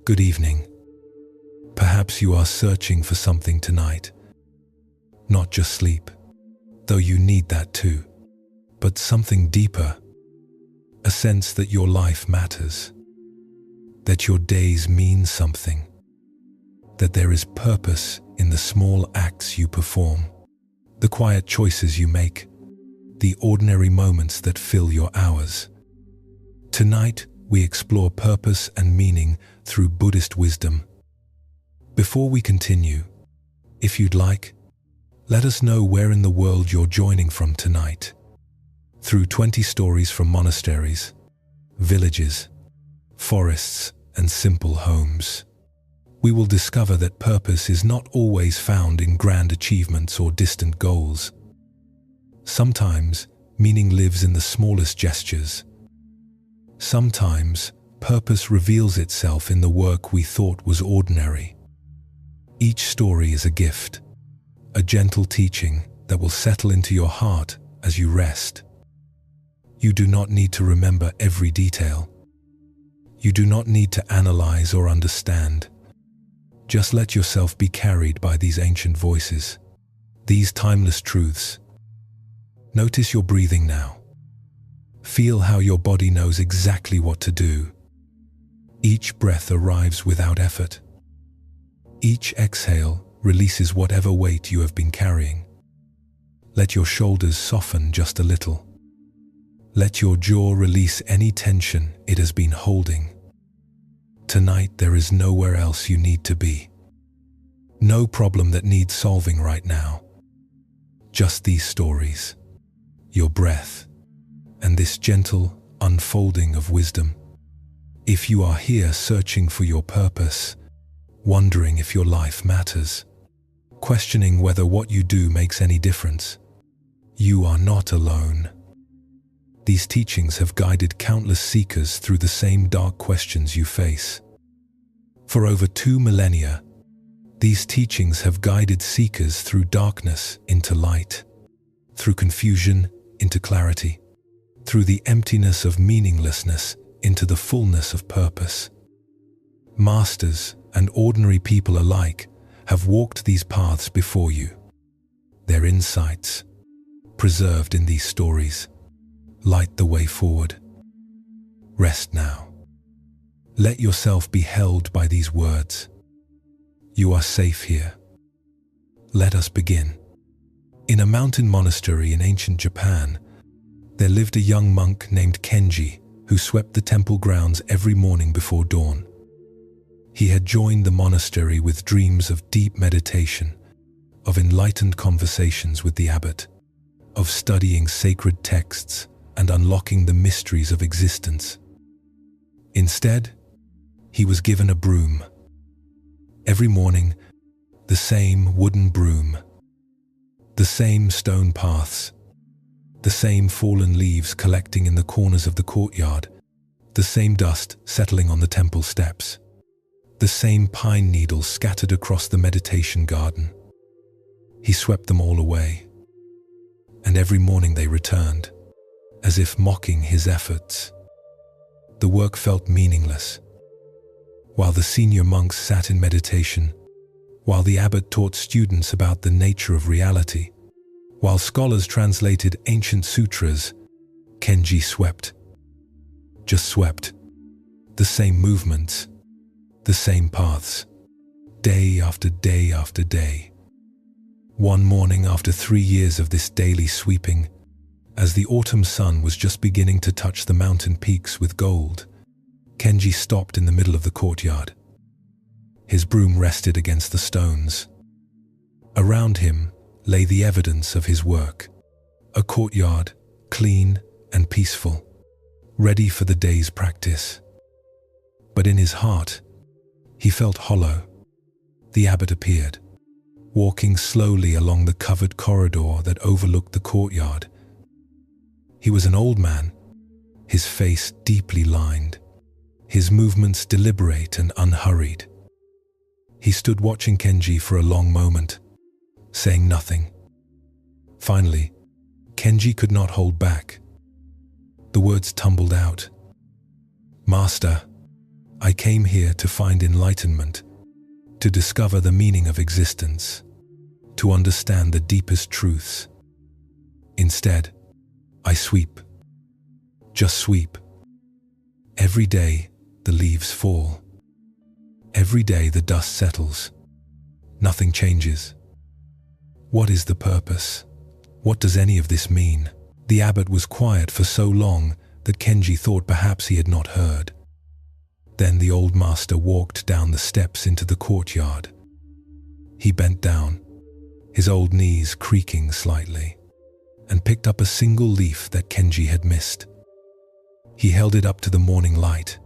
Good evening. Perhaps you are searching for something tonight. Not just sleep, though you need that too, but something deeper. A sense that your life matters, that your days mean something, that there is purpose in the small acts you perform, the quiet choices you make, the ordinary moments that fill your hours. Tonight, we explore purpose and meaning through Buddhist wisdom. Before we continue, if you'd like, let us know where in the world you're joining from tonight. Through 20 stories from monasteries, villages, forests, and simple homes, we will discover that purpose is not always found in grand achievements or distant goals. Sometimes, meaning lives in the smallest gestures. Sometimes, purpose reveals itself in the work we thought was ordinary. Each story is a gift, a gentle teaching that will settle into your heart as you rest. You do not need to remember every detail. You do not need to analyze or understand. Just let yourself be carried by these ancient voices, these timeless truths. Notice your breathing now. Feel how your body knows exactly what to do. Each breath arrives without effort. Each exhale releases whatever weight you have been carrying. Let your shoulders soften just a little. Let your jaw release any tension it has been holding. Tonight there is nowhere else you need to be. No problem that needs solving right now. Just these stories, your breath, and this gentle unfolding of wisdom. If you are here searching for your purpose, wondering if your life matters, questioning whether what you do makes any difference, you are not alone. These teachings have guided countless seekers through the same dark questions you face. For over 2 millennia, these teachings have guided seekers through darkness into light, through confusion into clarity, through the emptiness of meaninglessness into the fullness of purpose. Masters and ordinary people alike have walked these paths before you. Their insights, preserved in these stories, light the way forward. Rest now. Let yourself be held by these words. You are safe here. Let us begin. In a mountain monastery in ancient Japan, there lived a young monk named Kenji who swept the temple grounds every morning before dawn. He had joined the monastery with dreams of deep meditation, of enlightened conversations with the abbot, of studying sacred texts and unlocking the mysteries of existence. Instead, he was given a broom. Every morning, the same wooden broom, the same stone paths, the same fallen leaves collecting in the corners of the courtyard, the same dust settling on the temple steps, the same pine needles scattered across the meditation garden. He swept them all away, and every morning they returned, as if mocking his efforts. The work felt meaningless. While the senior monks sat in meditation, while the abbot taught students about the nature of reality, while scholars translated ancient sutras, Kenji swept. Just swept. The same movements, the same paths, day after day after day. One morning after 3 years of this daily sweeping, as the autumn sun was just beginning to touch the mountain peaks with gold, Kenji stopped in the middle of the courtyard. His broom rested against the stones. Around him lay the evidence of his work, a courtyard, clean and peaceful, ready for the day's practice. But in his heart, he felt hollow. The abbot appeared, walking slowly along the covered corridor that overlooked the courtyard. He was an old man, his face deeply lined, his movements deliberate and unhurried. He stood watching Kenji for a long moment, saying nothing. Finally, Kenji could not hold back. The words tumbled out. "Master, I came here to find enlightenment, to discover the meaning of existence, to understand the deepest truths. Instead, I sweep. Just sweep. Every day, the leaves fall. Every day, the dust settles. Nothing changes. What is the purpose? What does any of this mean? The abbot was quiet for so long that Kenji thought perhaps he had not heard. Then the old master walked down the steps into the courtyard. He bent down, his old knees creaking slightly, and picked up a single leaf that Kenji had missed. He held it up to the morning light.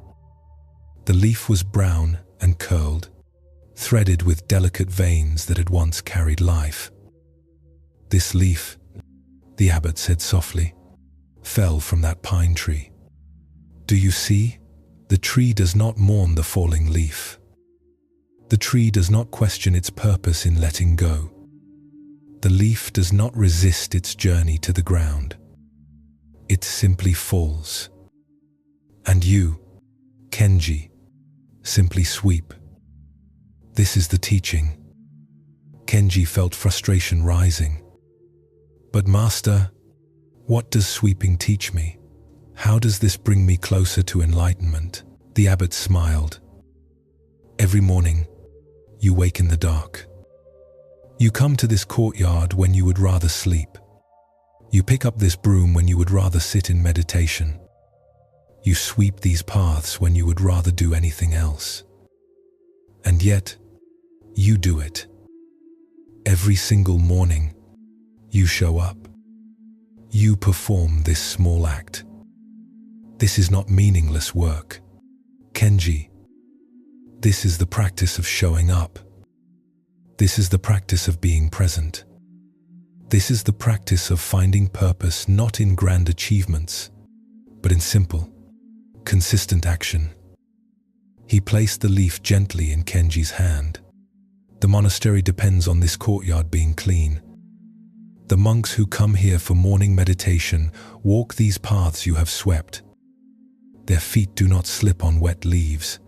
The leaf was brown and curled, threaded with delicate veins that had once carried life. This leaf, the abbot said softly, fell from that pine tree. Do you see? The tree does not mourn the falling leaf. The tree does not question its purpose in letting go. The leaf does not resist its journey to the ground. It simply falls. And you, Kenji, simply sweep. This is the teaching. Kenji felt frustration rising. But Master, what does sweeping teach me? How does this bring me closer to enlightenment? The abbot smiled. Every morning, you wake in the dark. You come to this courtyard when you would rather sleep. You pick up this broom when you would rather sit in meditation. You sweep these paths when you would rather do anything else. And yet, you do it. Every single morning, you show up. You perform this small act. This is not meaningless work. Kenji, this is the practice of showing up. This is the practice of being present. This is the practice of finding purpose not in grand achievements, but in simple, consistent action. He placed the leaf gently in Kenji's hand. The monastery depends on this courtyard being clean. The monks who come here for morning meditation walk these paths you have swept. Their feet do not slip on wet leaves.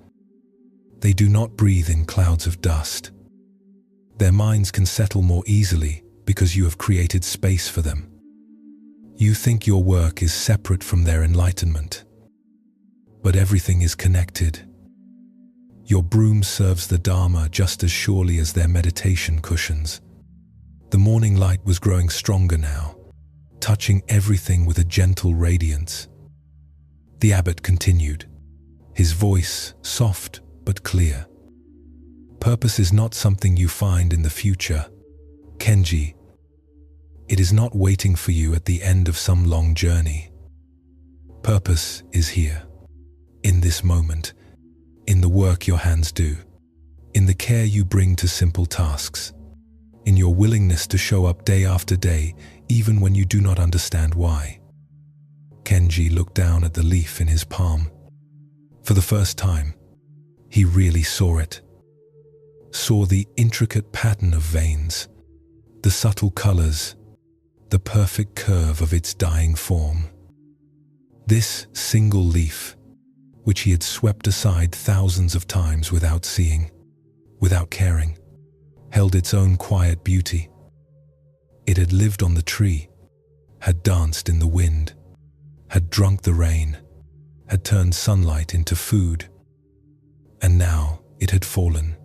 They do not breathe in clouds of dust. Their minds can settle more easily because you have created space for them. You think your work is separate from their enlightenment, but everything is connected. Your broom serves the Dharma just as surely as their meditation cushions. The morning light was growing stronger now, touching everything with a gentle radiance. The abbot continued, his voice soft but clear. Purpose is not something you find in the future. Kenji, it is not waiting for you at the end of some long journey. Purpose is here, in this moment, in the work your hands do, in the care you bring to simple tasks, in your willingness to show up day after day, even when you do not understand why. Kenji looked down at the leaf in his palm. For the first time, he really saw it. Saw the intricate pattern of veins, the subtle colors, the perfect curve of its dying form. This single leaf, which he had swept aside thousands of times without seeing, without caring, held its own quiet beauty. It had lived on the tree, had danced in the wind, had drunk the rain, had turned sunlight into food. And now it had fallen,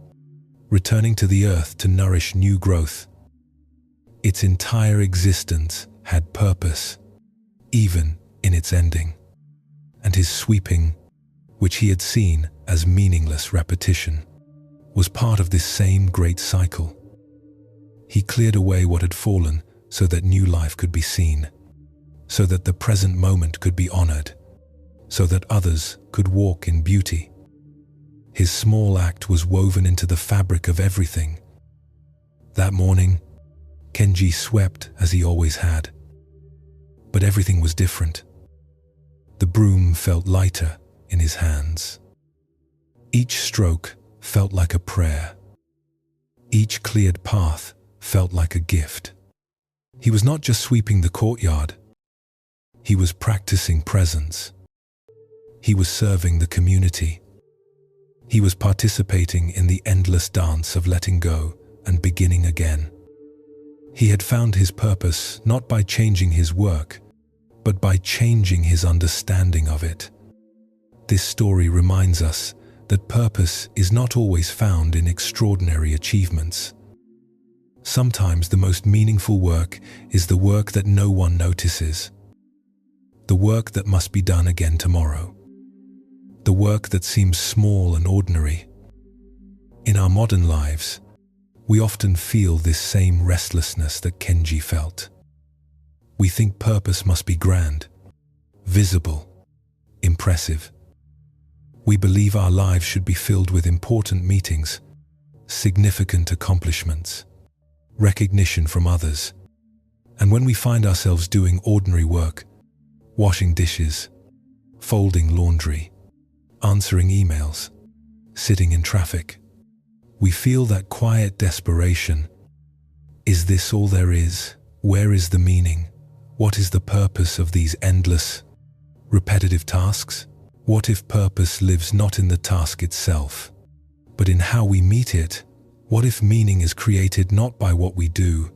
returning to the earth to nourish new growth. Its entire existence had purpose, even in its ending. And his sweeping, which he had seen as meaningless repetition, was part of this same great cycle. He cleared away what had fallen so that new life could be seen, so that the present moment could be honored, so that others could walk in beauty. His small act was woven into the fabric of everything. That morning, Kenji swept as he always had. But everything was different. The broom felt lighter in his hands. Each stroke felt like a prayer. Each cleared path felt like a gift. He was not just sweeping the courtyard. He was practicing presence. He was serving the community. He was participating in the endless dance of letting go and beginning again. He had found his purpose not by changing his work, but by changing his understanding of it. This story reminds us that purpose is not always found in extraordinary achievements. Sometimes the most meaningful work is the work that no one notices. The work that must be done again tomorrow. The work that seems small and ordinary. In our modern lives, we often feel this same restlessness that Kenji felt. We think purpose must be grand, visible, impressive. We believe our lives should be filled with important meetings, significant accomplishments, recognition from others. And when we find ourselves doing ordinary work, washing dishes, folding laundry, answering emails, sitting in traffic, we feel that quiet desperation. Is this all there is? Where is the meaning? What is the purpose of these endless, repetitive tasks? What if purpose lives not in the task itself, but in how we meet it? What if meaning is created not by what we do,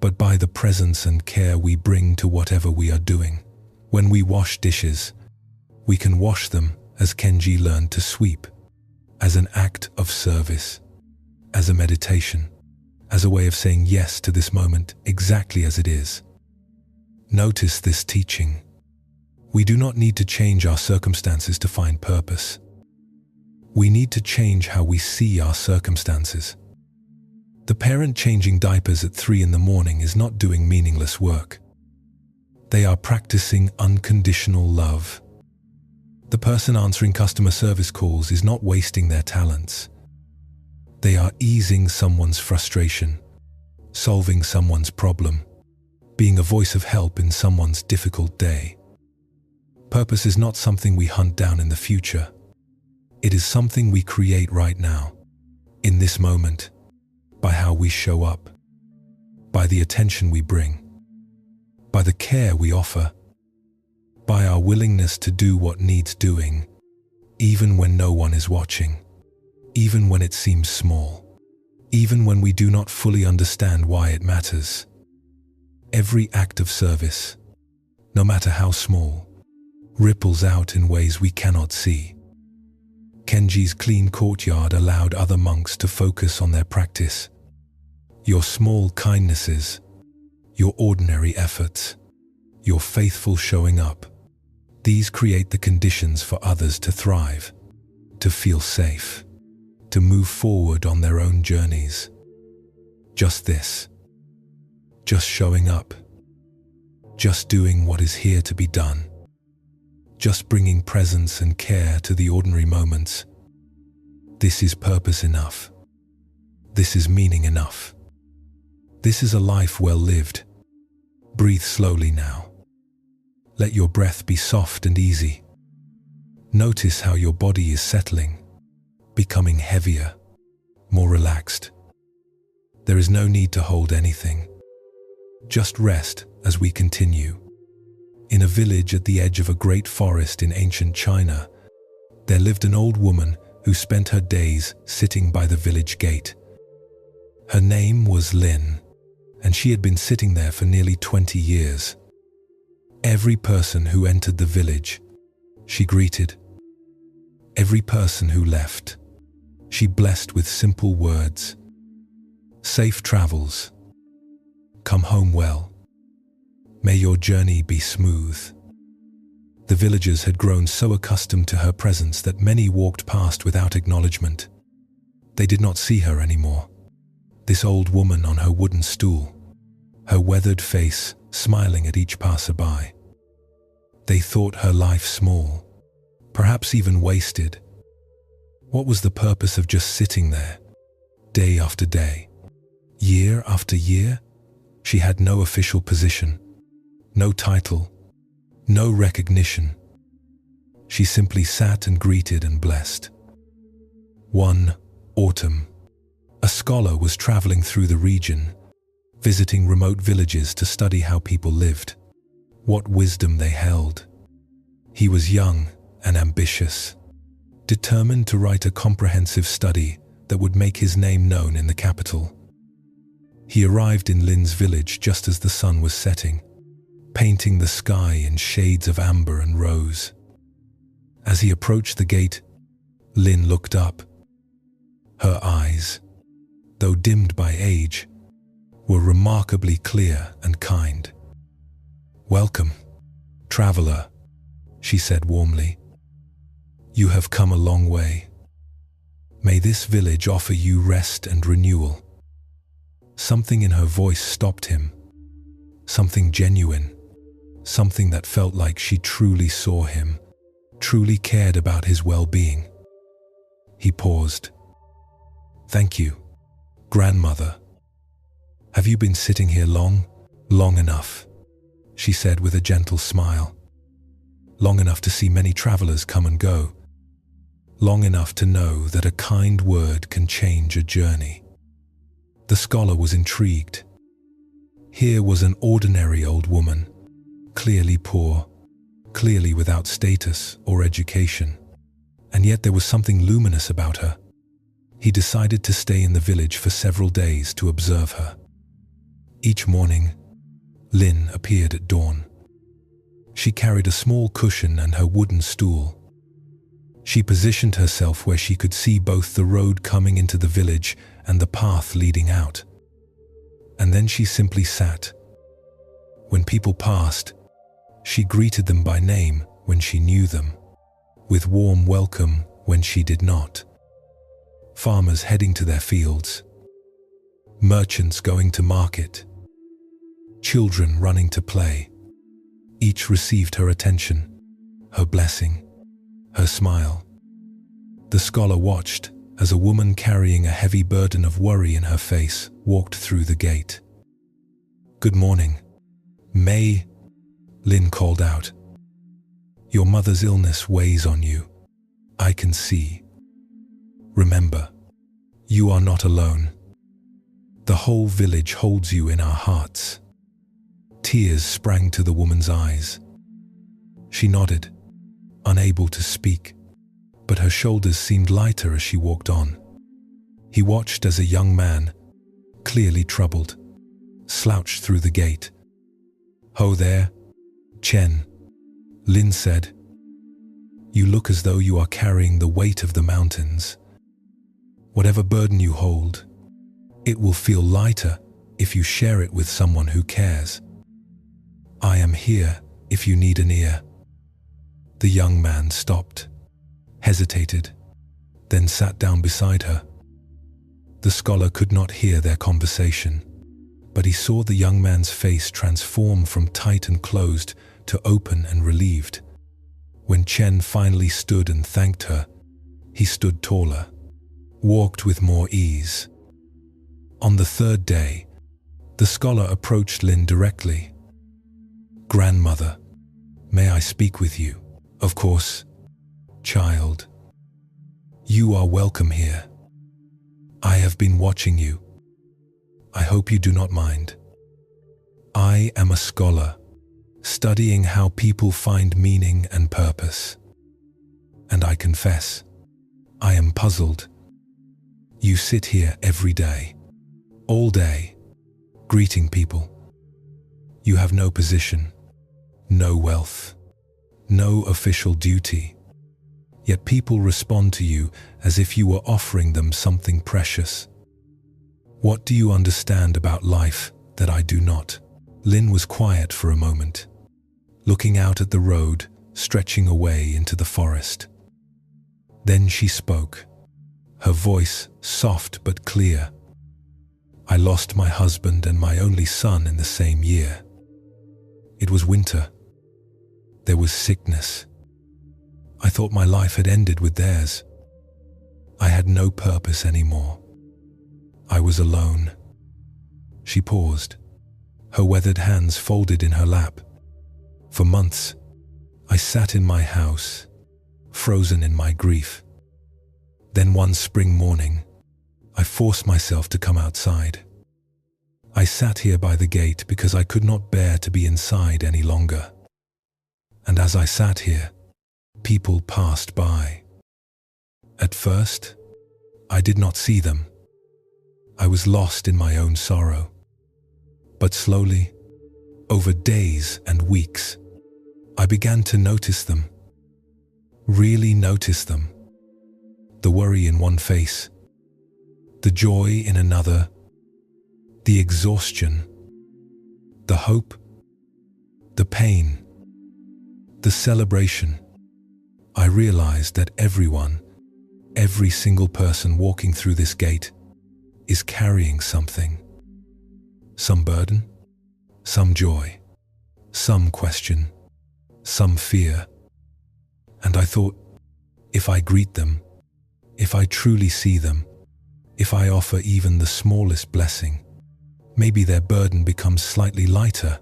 but by the presence and care we bring to whatever we are doing? When we wash dishes, we can wash them as Kenji learned to sweep, as an act of service, as a meditation, as a way of saying yes to this moment exactly as it is. Notice this teaching. We do not need to change our circumstances to find purpose. We need to change how we see our circumstances. The parent changing diapers at 3 in the morning is not doing meaningless work. They are practicing unconditional love. The person answering customer service calls is not wasting their talents. They are easing someone's frustration, solving someone's problem, being a voice of help in someone's difficult day. Purpose is not something we hunt down in the future. It is something we create right now, in this moment, by how we show up, by the attention we bring, by the care we offer, by our willingness to do what needs doing, even when no one is watching, even when it seems small, even when we do not fully understand why it matters. Every act of service, no matter how small, ripples out in ways we cannot see. Kenji's clean courtyard allowed other monks to focus on their practice. Your small kindnesses, your ordinary efforts, your faithful showing up, these create the conditions for others to thrive, to feel safe, to move forward on their own journeys. Just this. Just showing up. Just doing what is here to be done. Just bringing presence and care to the ordinary moments. This is purpose enough. This is meaning enough. This is a life well lived. Breathe slowly now. Let your breath be soft and easy. Notice how your body is settling, becoming heavier, more relaxed. There is no need to hold anything. Just rest as we continue. In a village at the edge of a great forest in ancient China, there lived an old woman who spent her days sitting by the village gate. Her name was Lin, and she had been sitting there for nearly 20 years. Every person who entered the village, she greeted. Every person who left, she blessed with simple words. Safe travels. Come home well. May your journey be smooth. The villagers had grown so accustomed to her presence that many walked past without acknowledgement. They did not see her anymore. This old woman on her wooden stool, her weathered face smiling at each passerby. They thought her life small, perhaps even wasted. What was the purpose of just sitting there, day after day, year after year? She had no official position, no title, no recognition. She simply sat and greeted and blessed. One autumn, a scholar was traveling through the region, visiting remote villages to study how people lived, what wisdom they held. He was young and ambitious, determined to write a comprehensive study that would make his name known in the capital. He arrived in Lin's village just as the sun was setting, painting the sky in shades of amber and rose. As he approached the gate, Lin looked up. Her eyes, though dimmed by age, were remarkably clear and kind. "Welcome, traveler," she said warmly. "You have come a long way. May this village offer you rest and renewal." Something in her voice stopped him. Something genuine. Something that felt like she truly saw him, truly cared about his well-being. He paused. "Thank you, grandmother. Have you been sitting here long? Long enough," she said with a gentle smile. "Long enough to see many travelers come and go. Long enough to know that a kind word can change a journey." The scholar was intrigued. Here was an ordinary old woman, clearly poor, clearly without status or education, and yet there was something luminous about her. He decided to stay in the village for several days to observe her. Each morning, Lin appeared at dawn. She carried a small cushion and her wooden stool. She positioned herself where she could see both the road coming into the village and the path leading out. And then she simply sat. When people passed, she greeted them by name when she knew them, with warm welcome when she did not. Farmers heading to their fields, merchants going to market, children running to play, each received her attention, her blessing, her smile. The scholar watched as a woman carrying a heavy burden of worry in her face walked through the gate. "Good morning, May," Lin called out. "Your mother's illness weighs on you. I can see. Remember, you are not alone. The whole village holds you in our hearts." Tears sprang to the woman's eyes. She nodded, unable to speak, but her shoulders seemed lighter as she walked on. He watched as a young man, clearly troubled, slouched through the gate. "Ho there, Chen," Lin said. "You look as though you are carrying the weight of the mountains. Whatever burden you hold, it will feel lighter if you share it with someone who cares. I am here if you need an ear." The young man stopped, hesitated, then sat down beside her. The scholar could not hear their conversation, but he saw the young man's face transform from tight and closed to open and relieved. When Chen finally stood and thanked her, he stood taller, walked with more ease. On the third day, the scholar approached Lin directly. "Grandmother, may I speak with you?" "Of course, child. You are welcome here. I have been watching you. I hope you do not mind. I am a scholar, studying how people find meaning and purpose. And I confess, I am puzzled. You sit here every day, all day, greeting people. You have no position, no wealth, no official duty. Yet people respond to you as if you were offering them something precious. What do you understand about life that I do not?" Lin was quiet for a moment, looking out at the road stretching away into the forest. Then she spoke, her voice soft but clear. "I lost my husband and my only son in the same year. It was winter. There was sickness. I thought my life had ended with theirs. I had no purpose anymore. I was alone." She paused, her weathered hands folded in her lap. "For months, I sat in my house, frozen in my grief. Then one spring morning, I forced myself to come outside. I sat here by the gate because I could not bear to be inside any longer. And as I sat here, people passed by. At first, I did not see them. I was lost in my own sorrow. But slowly, over days and weeks, I began to notice them. Really notice them. The worry in one face, the joy in another, the exhaustion, the hope, the pain, the celebration. I realized that everyone, every single person walking through this gate is carrying something. Some burden, some joy, some question, some fear. And I thought, if I greet them, if I truly see them, if I offer even the smallest blessing, maybe their burden becomes slightly lighter.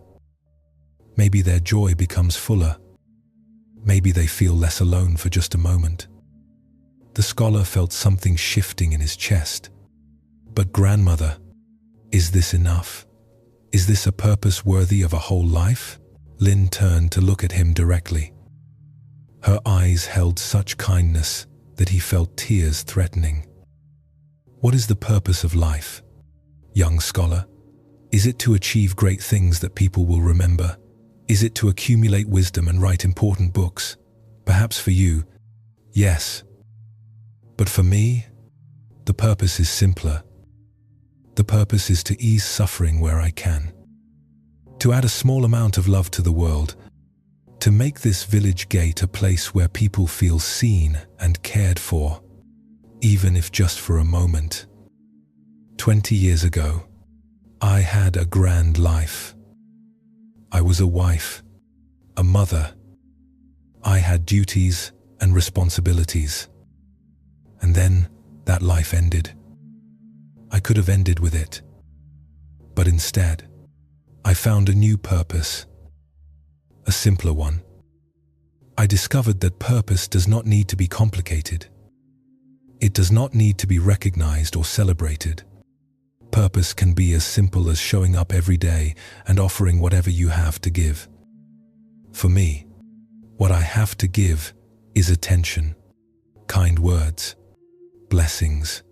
Maybe their joy becomes fuller. Maybe they feel less alone for just a moment. The scholar felt something shifting in his chest. But grandmother, is this enough? Is this a purpose worthy of a whole life? Lynn turned to look at him directly. Her eyes held such kindness that he felt tears threatening. What is the purpose of life, young scholar? Is it to achieve great things that people will remember? Is it to accumulate wisdom and write important books? Perhaps for you, yes. But for me, the purpose is simpler. The purpose is to ease suffering where I can, to add a small amount of love to the world, to make this village gate a place where people feel seen and cared for, even if just for a moment. 20 years ago, I had a grand life. I was a wife, a mother. I had duties and responsibilities. And then that life ended. I could have ended with it. But instead, I found a new purpose, a simpler one. I discovered that purpose does not need to be complicated. It does not need to be recognized or celebrated. Purpose can be as simple as showing up every day and offering whatever you have to give. For me, what I have to give is attention, kind words, blessings.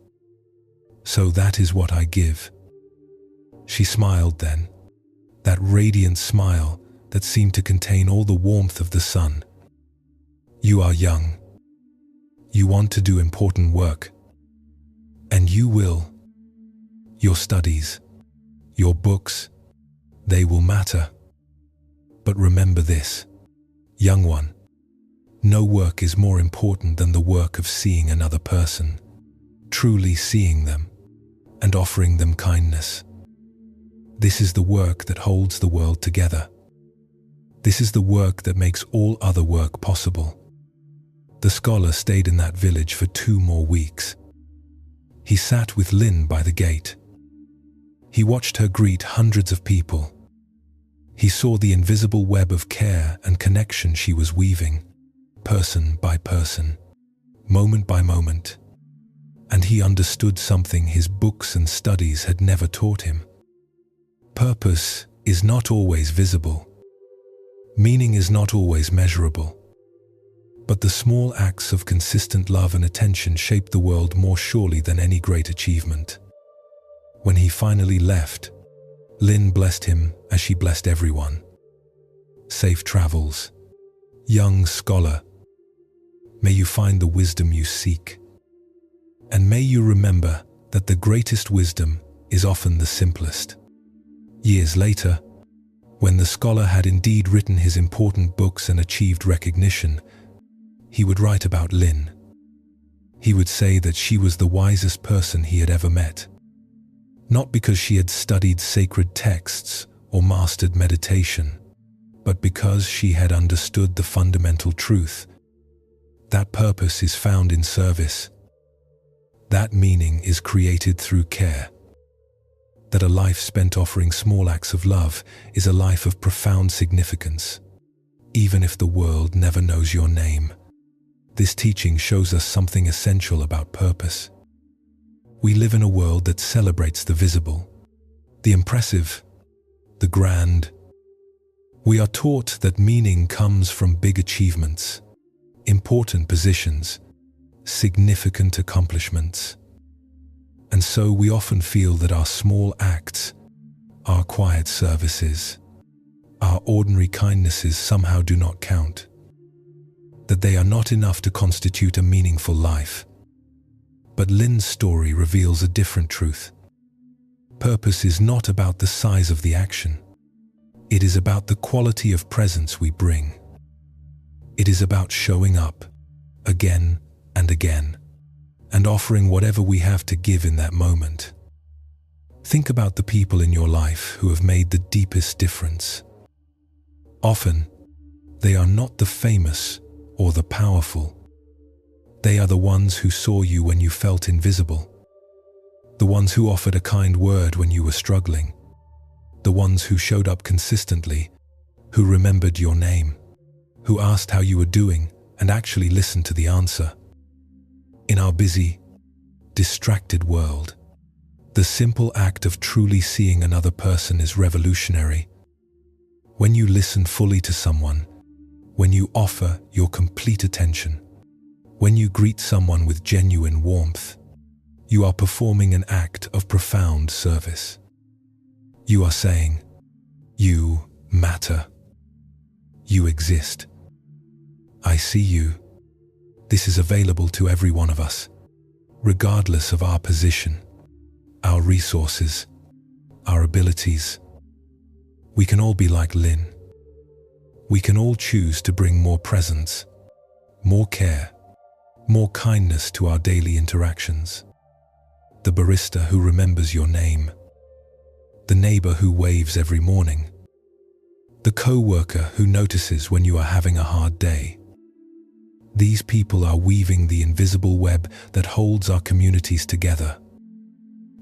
So that is what I give. She smiled then, that radiant smile that seemed to contain all the warmth of the sun. You are young. You want to do important work. And you will. Your studies, your books, they will matter. But remember this, young one, no work is more important than the work of seeing another person, truly seeing them, and offering them kindness. This is the work that holds the world together. This is the work that makes all other work possible. The scholar stayed in that village for 2 more weeks. He sat with Lynn by the gate. He watched her greet hundreds of people. He saw the invisible web of care and connection she was weaving, person by person, moment by moment. And he understood something his books and studies had never taught him. Purpose is not always visible. Meaning is not always measurable. But the small acts of consistent love and attention shape the world more surely than any great achievement. When he finally left, Lynn blessed him as she blessed everyone. Safe travels, young scholar. May you find the wisdom you seek. And may you remember that the greatest wisdom is often the simplest. Years later, when the scholar had indeed written his important books and achieved recognition, he would write about Lynn. He would say that she was the wisest person he had ever met. Not because she had studied sacred texts or mastered meditation, but because she had understood the fundamental truth. That purpose is found in service. That meaning is created through care. That a life spent offering small acts of love is a life of profound significance, even if the world never knows your name. This teaching shows us something essential about purpose. We live in a world that celebrates the visible, the impressive, the grand. We are taught that meaning comes from big achievements, important positions, significant accomplishments. And so we often feel that our small acts, our quiet services, our ordinary kindnesses somehow do not count, that they are not enough to constitute a meaningful life. But Lin's story reveals a different truth. Purpose is not about the size of the action. It is about the quality of presence we bring. It is about showing up again and again, and offering whatever we have to give in that moment. Think about the people in your life who have made the deepest difference. Often, they are not the famous or the powerful. They are the ones who saw you when you felt invisible. The ones who offered a kind word when you were struggling. The ones who showed up consistently, who remembered your name, who asked how you were doing and actually listened to the answer. In our busy, distracted world, the simple act of truly seeing another person is revolutionary. When you listen fully to someone, when you offer your complete attention, when you greet someone with genuine warmth, you are performing an act of profound service. You are saying, "You matter. You exist. I see you." This is available to every one of us, regardless of our position, our resources, our abilities. We can all be like Lin. We can all choose to bring more presence, more care, more kindness to our daily interactions. The barista who remembers your name, the neighbor who waves every morning, the co-worker who notices when you are having a hard day. These people are weaving the invisible web that holds our communities together.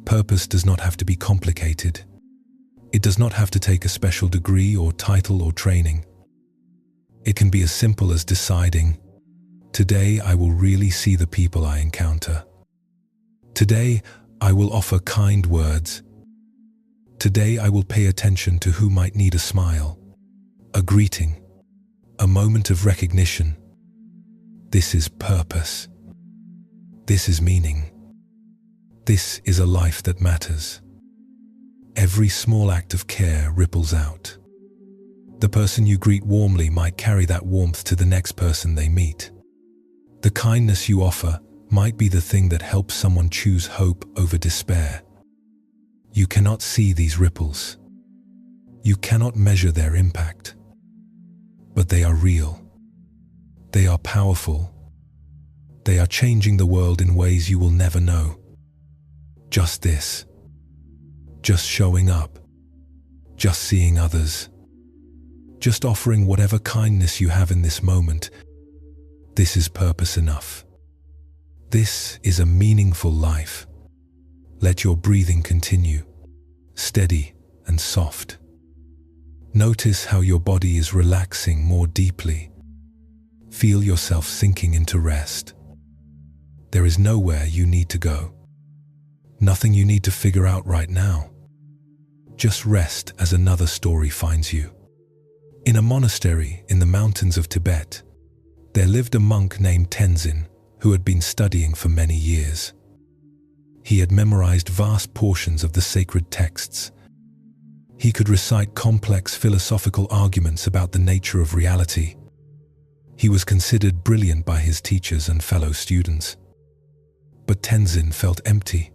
Purpose does not have to be complicated. It does not have to take a special degree or title or training. It can be as simple as deciding, today I will really see the people I encounter. Today I will offer kind words. Today I will pay attention to who might need a smile, a greeting, a moment of recognition. This is purpose. This is meaning. This is a life that matters. Every small act of care ripples out. The person you greet warmly might carry that warmth to the next person they meet. The kindness you offer might be the thing that helps someone choose hope over despair. You cannot see these ripples. You cannot measure their impact. But they are real. They are powerful. They are changing the world in ways you will never know. Just this. Just showing up. Just seeing others. Just offering whatever kindness you have in this moment. This is purpose enough. This is a meaningful life. Let your breathing continue, steady and soft. Notice how your body is relaxing more deeply. Feel yourself sinking into rest. There is nowhere you need to go. Nothing you need to figure out right now. Just rest as another story finds you. In a monastery in the mountains of Tibet, there lived a monk named Tenzin who had been studying for many years. He had memorized vast portions of the sacred texts. He could recite complex philosophical arguments about the nature of reality. He was considered brilliant by his teachers and fellow students. But Tenzin felt empty.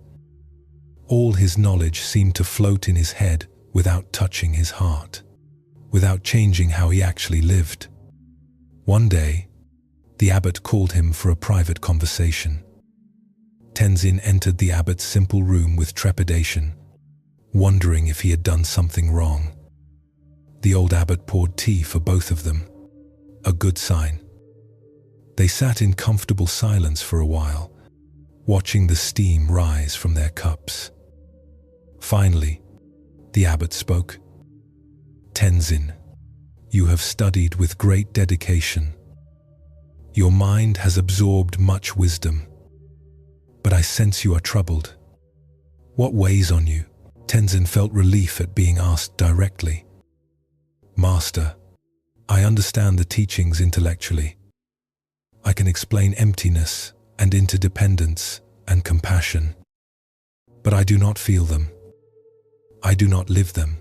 All his knowledge seemed to float in his head without touching his heart, without changing how he actually lived. One day, the abbot called him for a private conversation. Tenzin entered the abbot's simple room with trepidation, wondering if he had done something wrong. The old abbot poured tea for both of them, a good sign. They sat in comfortable silence for a while, watching the steam rise from their cups. Finally, the abbot spoke. "Tenzin, you have studied with great dedication. Your mind has absorbed much wisdom, but I sense you are troubled. What weighs on you?" Tenzin felt relief at being asked directly. "Master, I understand the teachings intellectually. I can explain emptiness and interdependence and compassion. But I do not feel them. I do not live them.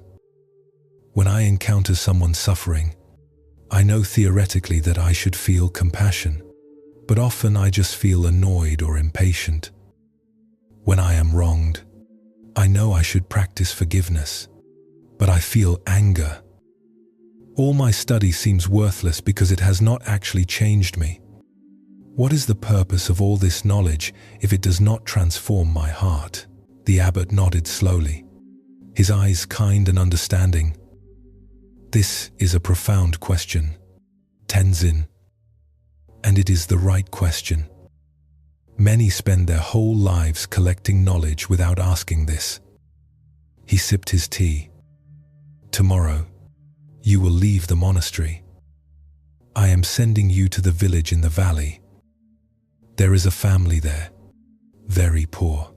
When I encounter someone suffering, I know theoretically that I should feel compassion, but often I just feel annoyed or impatient. When I am wronged, I know I should practice forgiveness, but I feel anger. All my study seems worthless because it has not actually changed me. What is the purpose of all this knowledge if it does not transform my heart? The abbot nodded slowly, his eyes kind and understanding. This is a profound question, Tenzin, and it is the right question. Many spend their whole lives collecting knowledge without asking this. He sipped his tea. Tomorrow, you will leave the monastery. I am sending you to the village in the valley. There is a family there, very poor,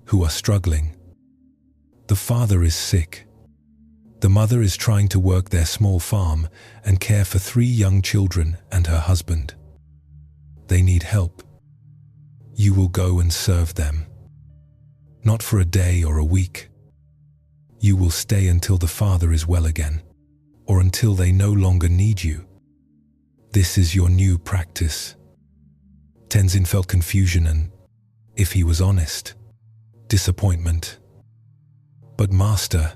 who are struggling. The father is sick. The mother is trying to work their small farm and care for 3 young children and her husband. They need help. You will go and serve them. Not for a day or a week. You will stay until the father is well again, or until they no longer need you. This is your new practice. Tenzin felt confusion and, if he was honest, disappointment. But Master,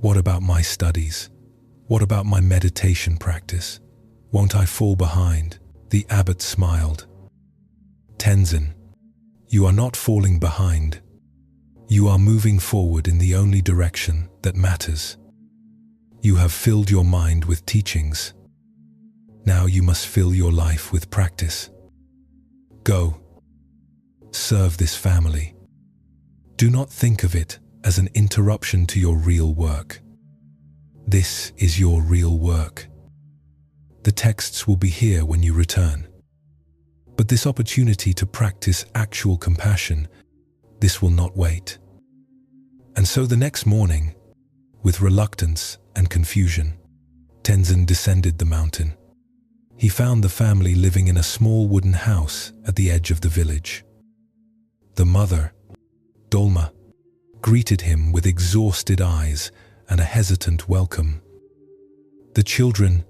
what about my studies? What about my meditation practice? Won't I fall behind? The abbot smiled. Tenzin, you are not falling behind. You are moving forward in the only direction that matters. You have filled your mind with teachings. Now you must fill your life with practice. Go. Serve this family. Do not think of it as an interruption to your real work. This is your real work. The texts will be here when you return. But this opportunity to practice actual compassion, this will not wait. And so the next morning, with reluctance and confusion, Tenzin descended the mountain. He found the family living in a small wooden house at the edge of the village. The mother, Dolma, greeted him with exhausted eyes and a hesitant welcome. The children,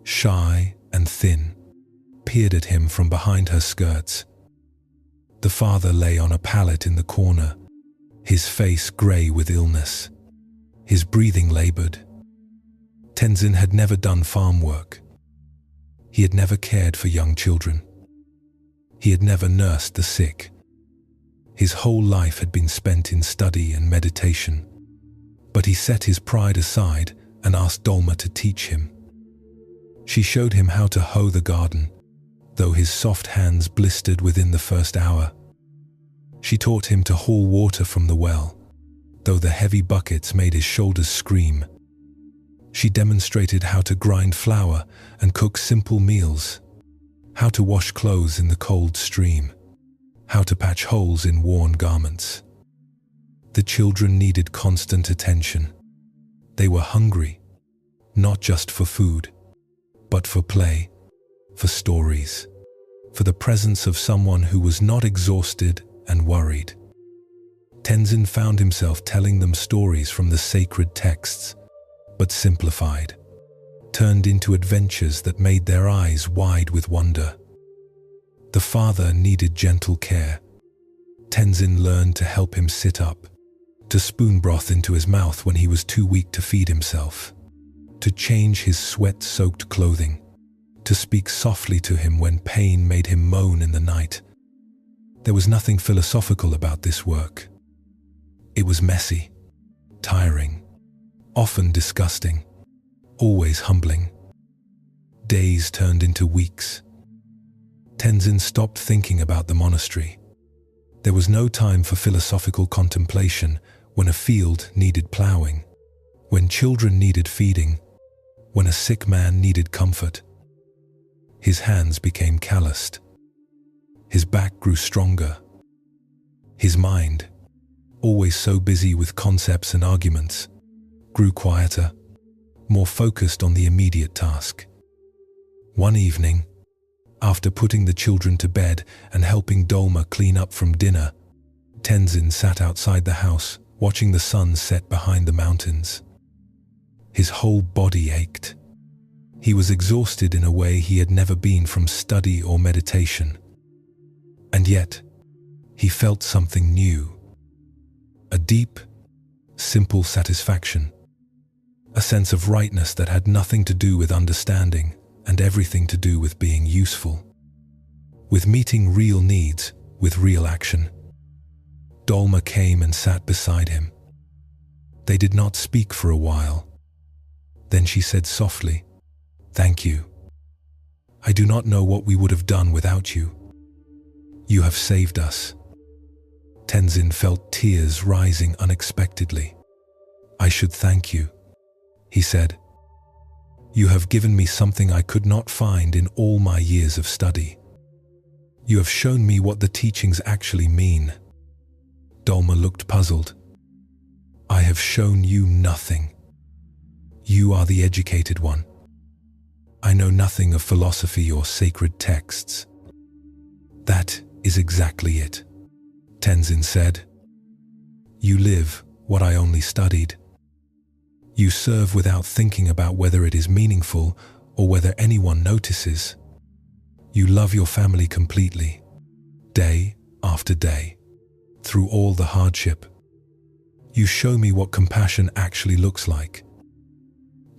shy and thin, peered at him from behind her skirts. The father lay on a pallet in the corner, his face grey with illness, his breathing laboured. Tenzin had never done farm work. He had never cared for young children. He had never nursed the sick. His whole life had been spent in study and meditation. But he set his pride aside and asked Dolma to teach him. She showed him how to hoe the garden, though his soft hands blistered within the first hour. She taught him to haul water from the well, though the heavy buckets made his shoulders scream. She demonstrated how to grind flour and cook simple meals, how to wash clothes in the cold stream, how to patch holes in worn garments. The children needed constant attention. They were hungry, not just for food, but for play, for stories, for the presence of someone who was not exhausted and worried. Tenzin found himself telling them stories from the sacred texts, but simplified, turned into adventures that made their eyes wide with wonder. The father needed gentle care. Tenzin learned to help him sit up, to spoon broth into his mouth when he was too weak to feed himself, to change his sweat-soaked clothing, to speak softly to him when pain made him moan in the night. There was nothing philosophical about this work. It was messy, tiring, often disgusting, always humbling. Days turned into weeks. Tenzin stopped thinking about the monastery. There was no time for philosophical contemplation when a field needed ploughing, when children needed feeding, when a sick man needed comfort. His hands became calloused. His back grew stronger. His mind, always so busy with concepts and arguments, grew quieter, more focused on the immediate task. One evening, After putting the children to bed and helping Dolma clean up from dinner, Tenzin sat outside the house, watching the sun set behind the mountains. His whole body ached. He was exhausted in a way he had never been from study or meditation. And yet, he felt something new. A deep, simple satisfaction. A sense of rightness that had nothing to do with understanding and everything to do with being useful. With meeting real needs, with real action. Dolma came and sat beside him. They did not speak for a while. Then she said softly, "Thank you. I do not know what we would have done without you. You have saved us." Tenzin felt tears rising unexpectedly. "I should thank you," he said. "You have given me something I could not find in all my years of study. You have shown me what the teachings actually mean." Dolma looked puzzled. "I have shown you nothing. You are the educated one. I know nothing of philosophy or sacred texts." "That is exactly it," Tenzin said. "You live what I only studied. You serve without thinking about whether it is meaningful or whether anyone notices. You love your family completely, day after day, through all the hardship. You show me what compassion actually looks like.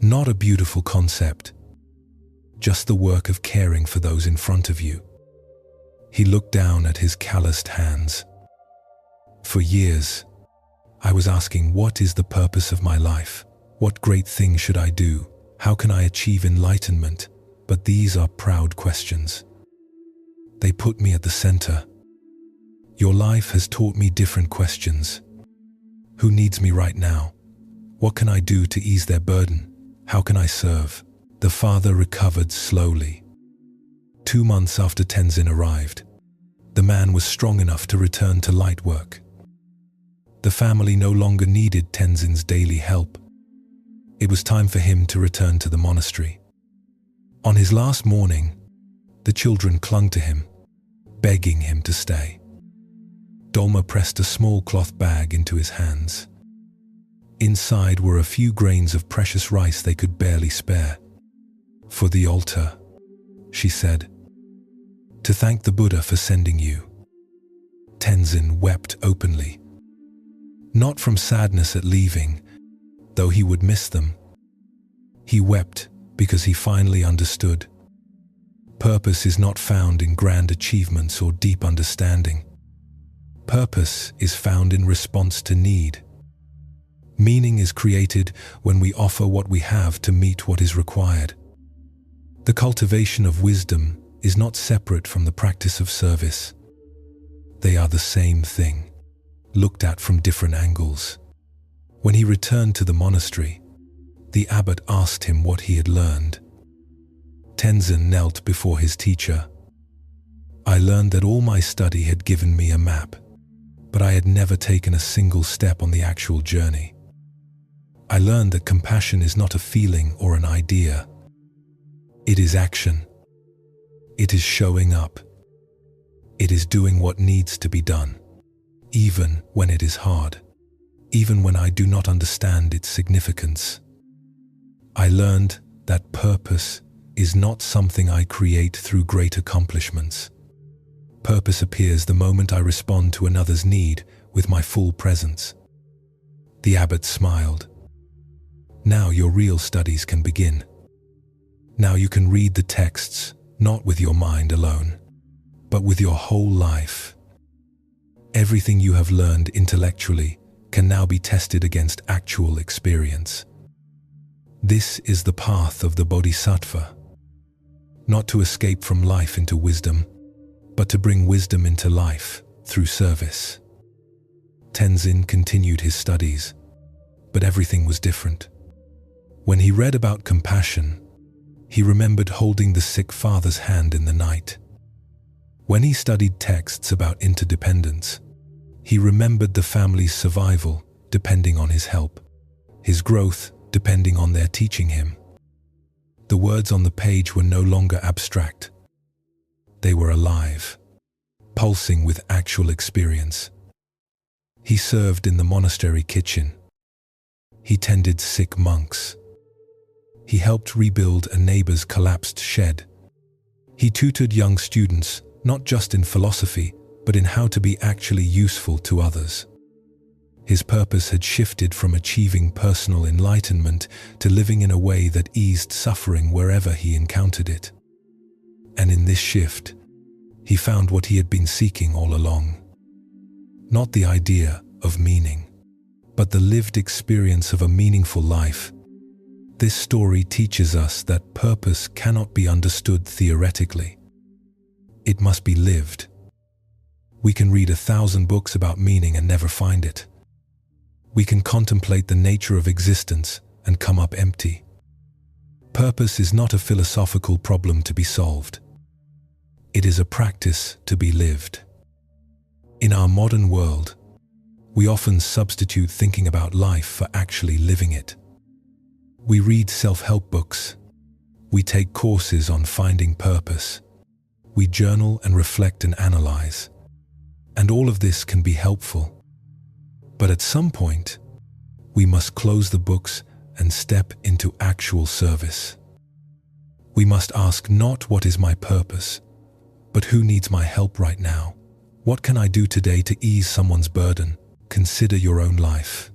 Not a beautiful concept, just the work of caring for those in front of you." He looked down at his calloused hands. "For years, I was asking, what is the purpose of my life? What great thing should I do? How can I achieve enlightenment? But these are proud questions. They put me at the center. Your life has taught me different questions. Who needs me right now? What can I do to ease their burden? How can I serve?" The father recovered slowly. 2 months after Tenzin arrived, the man was strong enough to return to light work. The family no longer needed Tenzin's daily help. It was time for him to return to the monastery. On his last morning, the children clung to him, begging him to stay. Dolma pressed a small cloth bag into his hands. Inside were a few grains of precious rice they could barely spare. "For the altar," she said, "to thank the Buddha for sending you." Tenzin wept openly. Not from sadness at leaving, though he would miss them. He wept because he finally understood. Purpose is not found in grand achievements or deep understanding. Purpose is found in response to need. Meaning is created when we offer what we have to meet what is required. The cultivation of wisdom is not separate from the practice of service. They are the same thing, looked at from different angles. When he returned to the monastery, the abbot asked him what he had learned. Tenzin knelt before his teacher. "I learned that all my study had given me a map, but I had never taken a single step on the actual journey. I learned that compassion is not a feeling or an idea. It is action. It is showing up. It is doing what needs to be done, even when it is hard, even when I do not understand its significance. I learned that purpose is not something I create through great accomplishments. Purpose appears the moment I respond to another's need with my full presence." The abbot smiled. "Now your real studies can begin. Now you can read the texts, not with your mind alone, but with your whole life. Everything you have learned intellectually can now be tested against actual experience. This is the path of the Bodhisattva. Not to escape from life into wisdom, but to bring wisdom into life through service." Tenzin continued his studies, but everything was different. When he read about compassion, he remembered holding the sick father's hand in the night. When he studied texts about interdependence, he remembered the family's survival depending on his help, his growth depending on their teaching him. The words on the page were no longer abstract. They were alive, pulsing with actual experience. He served in the monastery kitchen. He tended sick monks. He helped rebuild a neighbor's collapsed shed. He tutored young students, not just in philosophy, but in how to be actually useful to others. His purpose had shifted from achieving personal enlightenment to living in a way that eased suffering wherever he encountered it. And in this shift, he found what he had been seeking all along. Not the idea of meaning, but the lived experience of a meaningful life. This story teaches us that purpose cannot be understood theoretically. It must be lived. We can read 1,000 books about meaning and never find it. We can contemplate the nature of existence and come up empty. Purpose is not a philosophical problem to be solved. It is a practice to be lived. In our modern world, we often substitute thinking about life for actually living it. We read self-help books. We take courses on finding purpose. We journal and reflect and analyze. And all of this can be helpful. But at some point, we must close the books and step into actual service. We must ask not what is my purpose, but who needs my help right now? What can I do today to ease someone's burden? Consider your own life.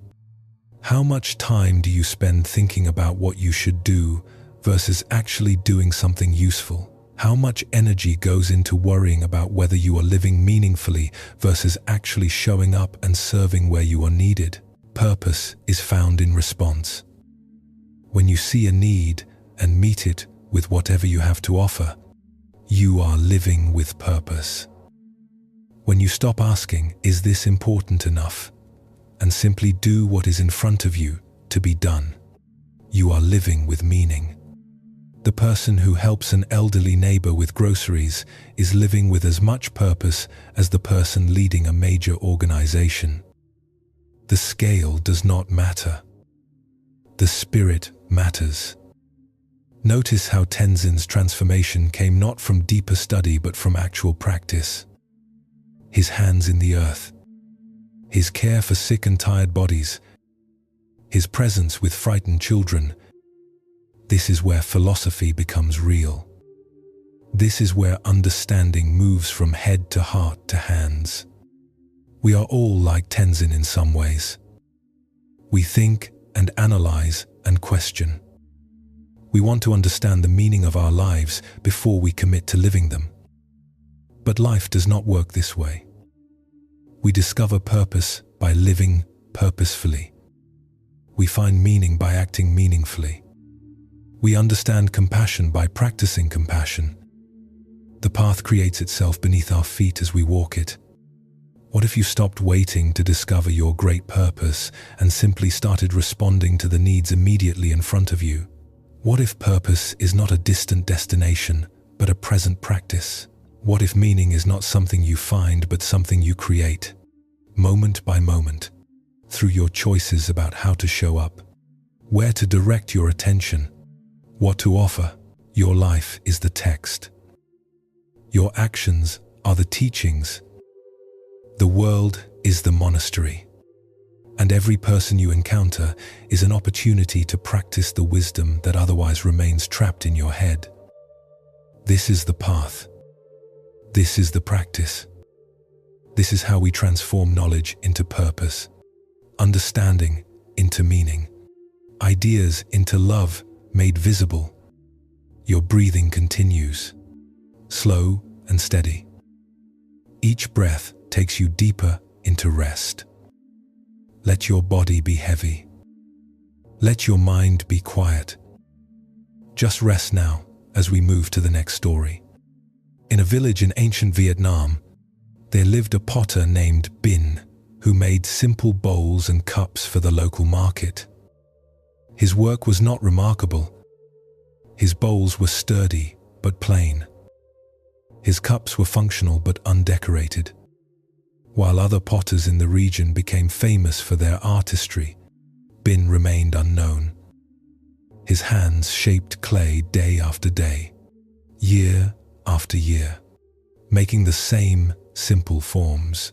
How much time do you spend thinking about what you should do versus actually doing something useful? How much energy goes into worrying about whether you are living meaningfully versus actually showing up and serving where you are needed? Purpose is found in response. When you see a need and meet it with whatever you have to offer, you are living with purpose. When you stop asking, "Is this important enough?" and simply do what is in front of you to be done, you are living with meaning. The person who helps an elderly neighbor with groceries is living with as much purpose as the person leading a major organization. The scale does not matter. The spirit matters. Notice how Tenzin's transformation came not from deeper study but from actual practice. His hands in the earth, his care for sick and tired bodies, his presence with frightened children. This is where philosophy becomes real. This is where understanding moves from head to heart to hands. We are all like Tenzin in some ways. We think and analyze and question. We want to understand the meaning of our lives before we commit to living them. But life does not work this way. We discover purpose by living purposefully. We find meaning by acting meaningfully. We understand compassion by practicing compassion. The path creates itself beneath our feet as we walk it. What if you stopped waiting to discover your great purpose and simply started responding to the needs immediately in front of you? What if purpose is not a distant destination, but a present practice? What if meaning is not something you find, but something you create, moment by moment, through your choices about how to show up, where to direct your attention, what to offer? Your life is the text. Your actions are the teachings. The world is the monastery. And every person you encounter is an opportunity to practice the wisdom that otherwise remains trapped in your head. This is the path. This is the practice. This is how we transform knowledge into purpose, understanding into meaning, ideas into love made visible. Your breathing continues, slow and steady. Each breath takes you deeper into rest. Let your body be heavy. Let your mind be quiet. Just rest now as we move to the next story. In a village in ancient Vietnam, there lived a potter named Bin, who made simple bowls and cups for the local market. His work was not remarkable. His bowls were sturdy but plain. His cups were functional but undecorated. While other potters in the region became famous for their artistry, Bin remained unknown. His hands shaped clay day after day, year after year. making the same simple forms.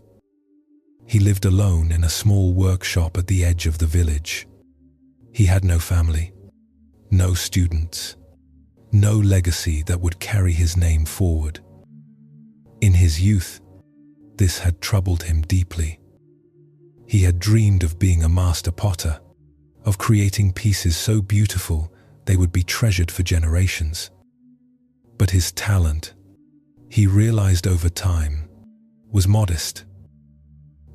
He lived alone in a small workshop at the edge of the village. He had no family, no students, no legacy that would carry his name forward. In his youth, this had troubled him deeply. He had dreamed of being a master potter, of creating pieces so beautiful they would be treasured for generations. But his talent, he realized over time, was modest.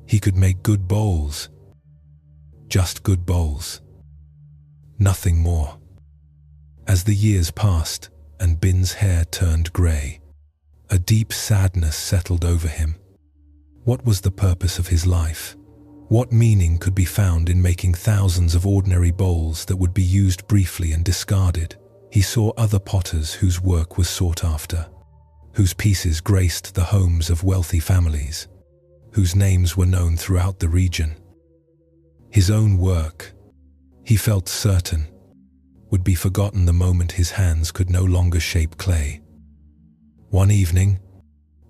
He could make good bowls, just good bowls, nothing more. As the years passed and Bin's hair turned grey, a deep sadness settled over him. What was the purpose of his life? What meaning could be found in making thousands of ordinary bowls that would be used briefly and discarded? He saw other potters whose work was sought after, whose pieces graced the homes of wealthy families, whose names were known throughout the region. His own work, he felt certain, would be forgotten the moment his hands could no longer shape clay. One evening,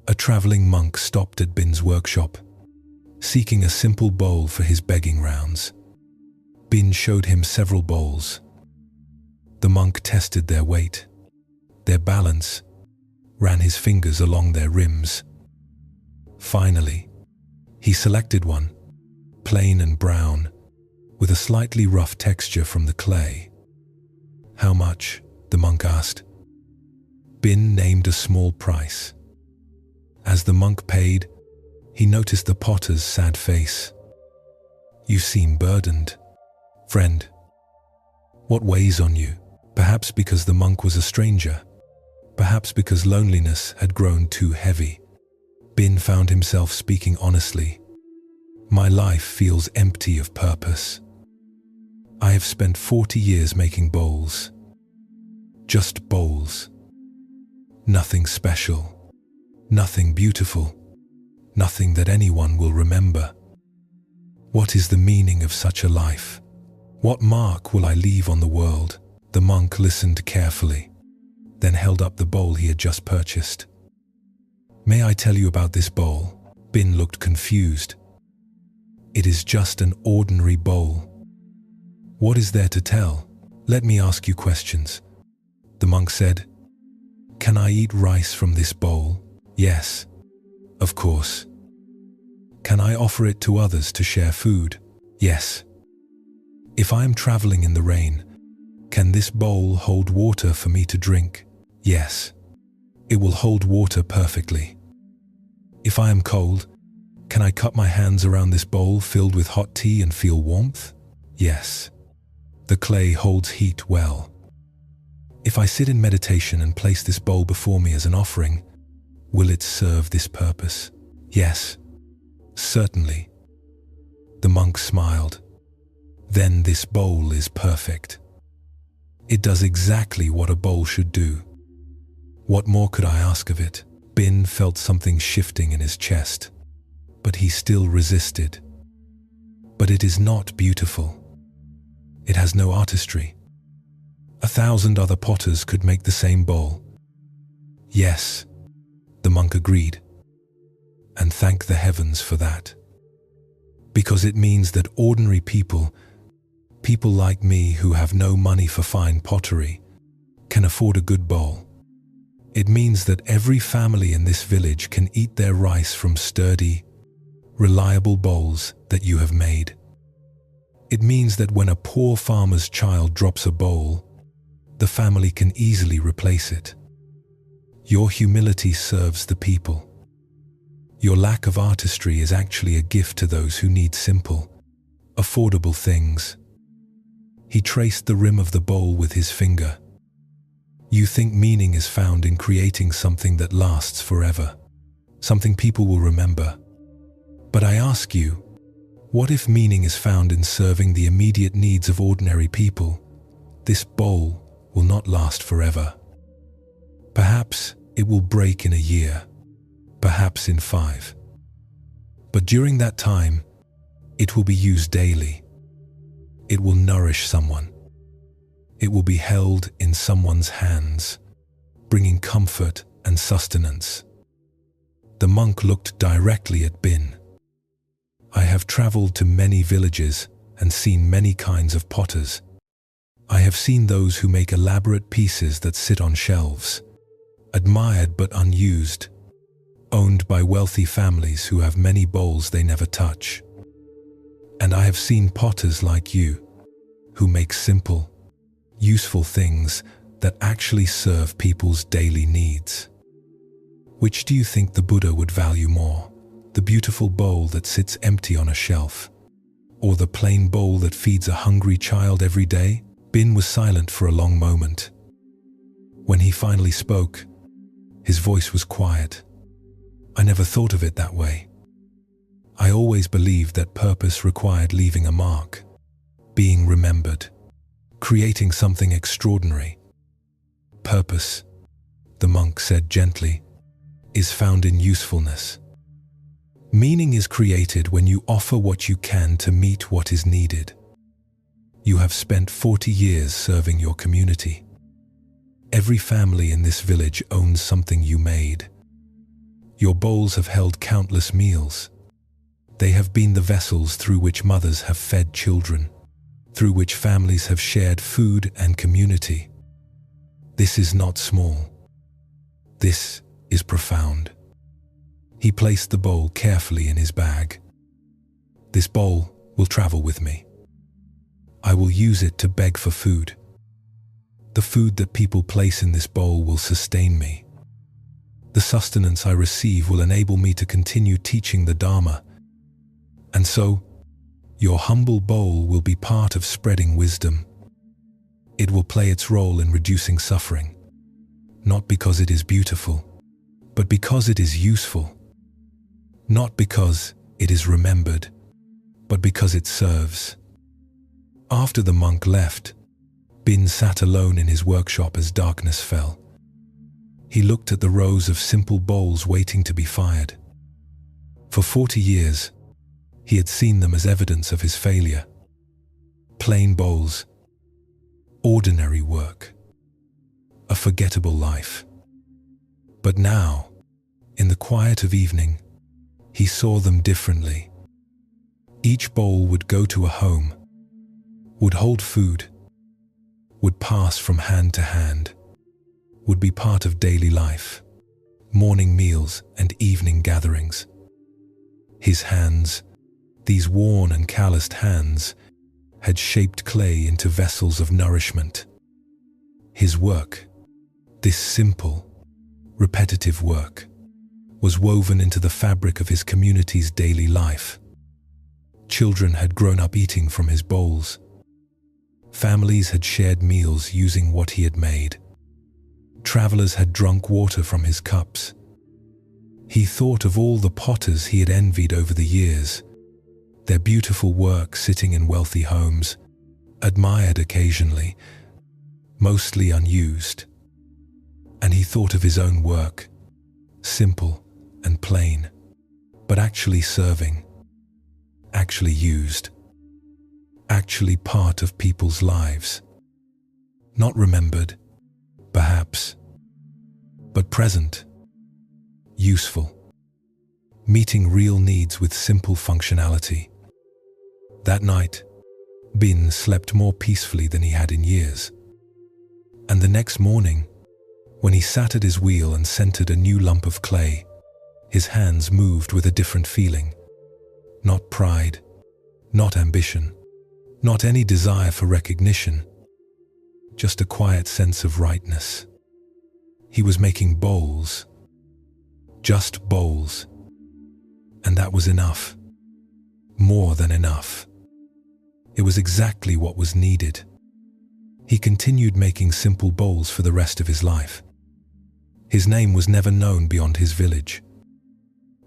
a traveling monk stopped at Bin's workshop, seeking a simple bowl for his begging rounds. Bin showed him several bowls. The monk tested their weight, their balance, ran his fingers along their rims. Finally, he selected one, plain and brown, with a slightly rough texture from the clay. "How much?" the monk asked. Bin named a small price. As the monk paid, he noticed the potter's sad face. "You seem burdened, friend. What weighs on you?" Perhaps because the monk was a stranger, perhaps because loneliness had grown too heavy, Bin found himself speaking honestly. "My life feels empty of purpose. I have spent 40 years making bowls. Just bowls. Nothing special, nothing beautiful, nothing that anyone will remember. What is the meaning of such a life? What mark will I leave on the world?" The monk listened carefully, then held up the bowl he had just purchased. "May I tell you about this bowl?" Bin looked confused. "It is just an ordinary bowl." "What is there to tell? Let me ask you questions." The monk said, "Can I eat rice from this bowl?" "Yes, of course." "Can I offer it to others to share food?" "Yes." "If I am traveling in the rain, can this bowl hold water for me to drink?" "Yes, it will hold water perfectly." "If I am cold, can I cup my hands around this bowl filled with hot tea and feel warmth?" "Yes, the clay holds heat well." "If I sit in meditation and place this bowl before me as an offering, will it serve this purpose?" "Yes, certainly." The monk smiled. "Then this bowl is perfect. It does exactly what a bowl should do. What more could I ask of it?" Bin felt something shifting in his chest, but he still resisted. "But it is not beautiful. It has no artistry. 1,000 other potters could make the same bowl." "Yes," the monk agreed, "and thank the heavens for that. Because it means that ordinary people like me who have no money for fine pottery, can afford a good bowl. It means that every family in this village can eat their rice from sturdy, reliable bowls that you have made. It means that when a poor farmer's child drops a bowl, the family can easily replace it. Your humility serves the people. Your lack of artistry is actually a gift to those who need simple, affordable things." He traced the rim of the bowl with his finger. "You think meaning is found in creating something that lasts forever, something people will remember. But I ask you, what if meaning is found in serving the immediate needs of ordinary people? This bowl will not last forever. Perhaps it will break in a year, perhaps in 5. But during that time, it will be used daily. It will nourish someone. It will be held in someone's hands, bringing comfort and sustenance. The monk looked directly at Bin. "I have traveled to many villages and seen many kinds of potters. I have seen those who make elaborate pieces that sit on shelves, admired but unused, owned by wealthy families who have many bowls they never touch. And I have seen potters like you, who make simple, useful things that actually serve people's daily needs. Which do you think the Buddha would value more? The beautiful bowl that sits empty on a shelf, or the plain bowl that feeds a hungry child every day?" Bin was silent for a long moment. When he finally spoke, his voice was quiet. "I never thought of it that way. I always believed that purpose required leaving a mark, being remembered, creating something extraordinary. Purpose," the monk said gently, "is found in usefulness. Meaning is created when you offer what you can to meet what is needed. You have spent 40 years serving your community. Every family in this village owns something you made. Your bowls have held countless meals. They have been the vessels through which mothers have fed children, through which families have shared food and community. This is not small. This is profound." He placed the bowl carefully in his bag. "This bowl will travel with me. I will use it to beg for food. The food that people place in this bowl will sustain me. The sustenance I receive will enable me to continue teaching the Dharma. And so, your humble bowl will be part of spreading wisdom. It will play its role in reducing suffering, not because it is beautiful, but because it is useful. Not because it is remembered, but because it serves." After the monk left, Bin sat alone in his workshop as darkness fell. He looked at the rows of simple bowls waiting to be fired. For 40 years, he had seen them as evidence of his failure. Plain bowls, ordinary work, a forgettable life. But now, in the quiet of evening, he saw them differently. Each bowl would go to a home, would hold food, would pass from hand to hand, would be part of daily life, morning meals and evening gatherings. His hands, these worn and calloused hands, had shaped clay into vessels of nourishment. His work, this simple, repetitive work, was woven into the fabric of his community's daily life. Children had grown up eating from his bowls. Families had shared meals using what he had made. Travelers had drunk water from his cups. He thought of all the potters he had envied over the years, their beautiful work sitting in wealthy homes, admired occasionally, mostly unused. And he thought of his own work, simple and plain, but actually serving, actually used, actually part of people's lives. Not remembered, perhaps, but present, useful, meeting real needs with simple functionality. That night, Bin slept more peacefully than he had in years. And the next morning, when he sat at his wheel and centered a new lump of clay, his hands moved with a different feeling. Not pride, not ambition, not any desire for recognition, just a quiet sense of rightness. He was making bowls, just bowls, and that was enough, more than enough. It was exactly what was needed. He continued making simple bowls for the rest of his life. His name was never known beyond his village.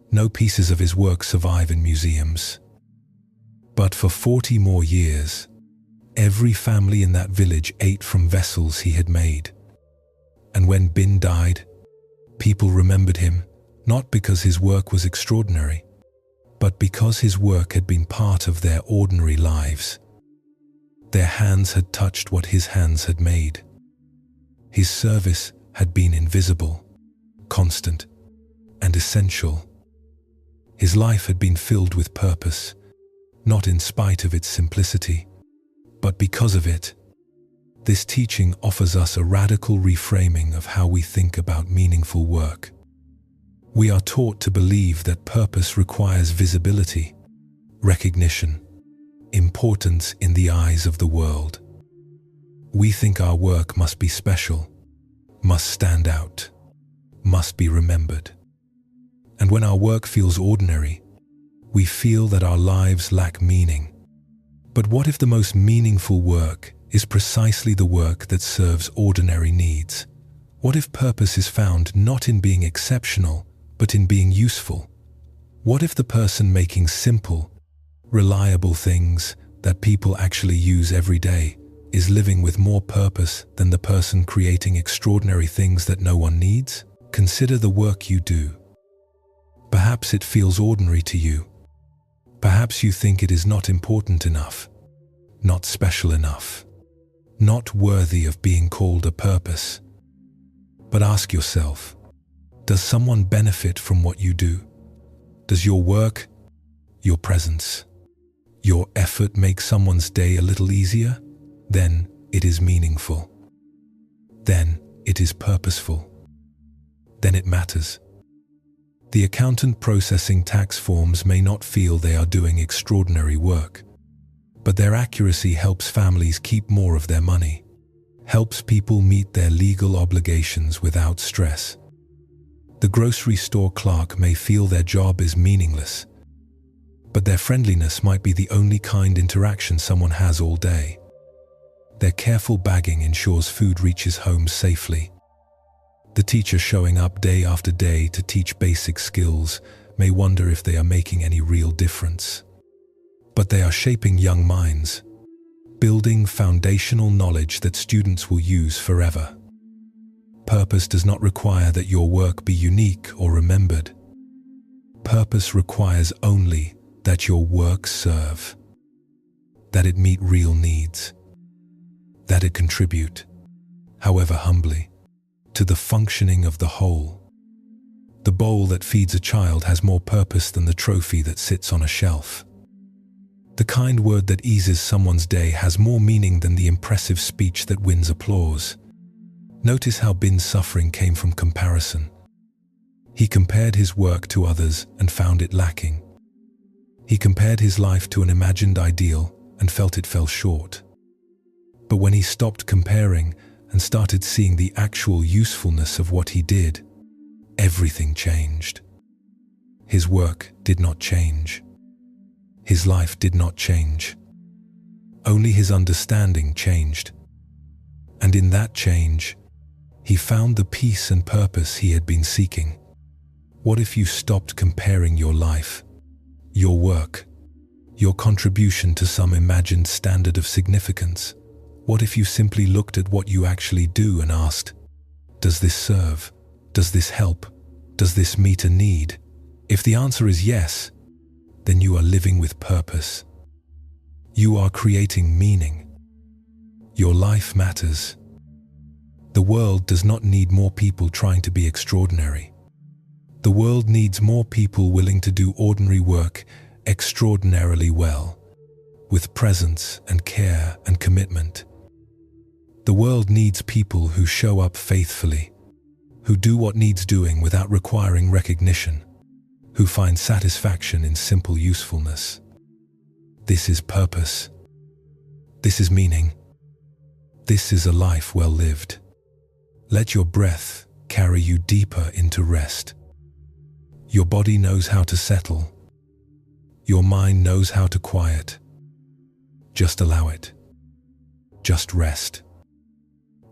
No pieces of his work survive in museums. But for 40 more years, every family in that village ate from vessels he had made. And when Bin died, people remembered him not because his work was extraordinary, but because his work had been part of their ordinary lives. Their hands had touched what his hands had made. His service had been invisible, constant, and essential. His life had been filled with purpose, not in spite of its simplicity, but because of it. This teaching offers us a radical reframing of how we think about meaningful work. We are taught to believe that purpose requires visibility, recognition, importance in the eyes of the world. We think our work must be special, must stand out, must be remembered. And when our work feels ordinary, we feel that our lives lack meaning. But what if the most meaningful work is precisely the work that serves ordinary needs? What if purpose is found not in being exceptional, but in being useful? What if the person making simple, reliable things that people actually use every day is living with more purpose than the person creating extraordinary things that no one needs? Consider the work you do. Perhaps it feels ordinary to you. Perhaps you think it is not important enough, not special enough, not worthy of being called a purpose. But ask yourself, does someone benefit from what you do? Does your work, your presence, your effort make someone's day a little easier? Then it is meaningful. Then it is purposeful. Then it matters. The accountant processing tax forms may not feel they are doing extraordinary work, but their accuracy helps families keep more of their money, helps people meet their legal obligations without stress. The grocery store clerk may feel their job is meaningless, but their friendliness might be the only kind interaction someone has all day. Their careful bagging ensures food reaches homes safely. The teacher showing up day after day to teach basic skills may wonder if they are making any real difference. But they are shaping young minds, building foundational knowledge that students will use forever. Purpose does not require that your work be unique or remembered. Purpose requires only that your work serve, that it meet real needs, that it contribute, however humbly, to the functioning of the whole. The bowl that feeds a child has more purpose than the trophy that sits on a shelf. The kind word that eases someone's day has more meaning than the impressive speech that wins applause. Notice how Bin's suffering came from comparison. He compared his work to others and found it lacking. He compared his life to an imagined ideal and felt it fell short. But when he stopped comparing and started seeing the actual usefulness of what he did, everything changed. His work did not change. His life did not change. Only his understanding changed. And in that change, he found the peace and purpose he had been seeking. What if you stopped comparing your life, your work, your contribution to some imagined standard of significance? What if you simply looked at what you actually do and asked, does this serve? Does this help? Does this meet a need? If the answer is yes, then you are living with purpose. You are creating meaning. Your life matters. The world does not need more people trying to be extraordinary. The world needs more people willing to do ordinary work extraordinarily well, with presence and care and commitment. The world needs people who show up faithfully, who do what needs doing without requiring recognition, who find satisfaction in simple usefulness. This is purpose. This is meaning. This is a life well lived. Let your breath carry you deeper into rest. Your body knows how to settle. Your mind knows how to quiet. Just allow it. Just rest.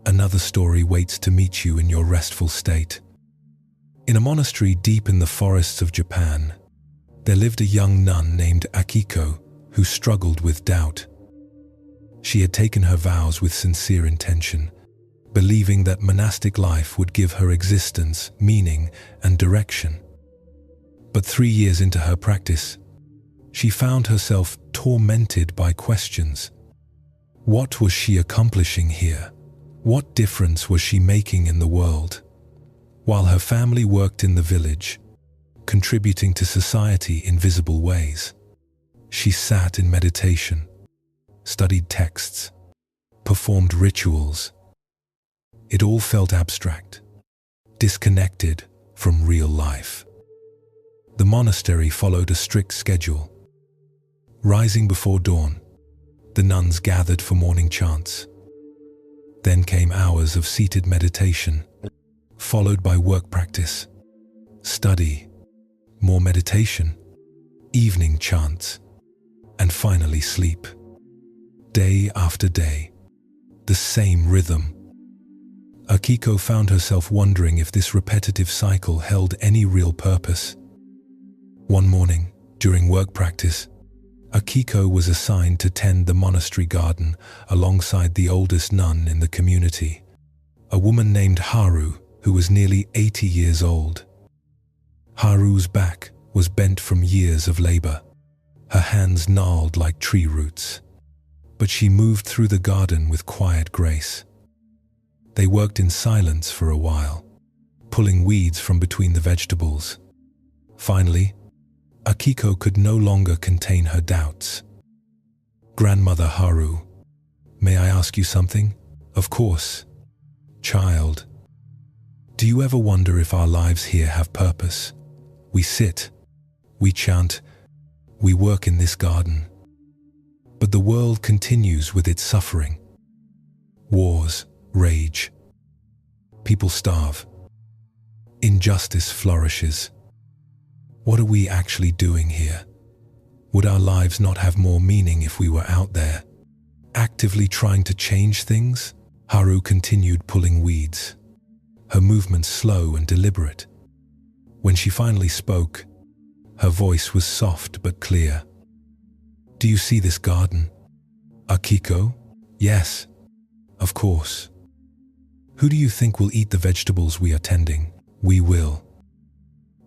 Another story waits to meet you in your restful state. In a monastery deep in the forests of Japan, there lived a young nun named Akiko who struggled with doubt. She had taken her vows with sincere intention, believing that monastic life would give her existence, meaning, and direction. But 3 years into her practice, she found herself tormented by questions. What was she accomplishing here? What difference was she making in the world? While her family worked in the village, contributing to society in visible ways. She sat in meditation, studied texts, performed rituals. It all felt abstract, disconnected from real life. The monastery followed a strict schedule. Rising before dawn, the nuns gathered for morning chants. Then came hours of seated meditation, followed by work practice, study, more meditation, evening chants, and finally sleep. Day after day, the same rhythm. Akiko found herself wondering if this repetitive cycle held any real purpose. One morning, during work practice, Akiko was assigned to tend the monastery garden alongside the oldest nun in the community, a woman named Haru, who was nearly 80 years old. Haru's back was bent from years of labor, her hands gnarled like tree roots, but she moved through the garden with quiet grace. They worked in silence for a while, pulling weeds from between the vegetables. Finally, Akiko could no longer contain her doubts. "Grandmother Haru, may I ask you something?" "Of course, child." "Do you ever wonder if our lives here have purpose? We sit, we chant, we work in this garden. But the world continues with its suffering. Wars, rage. People starve. Injustice flourishes. What are we actually doing here? Would our lives not have more meaning if we were out there, actively trying to change things?" Haru continued pulling weeds, her movements slow and deliberate. When she finally spoke, her voice was soft but clear. "Do you see this garden, Akiko?" "Yes, of course." "Who do you think will eat the vegetables we are tending?" "We will.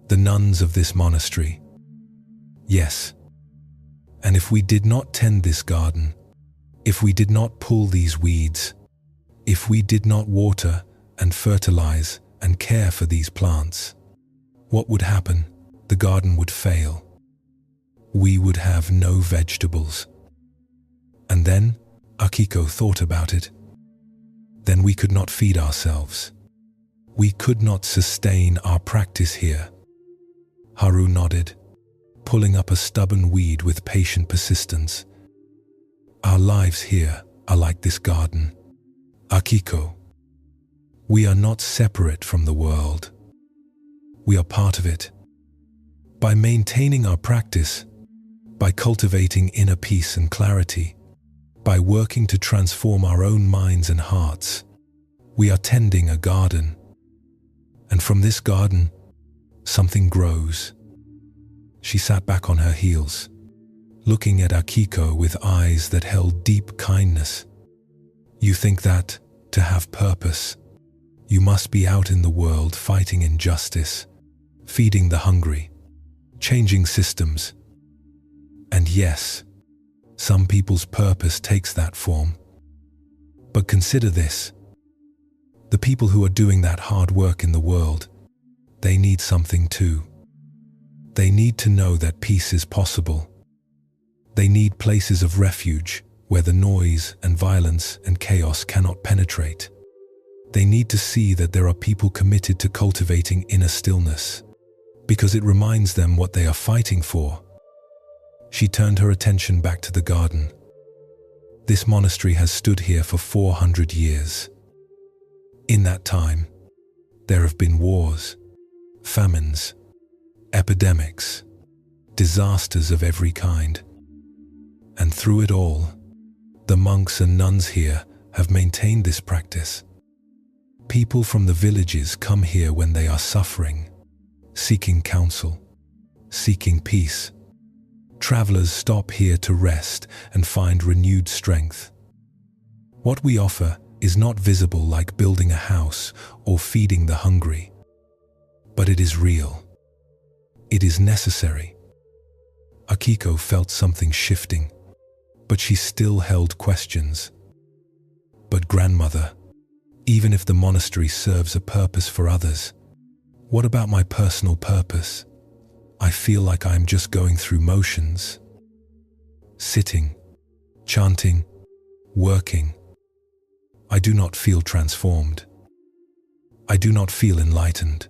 The nuns of this monastery." "Yes. And if we did not tend this garden, if we did not pull these weeds, if we did not water and fertilize and care for these plants, what would happen? The garden would fail. We would have no vegetables. And then, Akiko thought about it. Then we could not feed ourselves. We could not sustain our practice here." Haru nodded, pulling up a stubborn weed with patient persistence. "Our lives here are like this garden, Akiko. We are not separate from the world. We are part of it. By maintaining our practice, by cultivating inner peace and clarity, by working to transform our own minds and hearts, we are tending a garden. And from this garden, something grows." She sat back on her heels, looking at Akiko with eyes that held deep kindness. "You think that, to have purpose, you must be out in the world fighting injustice, feeding the hungry, changing systems. And yes, some people's purpose takes that form. But consider this. The people who are doing that hard work in the world, they need something too. They need to know that peace is possible. They need places of refuge where the noise and violence and chaos cannot penetrate. They need to see that there are people committed to cultivating inner stillness, because it reminds them what they are fighting for." She turned her attention back to the garden. This monastery has stood here for 400 years. In that time, there have been wars, famines, epidemics, disasters of every kind. And through it all, the monks and nuns here have maintained this practice. People from the villages come here when they are suffering, seeking counsel, seeking peace. Travelers stop here to rest and find renewed strength. What we offer is not visible like building a house or feeding the hungry, but it is real. It is necessary. Akiko felt something shifting, but she still held questions. "But grandmother, even if the monastery serves a purpose for others, what about my personal purpose? I feel like I am just going through motions, sitting, chanting, working. I do not feel transformed. I do not feel enlightened.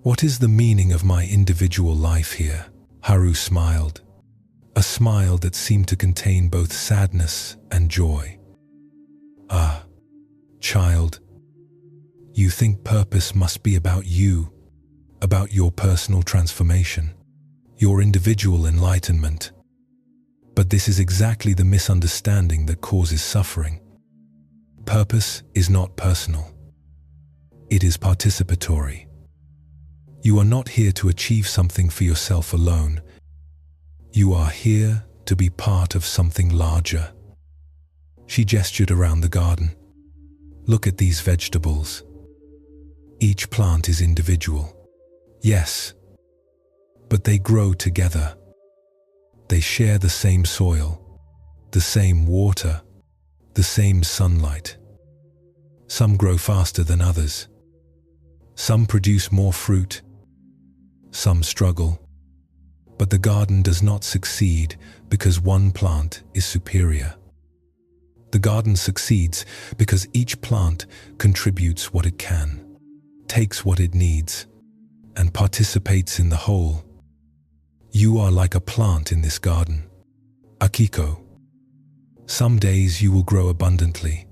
What is the meaning of my individual life here? Haru smiled, a smile that seemed to contain both sadness and joy. Ah, child, you think purpose must be about you, about your personal transformation, your individual enlightenment. But this is exactly the misunderstanding that causes suffering. Purpose is not personal. It is participatory. You are not here to achieve something for yourself alone. You are here to be part of something larger. She gestured around the garden. Look at these vegetables. Each plant is individual. Yes, but they grow together. They share the same soil, the same water, the same sunlight. Some grow faster than others. Some produce more fruit. Some struggle. But the garden does not succeed because one plant is superior. The garden succeeds because each plant contributes what it can, takes what it needs, and participates in the whole. You are like a plant in this garden, Akiko. Some days you will grow abundantly.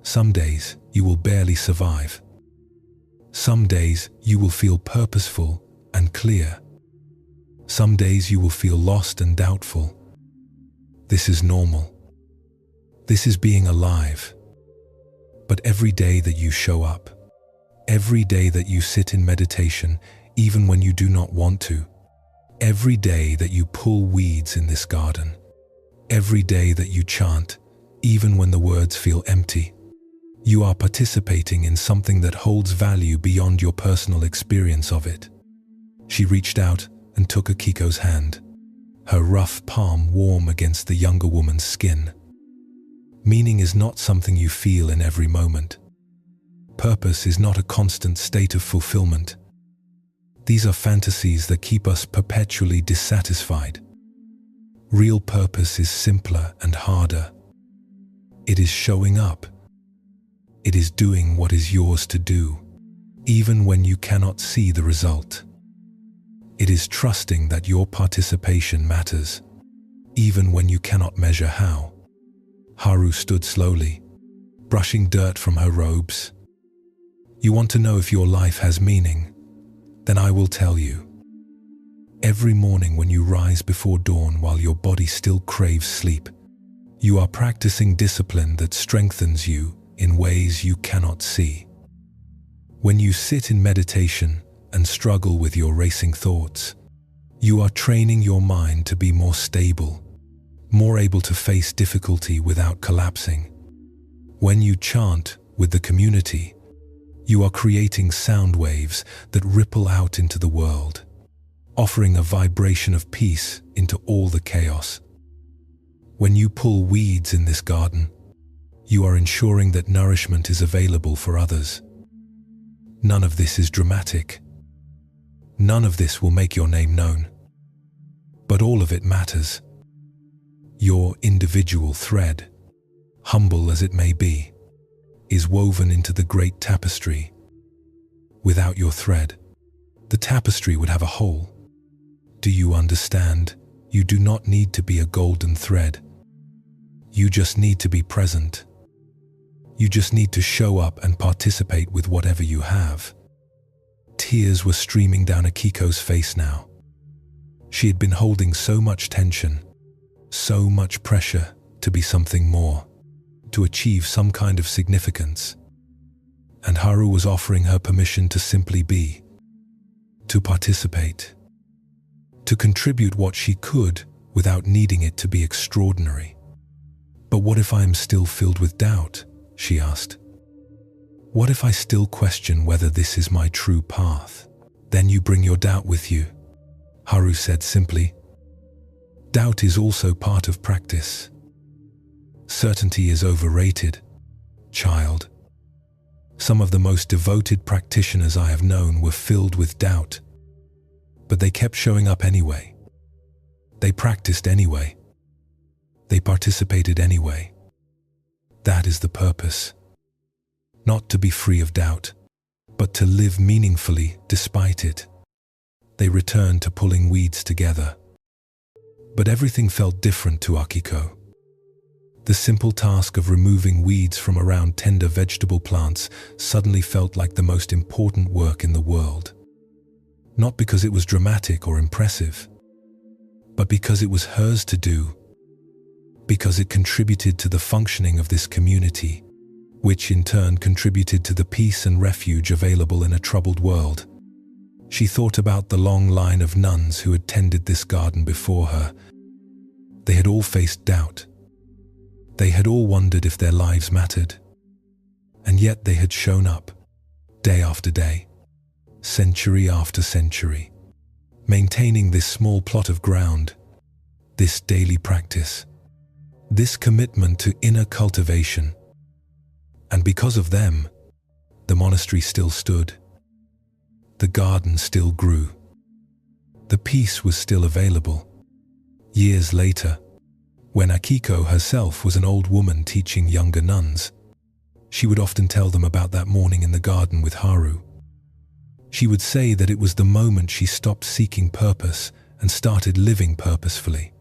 Some days you will barely survive. Some days you will feel purposeful and clear. Some days you will feel lost and doubtful. This is normal. This is being alive. But every day that you show up, every day that you sit in meditation, even when you do not want to, every day that you pull weeds in this garden, every day that you chant, even when the words feel empty, you are participating in something that holds value beyond your personal experience of it. She reached out and took Akiko's hand, her rough palm warm against the younger woman's skin. Meaning is not something you feel in every moment. Purpose is not a constant state of fulfillment. These are fantasies that keep us perpetually dissatisfied. Real purpose is simpler and harder. It is showing up. It is doing what is yours to do, even when you cannot see the result. It is trusting that your participation matters, even when you cannot measure how. Haru stood slowly, brushing dirt from her robes. You want to know if your life has meaning? Then I will tell you. Every morning when you rise before dawn while your body still craves sleep, you are practicing discipline that strengthens you in ways you cannot see. When you sit in meditation and struggle with your racing thoughts, you are training your mind to be more stable, more able to face difficulty without collapsing. When you chant with the community, you are creating sound waves that ripple out into the world, offering a vibration of peace into all the chaos. When you pull weeds in this garden, you are ensuring that nourishment is available for others. None of this is dramatic. None of this will make your name known. But all of it matters. Your individual thread, humble as it may be, is woven into the great tapestry. Without your thread, the tapestry would have a hole. Do you understand? You do not need to be a golden thread. You just need to be present. You just need to show up and participate with whatever you have. Tears were streaming down Akiko's face now. She had been holding so much tension, so much pressure to be something more, to achieve some kind of significance. And Haru was offering her permission to simply be, to participate, to contribute what she could without needing it to be extraordinary. But what if I am still filled with doubt? She asked. What if I still question whether this is my true path? Then you bring your doubt with you, Haru said simply. Doubt is also part of practice. Certainty is overrated, child. Some of the most devoted practitioners I have known were filled with doubt. But they kept showing up anyway. They practiced anyway. They participated anyway. That is the purpose. Not to be free of doubt, but to live meaningfully despite it. They returned to pulling weeds together. But everything felt different to Akiko. The simple task of removing weeds from around tender vegetable plants suddenly felt like the most important work in the world. Not because it was dramatic or impressive, but because it was hers to do, because it contributed to the functioning of this community, which in turn contributed to the peace and refuge available in a troubled world. She thought about the long line of nuns who had tended this garden before her. They had all faced doubt. They had all wondered if their lives mattered. And yet they had shown up, day after day, century after century, maintaining this small plot of ground, this daily practice, this commitment to inner cultivation. And because of them, the monastery still stood. The garden still grew. The peace was still available. Years later, when Akiko herself was an old woman teaching younger nuns, she would often tell them about that morning in the garden with Haru. She would say that it was the moment she stopped seeking purpose and started living purposefully.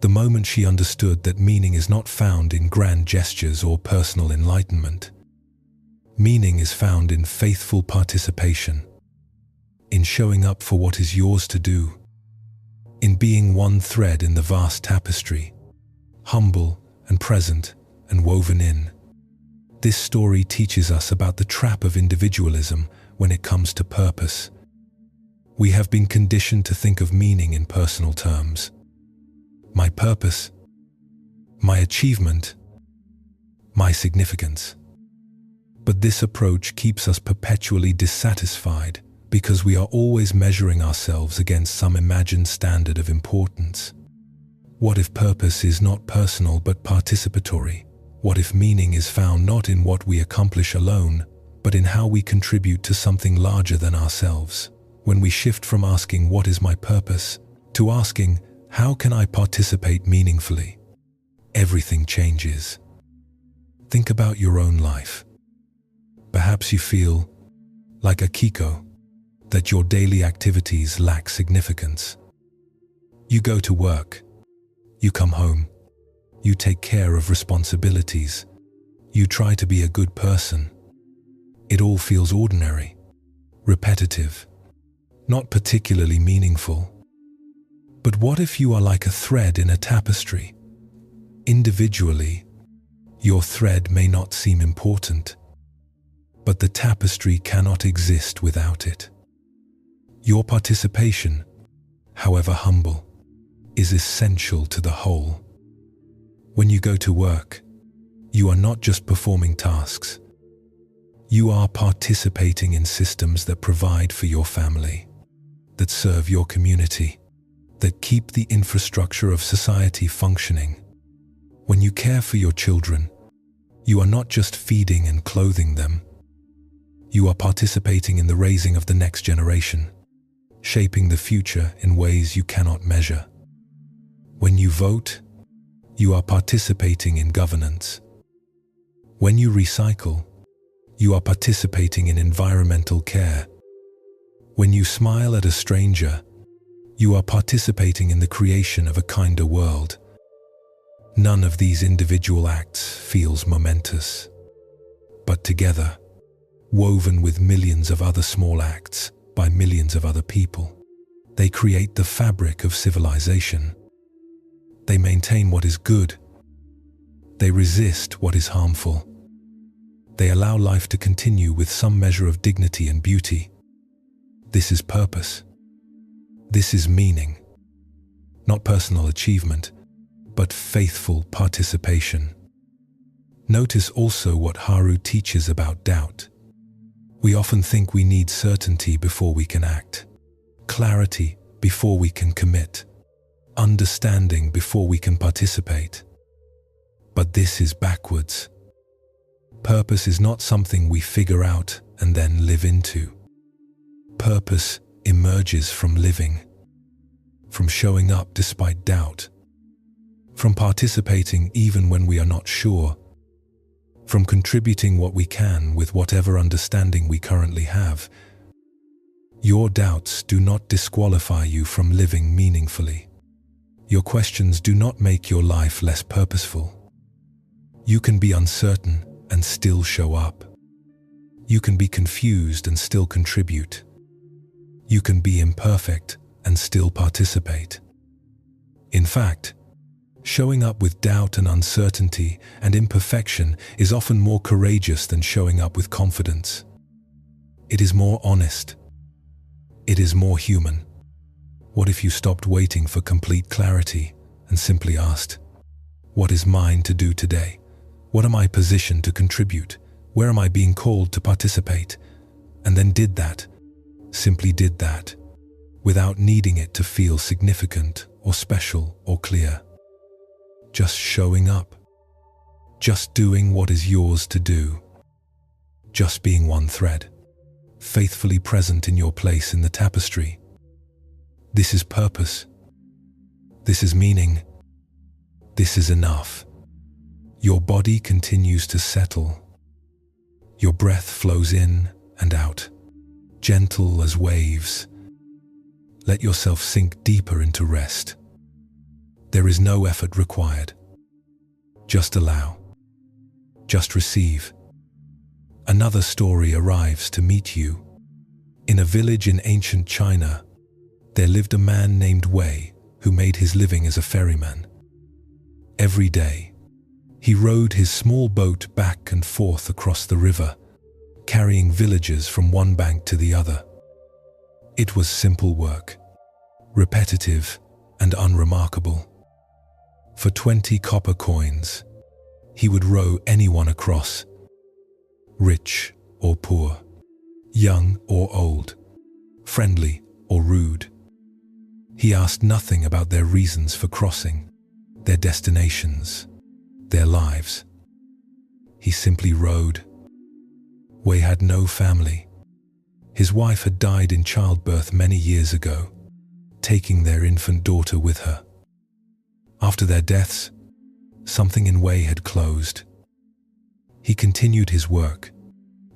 The moment she understood that meaning is not found in grand gestures or personal enlightenment. Meaning is found in faithful participation, in showing up for what is yours to do, in being one thread in the vast tapestry, humble and present and woven in. This story teaches us about the trap of individualism when it comes to purpose. We have been conditioned to think of meaning in personal terms. My purpose, my achievement, my significance. But this approach keeps us perpetually dissatisfied because we are always measuring ourselves against some imagined standard of importance. What if purpose is not personal but participatory? What if meaning is found not in what we accomplish alone, but in how we contribute to something larger than ourselves? When we shift from asking "what is my purpose" to asking "how can I participate meaningfully?" everything changes. Think about your own life. Perhaps you feel, like Akiko, that your daily activities lack significance. You go to work, you come home, you take care of responsibilities, you try to be a good person. It all feels ordinary, repetitive, not particularly meaningful. But what if you are like a thread in a tapestry? Individually, your thread may not seem important, but the tapestry cannot exist without it. Your participation, however humble, is essential to the whole. When you go to work, you are not just performing tasks. You are participating in systems that provide for your family, that serve your community, that keep the infrastructure of society functioning. When you care for your children, you are not just feeding and clothing them. You are participating in the raising of the next generation, shaping the future in ways you cannot measure. When you vote, you are participating in governance. When you recycle, you are participating in environmental care. When you smile at a stranger, you are participating in the creation of a kinder world. None of these individual acts feels momentous, but together, woven with millions of other small acts by millions of other people, they create the fabric of civilization. They maintain what is good. They resist what is harmful. They allow life to continue with some measure of dignity and beauty. This is purpose. This is meaning. Not personal achievement, but faithful participation. Notice also what Haru teaches about doubt. We often think we need certainty before we can act, clarity before we can commit, understanding before we can participate. But this is backwards. Purpose is not something we figure out and then live into. Purpose emerges from living, from showing up despite doubt, from participating even when we are not sure, from contributing what we can with whatever understanding we currently have. Your doubts do not disqualify you from living meaningfully. Your questions do not make your life less purposeful. You can be uncertain and still show up. You can be confused and still contribute. You can be imperfect and still participate. In fact, showing up with doubt and uncertainty and imperfection is often more courageous than showing up with confidence. It is more honest. It is more human. What if you stopped waiting for complete clarity and simply asked, what is mine to do today? What am I positioned to contribute? Where am I being called to participate? And then did that, simply did that, without needing it to feel significant or special or clear. Just showing up. Just doing what is yours to do. Just being one thread, faithfully present in your place in the tapestry. This is purpose. This is meaning. This is enough. Your body continues to settle. Your breath flows in and out, gentle as waves. Let yourself sink deeper into rest. There is no effort required. Just allow. Just receive. Another story arrives to meet you. In a village in ancient China, there lived a man named Wei who made his living as a ferryman. Every day, he rowed his small boat back and forth across the river, carrying villagers from one bank to the other. It was simple work, repetitive and unremarkable. For 20 copper coins, he would row anyone across, rich or poor, young or old, friendly or rude. He asked nothing about their reasons for crossing, their destinations, their lives. He simply rowed. Wei had no family. His wife had died in childbirth many years ago, taking their infant daughter with her. After their deaths, something in Wei had closed. He continued his work,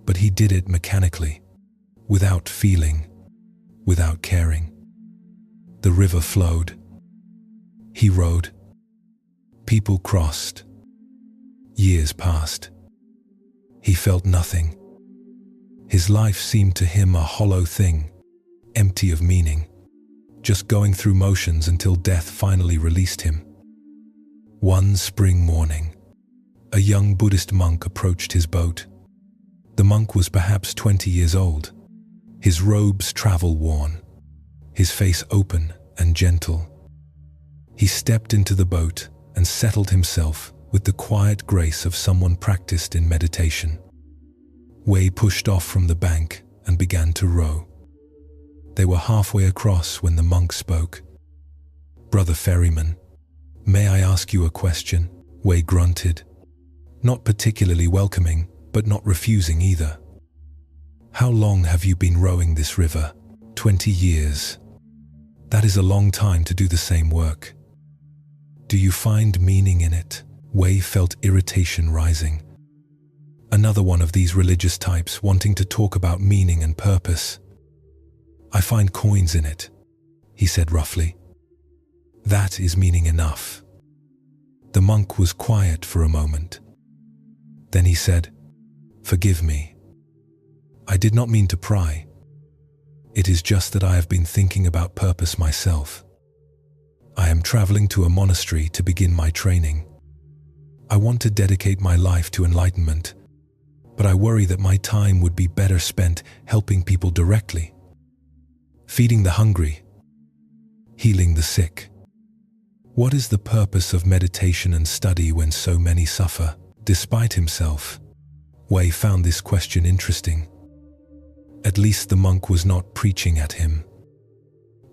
but he did it mechanically, without feeling, without caring. The river flowed. He rowed. People crossed. Years passed. He felt nothing. His life seemed to him a hollow thing, empty of meaning, just going through motions until death finally released him. One spring morning, a young Buddhist monk approached his boat. The monk was perhaps 20 years old, his robes travel-worn, his face open and gentle. He stepped into the boat and settled himself with the quiet grace of someone practiced in meditation. Wei pushed off from the bank and began to row. They were halfway across when the monk spoke. "Brother ferryman, may I ask you a question?" Wei grunted, not particularly welcoming, but not refusing either. "How long have you been rowing this river?" 20 years. That is a long time to do the same work. Do you find meaning in it? Wei felt irritation rising. Another one of these religious types wanting to talk about meaning and purpose. "I find coins in it," he said roughly. "That is meaning enough." The monk was quiet for a moment. Then he said, "Forgive me. I did not mean to pry. It is just that I have been thinking about purpose myself. I am traveling to a monastery to begin my training. I want to dedicate my life to enlightenment, but I worry that my time would be better spent helping people directly. Feeding the hungry, healing the sick. What is the purpose of meditation and study when so many suffer?" Despite himself, Wei found this question interesting. At least the monk was not preaching at him.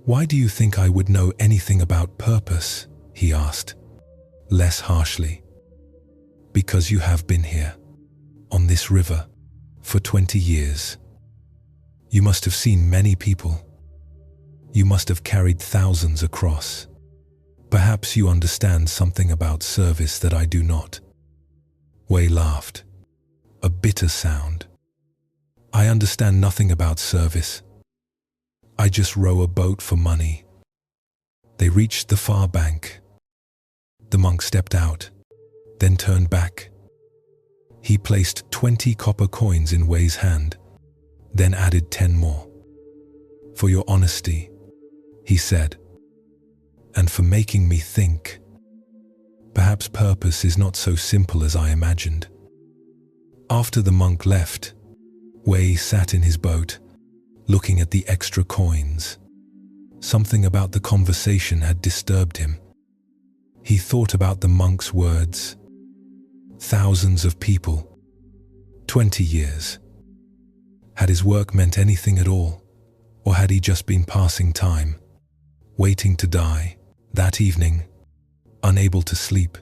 "Why do you think I would know anything about purpose?" he asked, less harshly. "Because you have been here, on this river, for 20 years. You must have seen many people, You must have carried thousands across. Perhaps you understand something about service that I do not." Wei laughed, a bitter sound. "I understand nothing about service. I just row a boat for money." They reached the far bank. The monk stepped out, then turned back. He placed 20 copper coins in Wei's hand, then added 10 more. "For your honesty," he said, "and for making me think. Perhaps purpose is not so simple as I imagined." After the monk left, Wei sat in his boat, looking at the extra coins. Something about the conversation had disturbed him. He thought about the monk's words. Thousands of people. 20 years. Had his work meant anything at all? Or had he just been passing time, waiting to die? That evening, unable to sleep,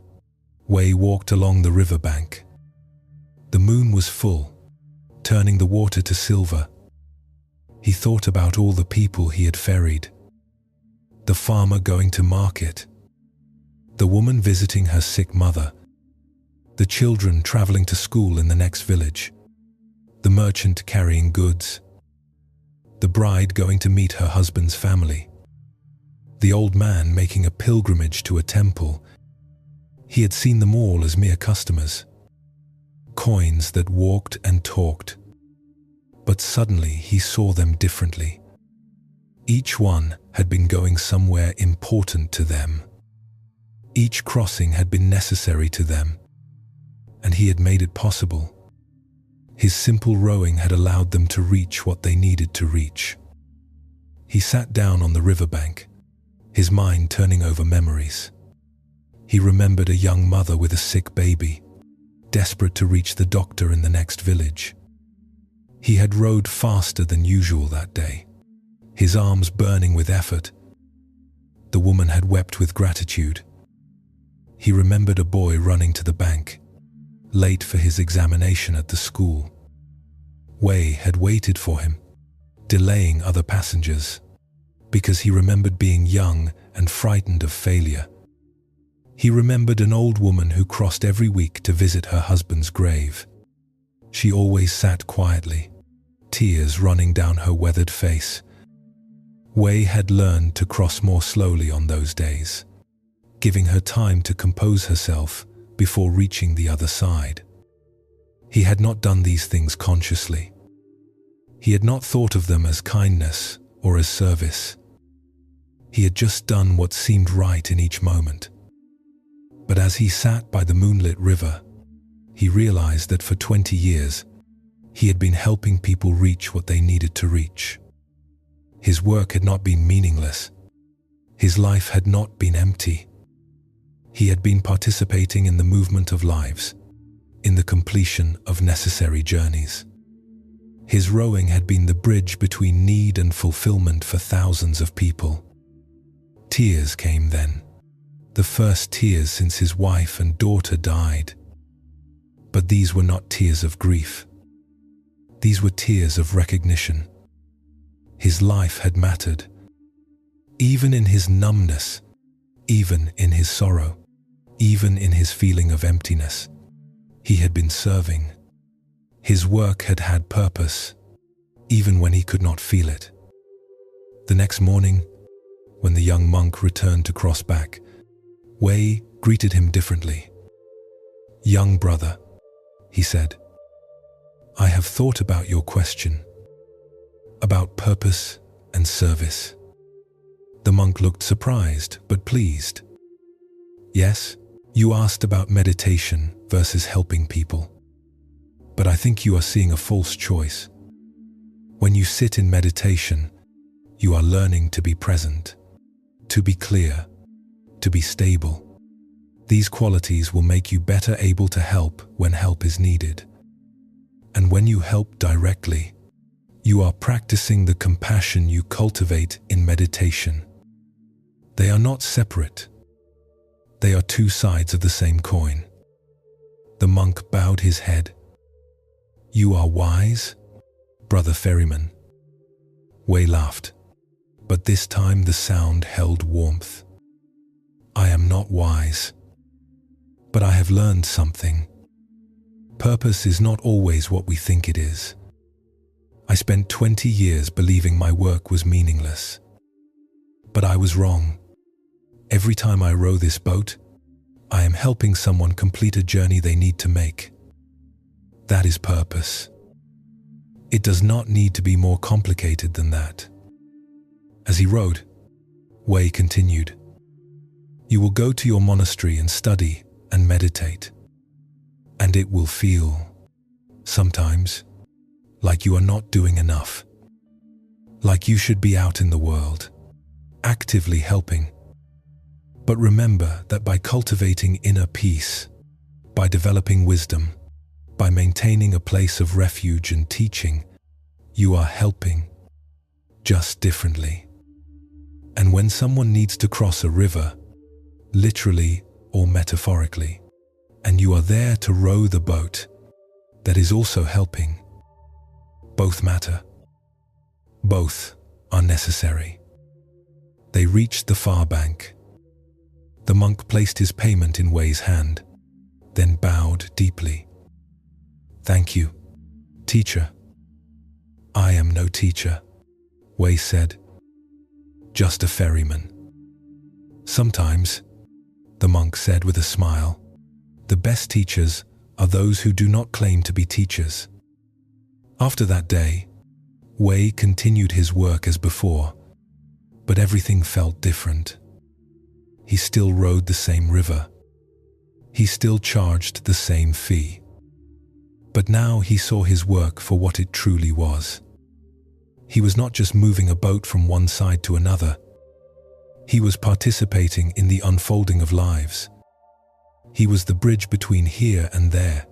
Wei walked along the riverbank. The moon was full, turning the water to silver. He thought about all the people he had ferried. The farmer going to market. The woman visiting her sick mother. The children traveling to school in the next village. The merchant carrying goods. The bride going to meet her husband's family. The old man making a pilgrimage to a temple. He had seen them all as mere customers. Coins that walked and talked. But suddenly he saw them differently. Each one had been going somewhere important to them. Each crossing had been necessary to them, and he had made it possible. His simple rowing had allowed them to reach what they needed to reach. He sat down on the riverbank, his mind turning over memories. He remembered a young mother with a sick baby, desperate to reach the doctor in the next village. He had rowed faster than usual that day, his arms burning with effort. The woman had wept with gratitude. He remembered a boy running to the bank, late for his examination at the school. Wei had waited for him, delaying other passengers, because he remembered being young and frightened of failure. He remembered an old woman who crossed every week to visit her husband's grave. She always sat quietly, tears running down her weathered face. Wei had learned to cross more slowly on those days, giving her time to compose herself before reaching the other side. He had not done these things consciously. He had not thought of them as kindness or as service. He had just done what seemed right in each moment. But as he sat by the moonlit river, he realized that for 20 years, he had been helping people reach what they needed to reach. His work had not been meaningless. His life had not been empty. He had been participating in the movement of lives, in the completion of necessary journeys. His rowing had been the bridge between need and fulfillment for thousands of people. Tears came then, the first tears since his wife and daughter died. But these were not tears of grief. These were tears of recognition. His life had mattered. Even in his numbness, even in his sorrow, even in his feeling of emptiness, he had been serving. His work had had purpose, even when he could not feel it. The next morning, when the young monk returned to cross back, Wei greeted him differently. "Young brother," he said, "I have thought about your question, about purpose and service." The monk looked surprised but pleased. "Yes, you asked about meditation versus helping people. But I think you are seeing a false choice. When you sit in meditation, you are learning to be present, to be clear, to be stable. These qualities will make you better able to help when help is needed. And when you help directly, you are practicing the compassion you cultivate in meditation. They are not separate. They are two sides of the same coin." The monk bowed his head. "You are wise, brother ferryman." Wei laughed. but this time the sound held warmth. I am not wise, but I have learned something. Purpose is not always what we think it is. I spent 20 years believing my work was meaningless. But I was wrong. Every time I row this boat, I am helping someone complete a journey they need to make. That is purpose. It does not need to be more complicated than that. As he rowed, Wei continued, "You will go to your monastery and study and meditate. And it will feel, sometimes, like you are not doing enough. Like you should be out in the world, actively helping. But remember that by cultivating inner peace, by developing wisdom, by maintaining a place of refuge and teaching, you are helping, just differently. And when someone needs to cross a river, literally or metaphorically, and you are there to row the boat, that is also helping. Both matter. Both are necessary." They reached the far bank. The monk placed his payment in Wei's hand, then bowed deeply. "Thank you, teacher." "I am no teacher," Wei said. "Just a ferryman." "Sometimes," the monk said with a smile, "the best teachers are those who do not claim to be teachers." After that day, Wei continued his work as before, but everything felt different. He still rowed the same river. He still charged the same fee. But now he saw his work for what it truly was. He was not just moving a boat from one side to another. He was participating in the unfolding of lives. He was the bridge between here and there,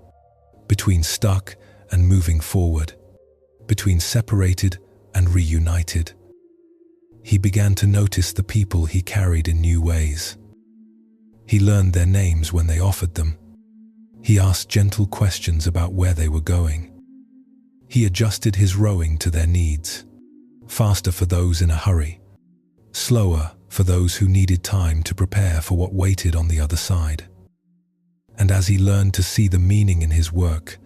between stuck and moving forward, between separated and reunited. He began to notice the people he carried in new ways. He learned their names when they offered them. He asked gentle questions about where they were going. He adjusted his rowing to their needs, faster for those in a hurry, slower for those who needed time to prepare for what waited on the other side. And as he learned to see the meaning in his work,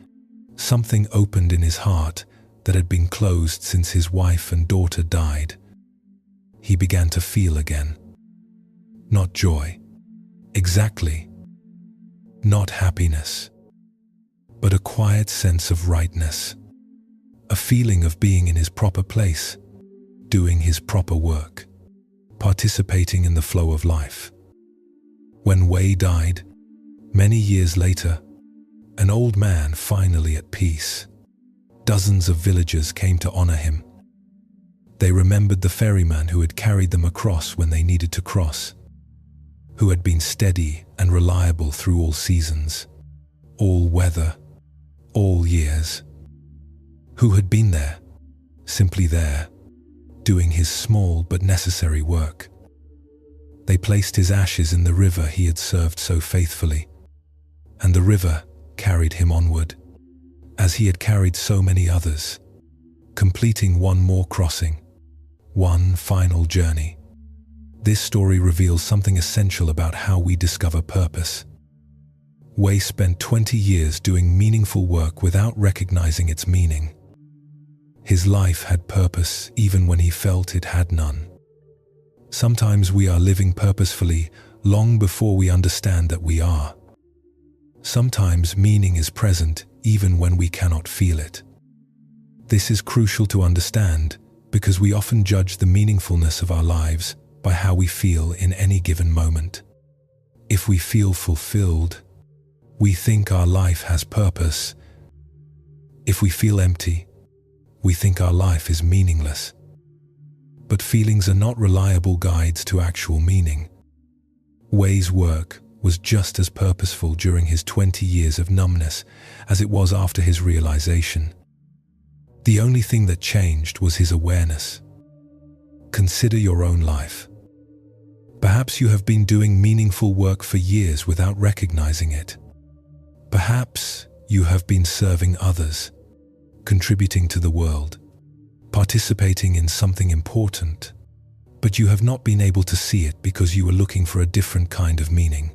something opened in his heart that had been closed since his wife and daughter died. He began to feel again. Not joy, exactly. Not happiness, but a quiet sense of rightness. A feeling of being in his proper place, doing his proper work, participating in the flow of life. When Wei died, many years later, an old man finally at peace, dozens of villagers came to honor him. They remembered the ferryman who had carried them across when they needed to cross, who had been steady and reliable through all seasons, all weather, all years, who had been there, simply there, doing his small but necessary work. They placed his ashes in the river he had served so faithfully, and the river carried him onward, as he had carried so many others, completing one more crossing, one final journey. This story reveals something essential about how we discover purpose. Wei spent 20 years doing meaningful work without recognizing its meaning. His life had purpose even when he felt it had none. Sometimes we are living purposefully long before we understand that we are. Sometimes meaning is present even when we cannot feel it. This is crucial to understand because we often judge the meaningfulness of our lives by how we feel in any given moment. If we feel fulfilled, we think our life has purpose. If we feel empty, we think our life is meaningless. But feelings are not reliable guides to actual meaning. Wei's work was just as purposeful during his 20 years of numbness as it was after his realization. The only thing that changed was his awareness. Consider your own life. Perhaps you have been doing meaningful work for years without recognizing it. Perhaps you have been serving others, contributing to the world, participating in something important, But you have not been able to see it because you were looking for a different kind of meaning.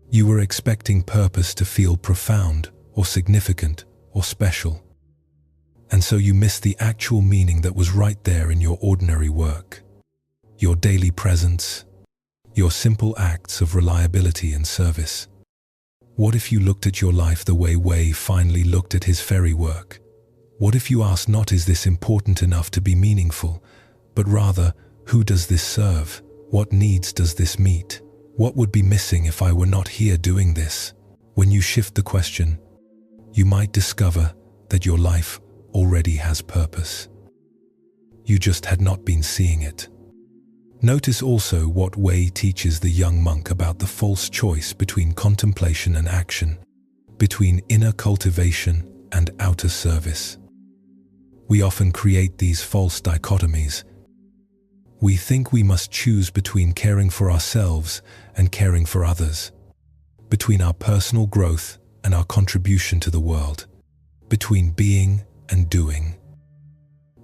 You were expecting purpose to feel profound or significant or special. And so you missed the actual meaning that was right there in your ordinary work, your daily presence, your simple acts of reliability and service. What if you looked at your life the way Wei finally looked at his ferry work? What if you asked not, is this important enough to be meaningful, but rather, who does this serve? What needs does this meet? What would be missing if I were not here doing this? When you shift the question, you might discover that your life already has purpose. You just had not been seeing it. Notice also what Wei teaches the young monk about the false choice between contemplation and action, between inner cultivation and outer service. We often create these false dichotomies. We think we must choose between caring for ourselves and caring for others, between our personal growth and our contribution to the world, between being and doing.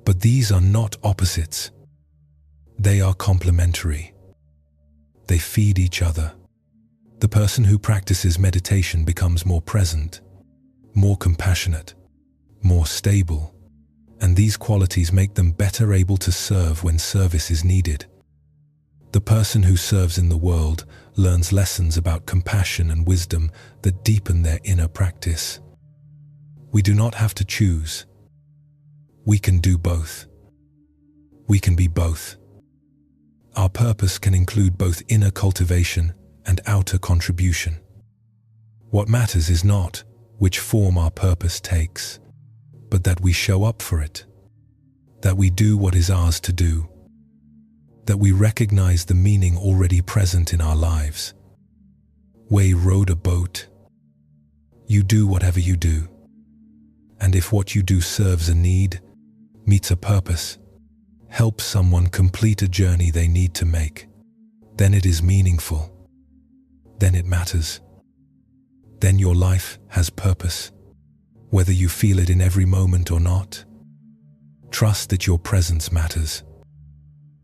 But these are not opposites. They are complementary. They feed each other. The person who practices meditation becomes more present, more compassionate, more stable, and these qualities make them better able to serve when service is needed. The person who serves in the world learns lessons about compassion and wisdom that deepen their inner practice. We do not have to choose. We can do both. We can be both. Our purpose can include both inner cultivation and outer contribution. What matters is not which form our purpose takes, but that we show up for it, that we do what is ours to do, that we recognize the meaning already present in our lives. Wei rowed a boat. You do whatever you do, and if what you do serves a need, meets a purpose, helps someone complete a journey they need to make, then it is meaningful. Then it matters. Then your life has purpose, whether you feel it in every moment or not. Trust that your presence matters.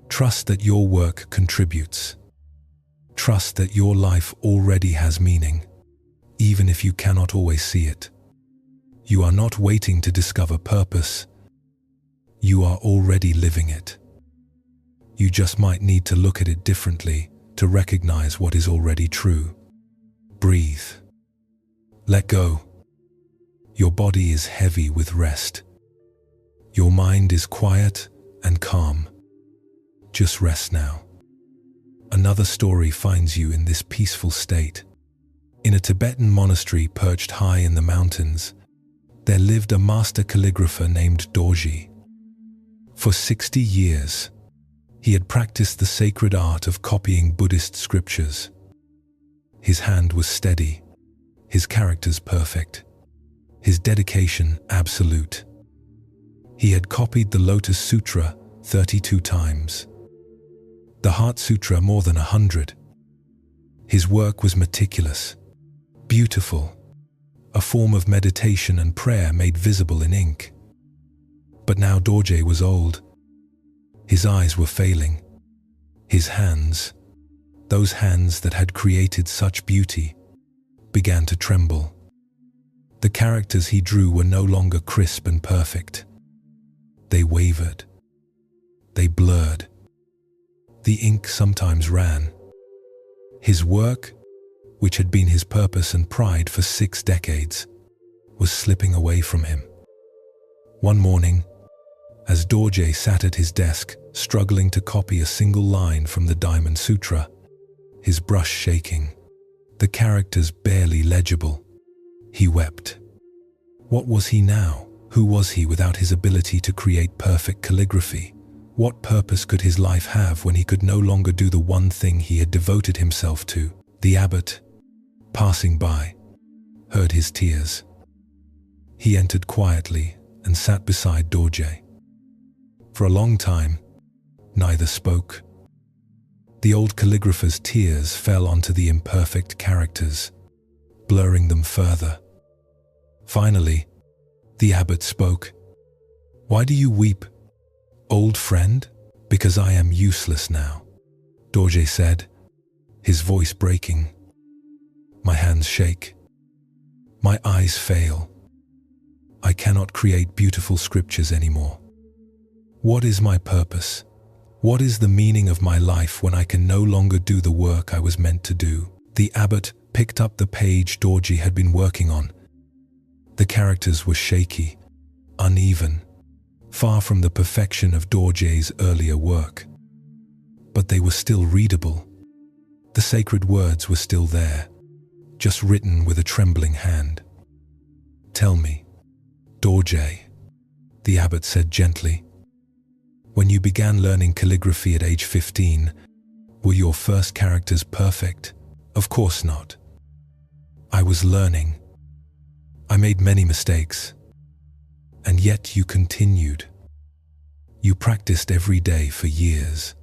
Trust that your work contributes. Trust that your life already has meaning, even if you cannot always see it. You are not waiting to discover purpose. You are already living it. You just might need to look at it differently to recognize what is already true. Breathe. Let go. Your body is heavy with rest. Your mind is quiet and calm. Just rest now. Another story finds you in this peaceful state. In a Tibetan monastery perched high in the mountains, there lived a master calligrapher named Dorji. For 60 years, he had practiced the sacred art of copying Buddhist scriptures. His hand was steady, his characters perfect, his dedication absolute. He had copied the Lotus Sutra 32 times, the Heart Sutra more than 100. His work was meticulous, beautiful, a form of meditation and prayer made visible in ink. But now Dorje was old. His eyes were failing. His hands, those hands that had created such beauty, began to tremble. The characters he drew were no longer crisp and perfect. They wavered. They blurred. The ink sometimes ran. His work, which had been his purpose and pride for 6 decades, was slipping away from him. One morning, as Dorje sat at his desk, struggling to copy a single line from the Diamond Sutra, his brush shaking, the characters barely legible, he wept. What was he now? Who was he without his ability to create perfect calligraphy? What purpose could his life have when he could no longer do the one thing he had devoted himself to? The abbot, passing by, heard his tears. He entered quietly and sat beside Dorje. For a long time, neither spoke. The old calligrapher's tears fell onto the imperfect characters, blurring them further. Finally, the abbot spoke. "Why do you weep, old friend?" Because I am useless now, Dorje said, his voice breaking. My hands shake. My eyes fail. I cannot create beautiful scriptures anymore. What is my purpose? What is the meaning of my life when I can no longer do the work I was meant to do? The abbot picked up the page Dorje had been working on. The characters were shaky, uneven, far from the perfection of Dorje's earlier work. But they were still readable. The sacred words were still there, just written with a trembling hand. Tell me, Dorje, the abbot said gently, when you began learning calligraphy at age 15, were your first characters perfect? Of course not. I was learning. I made many mistakes. And yet you continued. You practiced every day for years,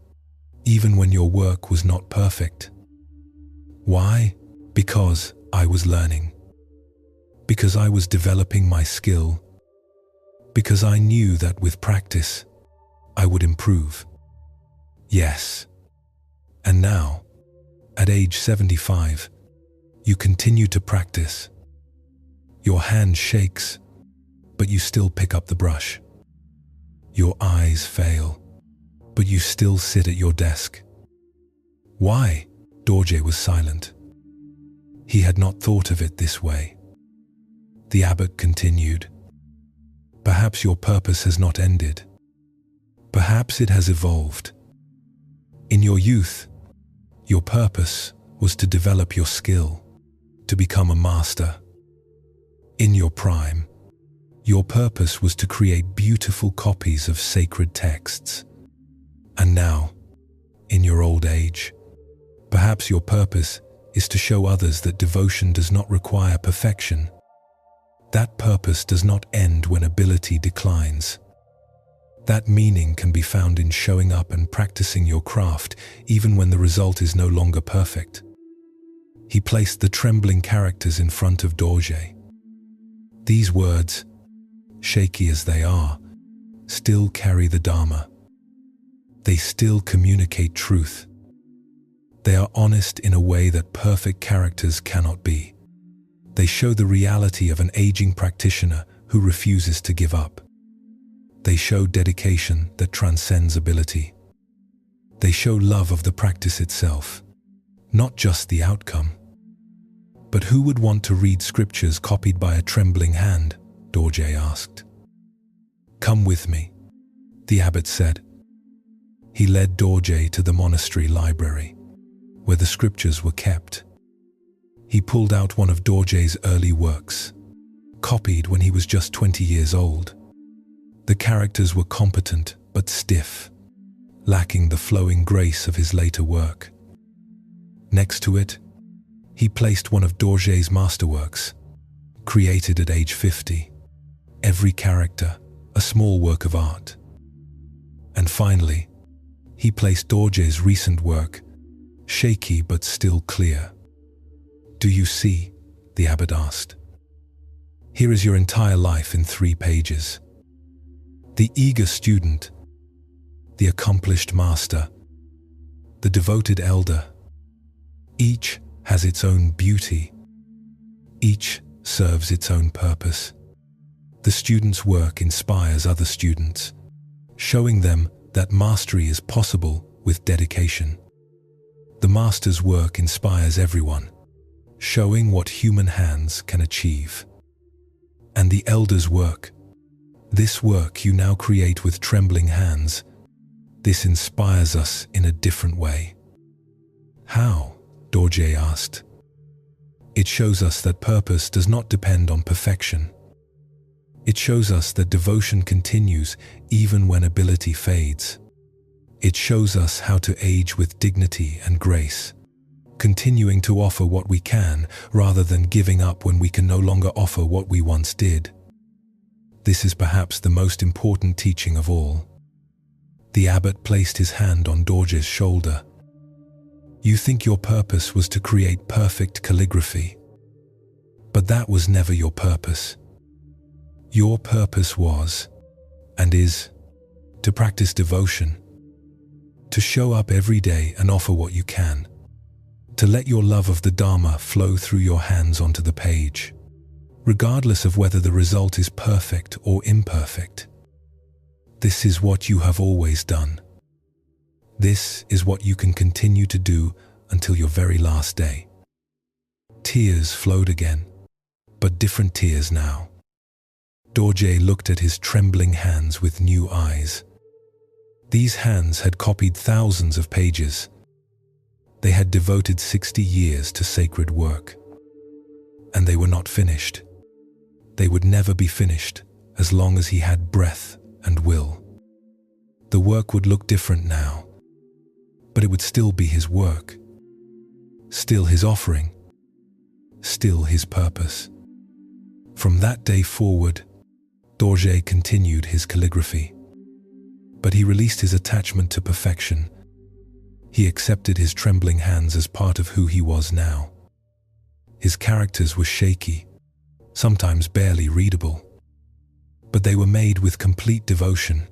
even when your work was not perfect. Why? Because I was learning. Because I was developing my skill. Because I knew that with practice, I would improve. Yes. And now, at age 75, you continue to practice. Your hand shakes, but you still pick up the brush. Your eyes fail, but you still sit at your desk. Why? Dorje was silent. He had not thought of it this way. The abbot continued. Perhaps your purpose has not ended. Perhaps it has evolved. In your youth, your purpose was to develop your skill, to become a master. In your prime, your purpose was to create beautiful copies of sacred texts. And now, in your old age, perhaps your purpose is to show others that devotion does not require perfection. That purpose does not end when ability declines. That meaning can be found in showing up and practicing your craft even when the result is no longer perfect. He placed the trembling characters in front of Dorje. These words, shaky as they are, still carry the Dharma. They still communicate truth. They are honest in a way that perfect characters cannot be. They show the reality of an aging practitioner who refuses to give up. They show dedication that transcends ability. They show love of the practice itself, not just the outcome. But who would want to read scriptures copied by a trembling hand? Dorje asked. Come with me, the abbot said. He led Dorje to the monastery library, where the scriptures were kept. He pulled out one of Dorje's early works, copied when he was just 20 years old. The characters were competent but stiff, lacking the flowing grace of his later work. Next to it, he placed one of Dorje's masterworks, created at age 50, every character a small work of art. And finally, he placed Dorje's recent work, shaky but still clear. Do you see? The abbot asked. Here is your entire life in 3 pages. The eager student, the accomplished master, the devoted elder. Each has its own beauty. Each serves its own purpose. The student's work inspires other students, showing them that mastery is possible with dedication. The master's work inspires everyone, showing what human hands can achieve. And the elder's work, this work you now create with trembling hands, this inspires us in a different way. How? Dorje asked. It shows us that purpose does not depend on perfection. It shows us that devotion continues even when ability fades. It shows us how to age with dignity and grace, continuing to offer what we can rather than giving up when we can no longer offer what we once did. This is perhaps the most important teaching of all. The abbot placed his hand on Dorje's shoulder. You think your purpose was to create perfect calligraphy, but that was never your purpose. Your purpose was, and is, to practice devotion, to show up every day and offer what you can, to let your love of the Dharma flow through your hands onto the page, regardless of whether the result is perfect or imperfect. This is what you have always done. This is what you can continue to do until your very last day. Tears flowed again, but different tears now. Dorje looked at his trembling hands with new eyes. These hands had copied thousands of pages. They had devoted 60 years to sacred work. And they were not finished. They would never be finished as long as he had breath and will. The work would look different now, but it would still be his work, still his offering, still his purpose. From that day forward, Dorje continued his calligraphy. But he released his attachment to perfection. He accepted his trembling hands as part of who he was now. His characters were shaky, sometimes barely readable. But they were made with complete devotion.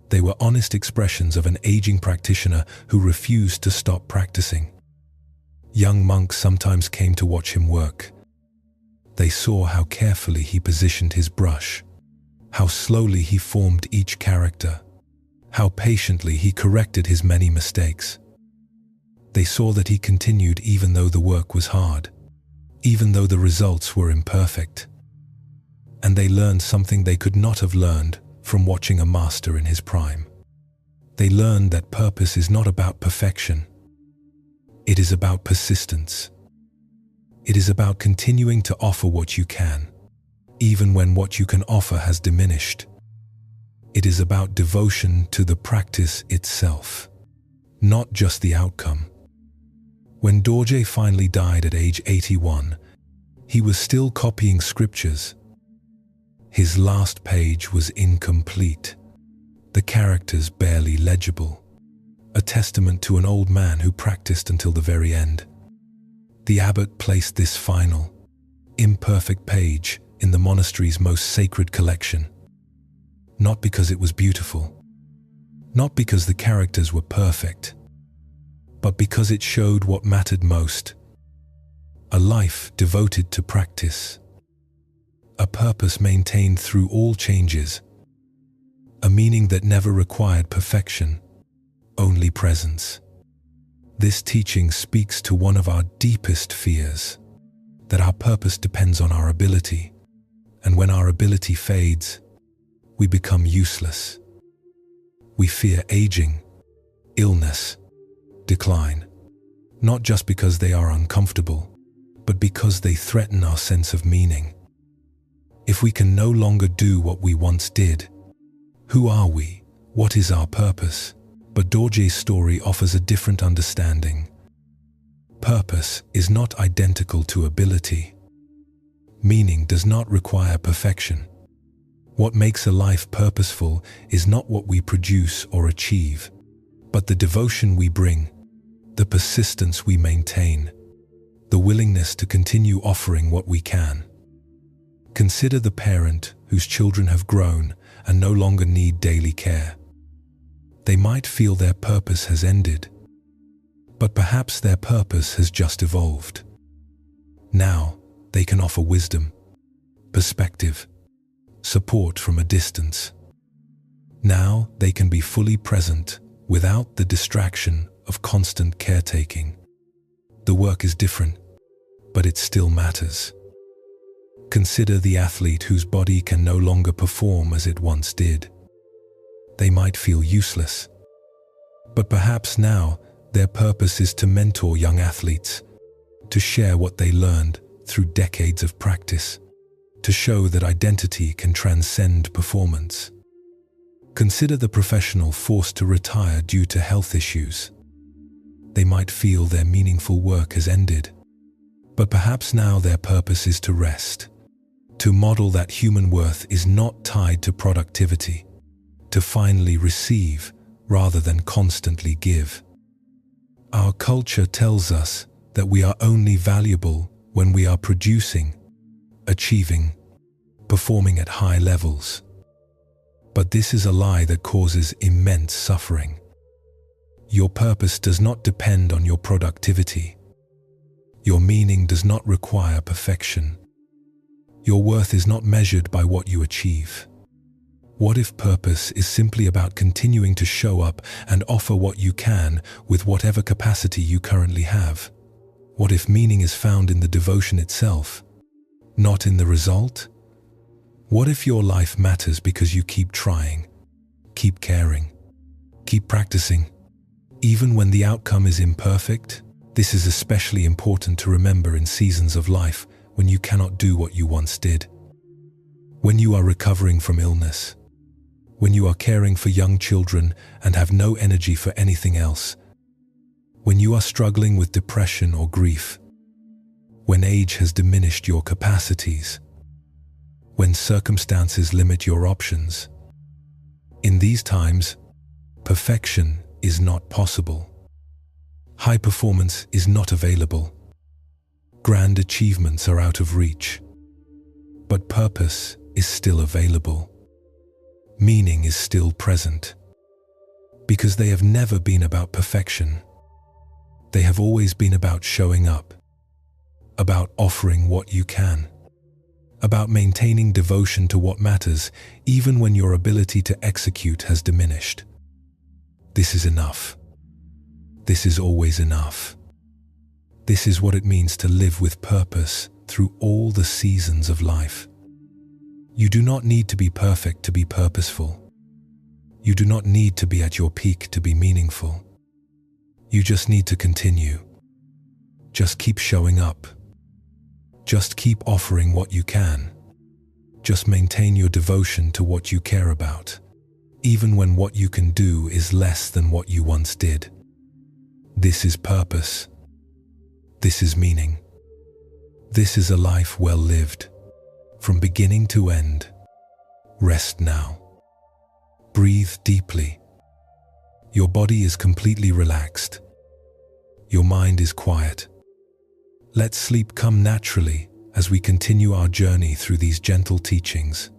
They were honest expressions of an aging practitioner who refused to stop practicing. Young monks sometimes came to watch him work. They saw how carefully he positioned his brush, how slowly he formed each character, how patiently he corrected his many mistakes. They saw that he continued even though the work was hard, even though the results were imperfect. And they learned something they could not have learned from watching a master in his prime. They learned that purpose is not about perfection. It is about persistence. It is about continuing to offer what you can, even when what you can offer has diminished. It is about devotion to the practice itself, not just the outcome. When Dorje finally died at age 81, he was still copying scriptures. His last page was incomplete, the characters barely legible, a testament to an old man who practiced until the very end. The abbot placed this final, imperfect page in the monastery's most sacred collection. Not because it was beautiful, not because the characters were perfect, but because it showed what mattered most: a life devoted to practice, a purpose maintained through all changes, a meaning that never required perfection, only presence. This teaching speaks to one of our deepest fears, that our purpose depends on our ability, and when our ability fades, we become useless. We fear aging, illness, decline, not just because they are uncomfortable, but because they threaten our sense of meaning. If we can no longer do what we once did, who are we? What is our purpose? But Dorje's story offers a different understanding. Purpose is not identical to ability. Meaning does not require perfection. What makes a life purposeful is not what we produce or achieve, but the devotion we bring, the persistence we maintain, the willingness to continue offering what we can. Consider the parent whose children have grown and no longer need daily care. They might feel their purpose has ended, but perhaps their purpose has just evolved. Now they can offer wisdom, perspective, support from a distance. Now they can be fully present without the distraction of constant caretaking. The work is different, but it still matters. Consider the athlete whose body can no longer perform as it once did. They might feel useless, but perhaps now their purpose is to mentor young athletes, to share what they learned through decades of practice, to show that identity can transcend performance. Consider the professional forced to retire due to health issues. They might feel their meaningful work has ended, but perhaps now their purpose is to rest, to model that human worth is not tied to productivity, to finally receive rather than constantly give. Our culture tells us that we are only valuable when we are producing, achieving, performing at high levels. But this is a lie that causes immense suffering. Your purpose does not depend on your productivity. Your meaning does not require perfection. Your worth is not measured by what you achieve. What if purpose is simply about continuing to show up and offer what you can with whatever capacity you currently have? What if meaning is found in the devotion itself, not in the result? What if your life matters because you keep trying, keep caring, keep practicing, even when the outcome is imperfect? This is especially important to remember in seasons of life when you cannot do what you once did. When you are recovering from illness, when you are caring for young children and have no energy for anything else, when you are struggling with depression or grief, when age has diminished your capacities, when circumstances limit your options. In these times, perfection is not possible. High performance is not available. Grand achievements are out of reach. But purpose is still available. Meaning is still present. Because they have never been about perfection. They have always been about showing up, about offering what you can, about maintaining devotion to what matters even when your ability to execute has diminished. This is enough. This is always enough. This is what it means to live with purpose through all the seasons of life. You do not need to be perfect to be purposeful. You do not need to be at your peak to be meaningful. You just need to continue. Just keep showing up. Just keep offering what you can. Just maintain your devotion to what you care about, even when what you can do is less than what you once did. This is purpose. This is meaning. This is a life well lived, from beginning to end. Rest now. Breathe deeply. Your body is completely relaxed. Your mind is quiet. Let sleep come naturally as we continue our journey through these gentle teachings.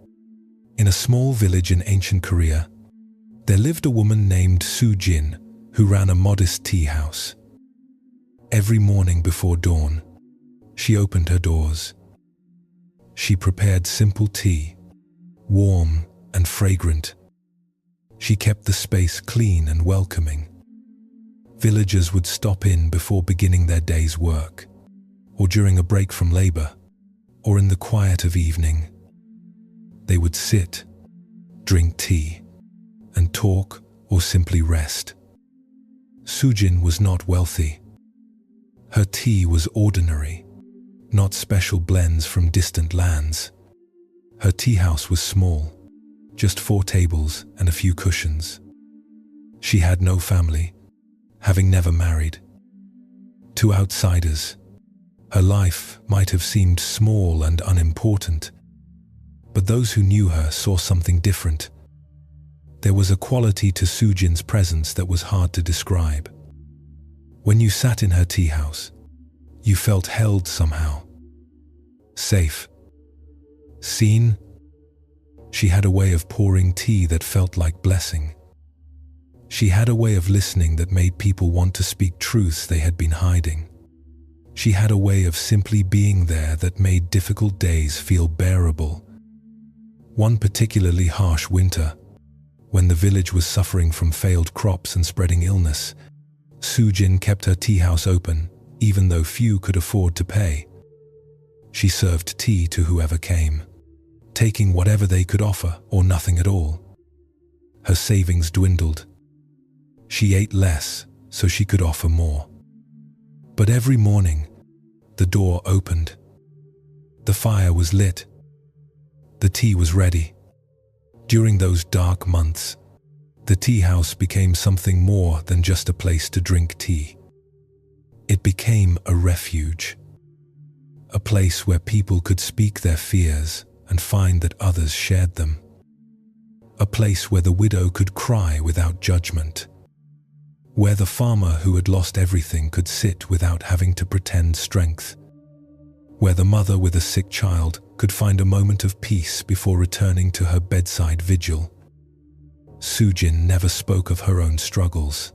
In a small village in ancient Korea, there lived a woman named Soo-jin who ran a modest tea house. Every morning before dawn, she opened her doors. She prepared simple tea, warm and fragrant. She kept the space clean and welcoming. Villagers would stop in before beginning their day's work, or during a break from labor, or in the quiet of evening. They would sit, drink tea, and talk or simply rest. Soo-jin was not wealthy. Her tea was ordinary, not special blends from distant lands. Her tea house was small, just 4 tables and a few cushions. She had no family, having never married. To outsiders, her life might have seemed small and unimportant, but those who knew her saw something different. There was a quality to Soo-jin's presence that was hard to describe. When you sat in her tea house, you felt held somehow. Safe. Seen. She had a way of pouring tea that felt like blessing. She had a way of listening that made people want to speak truths they had been hiding. She had a way of simply being there that made difficult days feel bearable. One particularly harsh winter, when the village was suffering from failed crops and spreading illness, Soo-jin kept her tea house open, even though few could afford to pay. She served tea to whoever came, taking whatever they could offer or nothing at all. Her savings dwindled. She ate less so she could offer more. But every morning, the door opened. The fire was lit. The tea was ready. During those dark months, the tea house became something more than just a place to drink tea. It became a refuge, a place where people could speak their fears and find that others shared them, a place where the widow could cry without judgment, where the farmer who had lost everything could sit without having to pretend strength, where the mother with a sick child could find a moment of peace before returning to her bedside vigil. Soo-jin never spoke of her own struggles.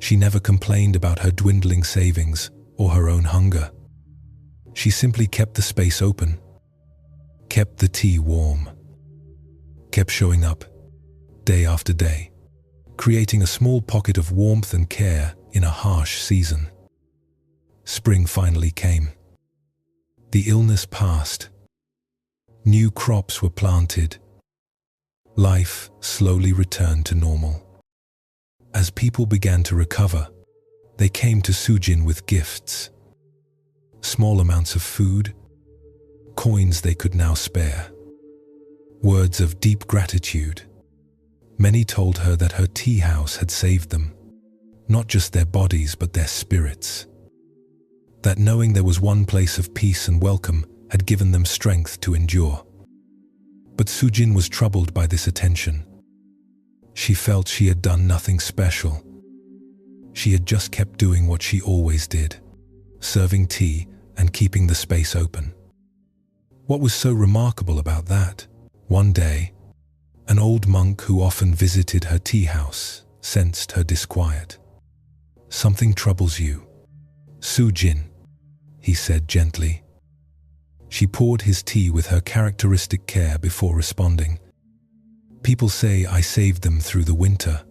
She never complained about her dwindling savings or her own hunger. She simply kept the space open, kept the tea warm, kept showing up day after day, creating a small pocket of warmth and care in a harsh season. Spring finally came. The illness passed. New crops were planted. Life slowly returned to normal. As people began to recover, they came to Sujin with gifts. Small amounts of food, coins they could now spare, words of deep gratitude. Many told her that her tea house had saved them, not just their bodies but their spirits. That knowing there was one place of peace and welcome had given them strength to endure. But Sujin was troubled by this attention. She felt she had done nothing special. She had just kept doing what she always did, serving tea and keeping the space open. What was so remarkable about that? One day, an old monk who often visited her tea house sensed her disquiet. "Something troubles you, Sujin," he said gently. She poured his tea with her characteristic care before responding. "People say I saved them through the winter.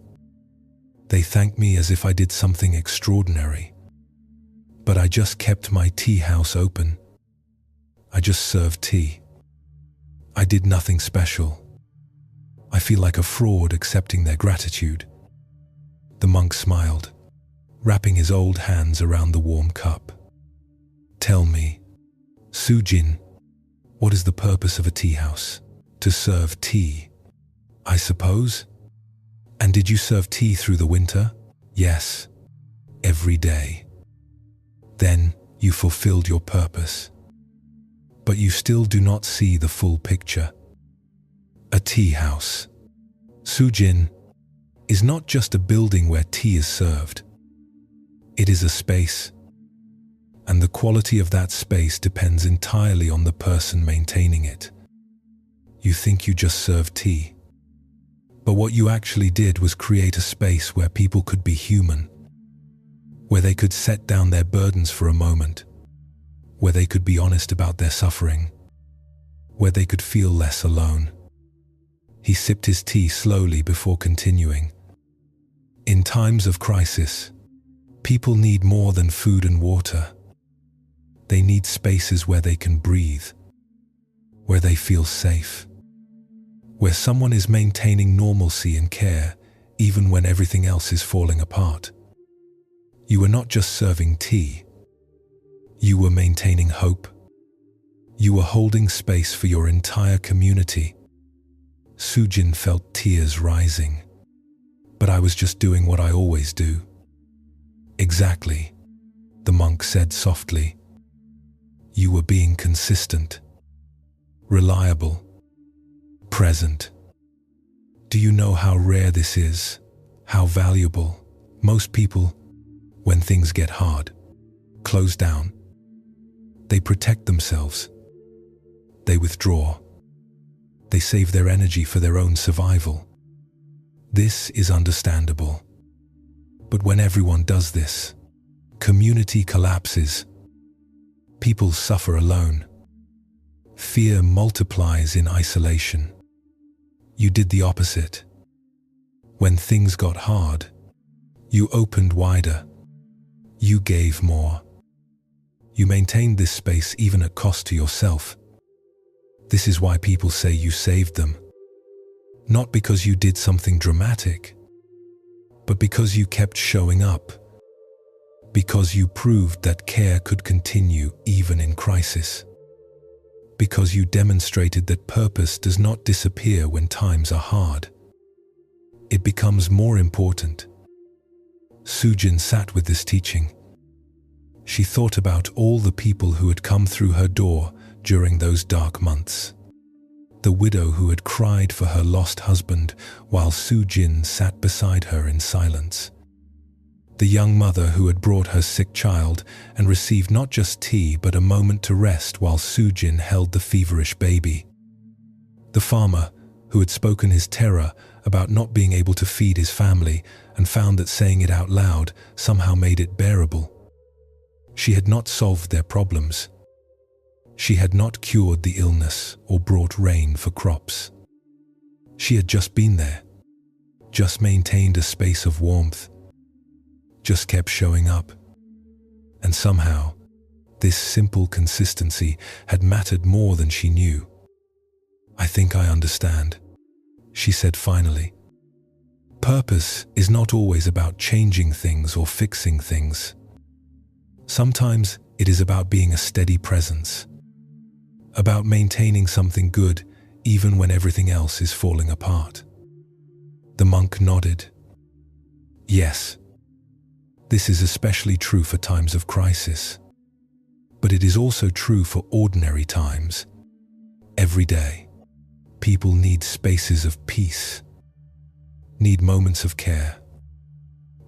They thank me as if I did something extraordinary. But I just kept my tea house open. I just served tea. I did nothing special. I feel like a fraud accepting their gratitude." The monk smiled, wrapping his old hands around the warm cup. "Tell me, Sujin, what is the purpose of a tea house? To serve tea, I suppose? And did you serve tea through the winter?" "Yes, every day." "Then you fulfilled your purpose. But you still do not see the full picture. A tea house, Sujin, is not just a building where tea is served. It is a space. And the quality of that space depends entirely on the person maintaining it. You think you just served tea. But what you actually did was create a space where people could be human, where they could set down their burdens for a moment, where they could be honest about their suffering, where they could feel less alone." He sipped his tea slowly before continuing. "In times of crisis, people need more than food and water. They need spaces where they can breathe, where they feel safe, where someone is maintaining normalcy and care even when everything else is falling apart. You were not just serving tea. You were maintaining hope. You were holding space for your entire community." Sujin felt tears rising. "But I was just doing what I always do." "Exactly," the monk said softly. "You were being consistent, reliable, present. Do you know how rare this is? How valuable? Most people, when things get hard, close down. They protect themselves. They withdraw. They save their energy for their own survival. This is understandable. But when everyone does this, community collapses. People suffer alone. Fear multiplies in isolation. You did the opposite. When things got hard, you opened wider. You gave more. You maintained this space even at cost to yourself. This is why people say you saved them. Not because you did something dramatic, but because you kept showing up. Because you proved that care could continue even in crisis. Because you demonstrated that purpose does not disappear when times are hard. It becomes more important." Sujin sat with this teaching. She thought about all the people who had come through her door during those dark months. The widow who had cried for her lost husband while Sujin sat beside her in silence. The young mother who had brought her sick child and received not just tea but a moment to rest while Sujin held the feverish baby. The farmer who had spoken his terror about not being able to feed his family, and found that saying it out loud somehow made it bearable. She had not solved their problems. She had not cured the illness or brought rain for crops. She had just been there, just maintained a space of warmth, just kept showing up. And somehow, this simple consistency had mattered more than she knew. "I think I understand," she said finally. Purpose is not always about changing things or fixing things. Sometimes it is about being a steady presence, about maintaining something good even when everything else is falling apart. The monk nodded. Yes, this is especially true for times of crisis, but it is also true for ordinary times. Every day, people need spaces of peace, need moments of care,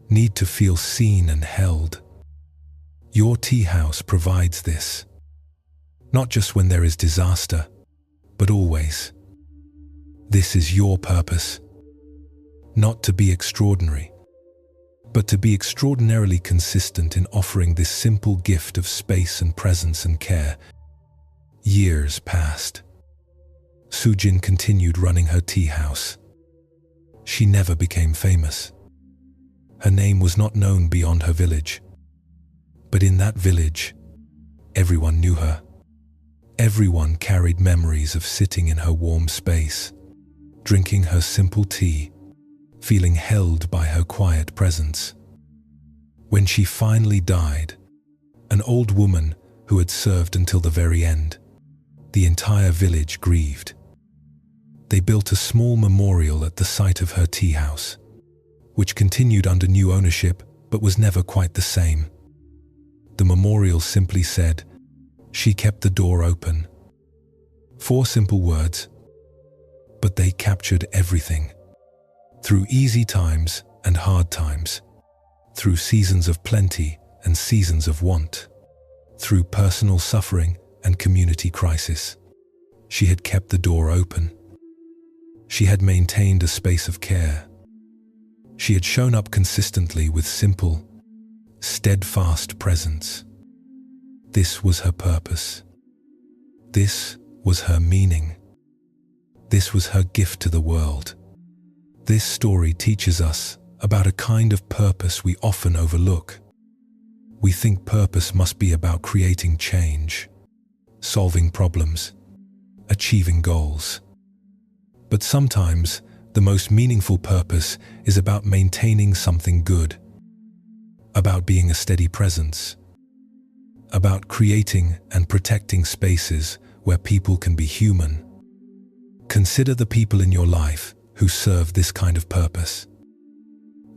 need to feel seen and held. Your tea house provides this, not just when there is disaster, but always. This is your purpose, not to be extraordinary, but to be extraordinarily consistent in offering this simple gift of space and presence and care. Years passed. Sujin continued running her tea house. She never became famous. Her name was not known beyond her village. But in that village, everyone knew her. Everyone carried memories of sitting in her warm space, drinking her simple tea, feeling held by her quiet presence. When she finally died, an old woman who had served until the very end, the entire village grieved. They built a small memorial at the site of her tea house, which continued under new ownership but was never quite the same. The memorial simply said, "She kept the door open." 4 simple words, but they captured everything. Through easy times and hard times, through seasons of plenty and seasons of want, through personal suffering and community crisis, she had kept the door open. She had maintained a space of care. She had shown up consistently with simple, steadfast presence. This was her purpose. This was her meaning. This was her gift to the world. This story teaches us about a kind of purpose we often overlook. We think purpose must be about creating change, solving problems, achieving goals. But sometimes, the most meaningful purpose is about maintaining something good, about being a steady presence, about creating and protecting spaces where people can be human. Consider the people in your life who serve this kind of purpose.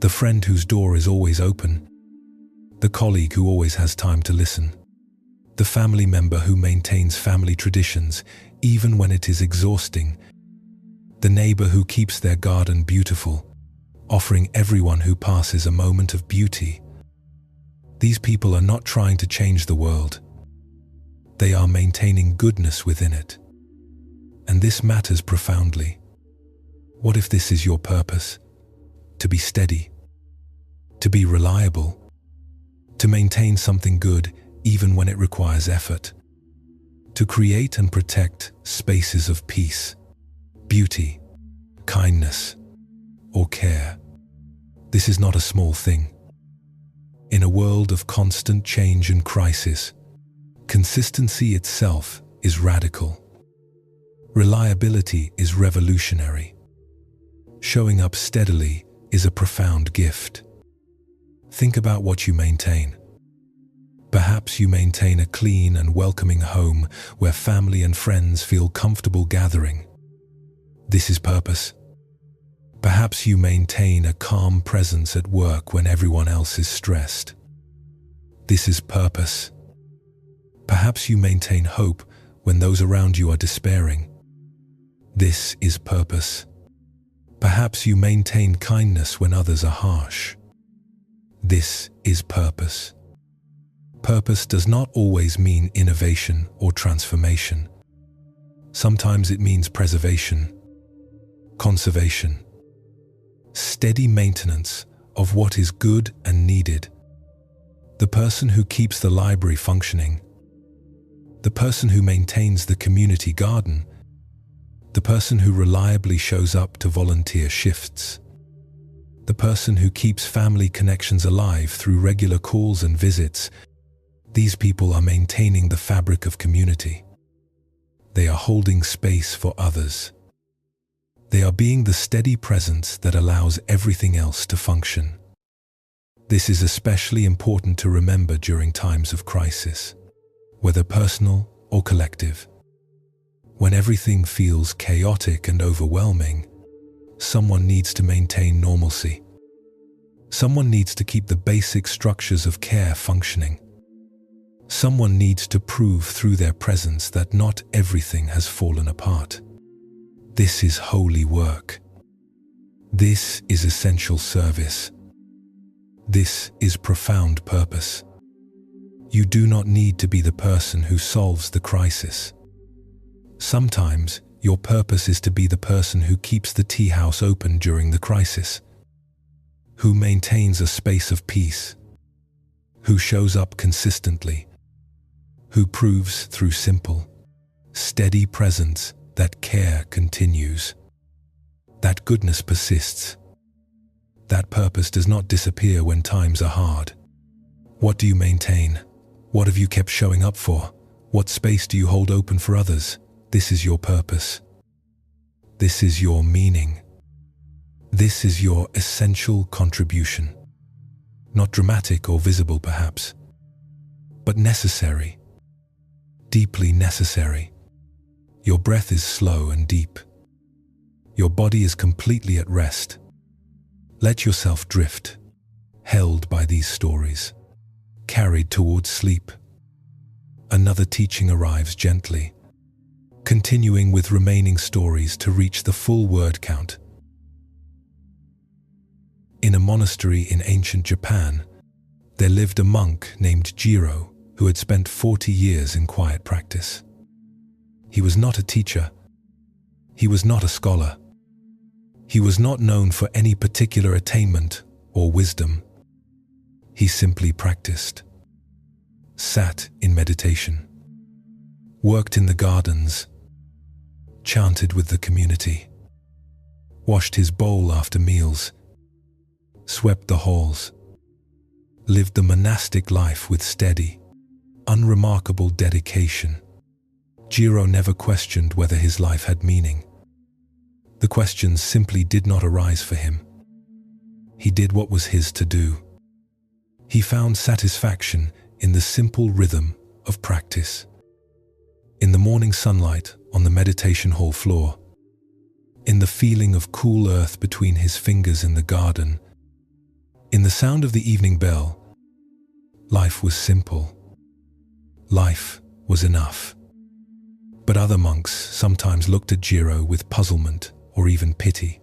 The friend whose door is always open, the colleague who always has time to listen, the family member who maintains family traditions even when it is exhausting, the neighbor who keeps their garden beautiful, offering everyone who passes a moment of beauty. These people are not trying to change the world. They are maintaining goodness within it. And this matters profoundly. What if this is your purpose? To be steady, to be reliable, to maintain something good even when it requires effort, to create and protect spaces of peace, beauty, kindness, or care. This is not a small thing. In a world of constant change and crisis, consistency itself is radical. Reliability is revolutionary. Showing up steadily is a profound gift. Think about what you maintain. Perhaps you maintain a clean and welcoming home where family and friends feel comfortable gathering. This is purpose. Perhaps you maintain a calm presence at work when everyone else is stressed. This is purpose. Perhaps you maintain hope when those around you are despairing. This is purpose. Perhaps you maintain kindness when others are harsh. This is purpose. Purpose does not always mean innovation or transformation. Sometimes it means preservation, conservation, steady maintenance of what is good and needed. The person who keeps the library functioning, the person who maintains the community garden, the person who reliably shows up to volunteer shifts, the person who keeps family connections alive through regular calls and visits. These people are maintaining the fabric of community. They are holding space for others. They are being the steady presence that allows everything else to function. This is especially important to remember during times of crisis, whether personal or collective. When everything feels chaotic and overwhelming, someone needs to maintain normalcy. Someone needs to keep the basic structures of care functioning. Someone needs to prove through their presence that not everything has fallen apart. This is holy work. This is essential service. This is profound purpose. You do not need to be the person who solves the crisis. Sometimes, your purpose is to be the person who keeps the tea house open during the crisis, who maintains a space of peace, who shows up consistently, who proves through simple, steady presence that care continues, that goodness persists, that purpose does not disappear when times are hard. What do you maintain? What have you kept showing up for? What space do you hold open for others? This is your purpose. This is your meaning. This is your essential contribution. Not dramatic or visible perhaps, but necessary, deeply necessary. Your breath is slow and deep. Your body is completely at rest. Let yourself drift, held by these stories, carried towards sleep. Another teaching arrives gently, continuing with remaining stories to reach the full word count. In a monastery in ancient Japan, there lived a monk named Jiro who had spent 40 years in quiet practice. He was not a teacher. He was not a scholar. He was not known for any particular attainment or wisdom. He simply practiced, sat in meditation, worked in the gardens, chanted with the community, washed his bowl after meals, swept the halls, lived the monastic life with steady, unremarkable dedication. Jiro never questioned whether his life had meaning. The questions simply did not arise for him. He did what was his to do. He found satisfaction in the simple rhythm of practice. In the morning sunlight on the meditation hall floor, in the feeling of cool earth between his fingers in the garden, in the sound of the evening bell. Life was simple. Life was enough. But other monks sometimes looked at Jiro with puzzlement or even pity.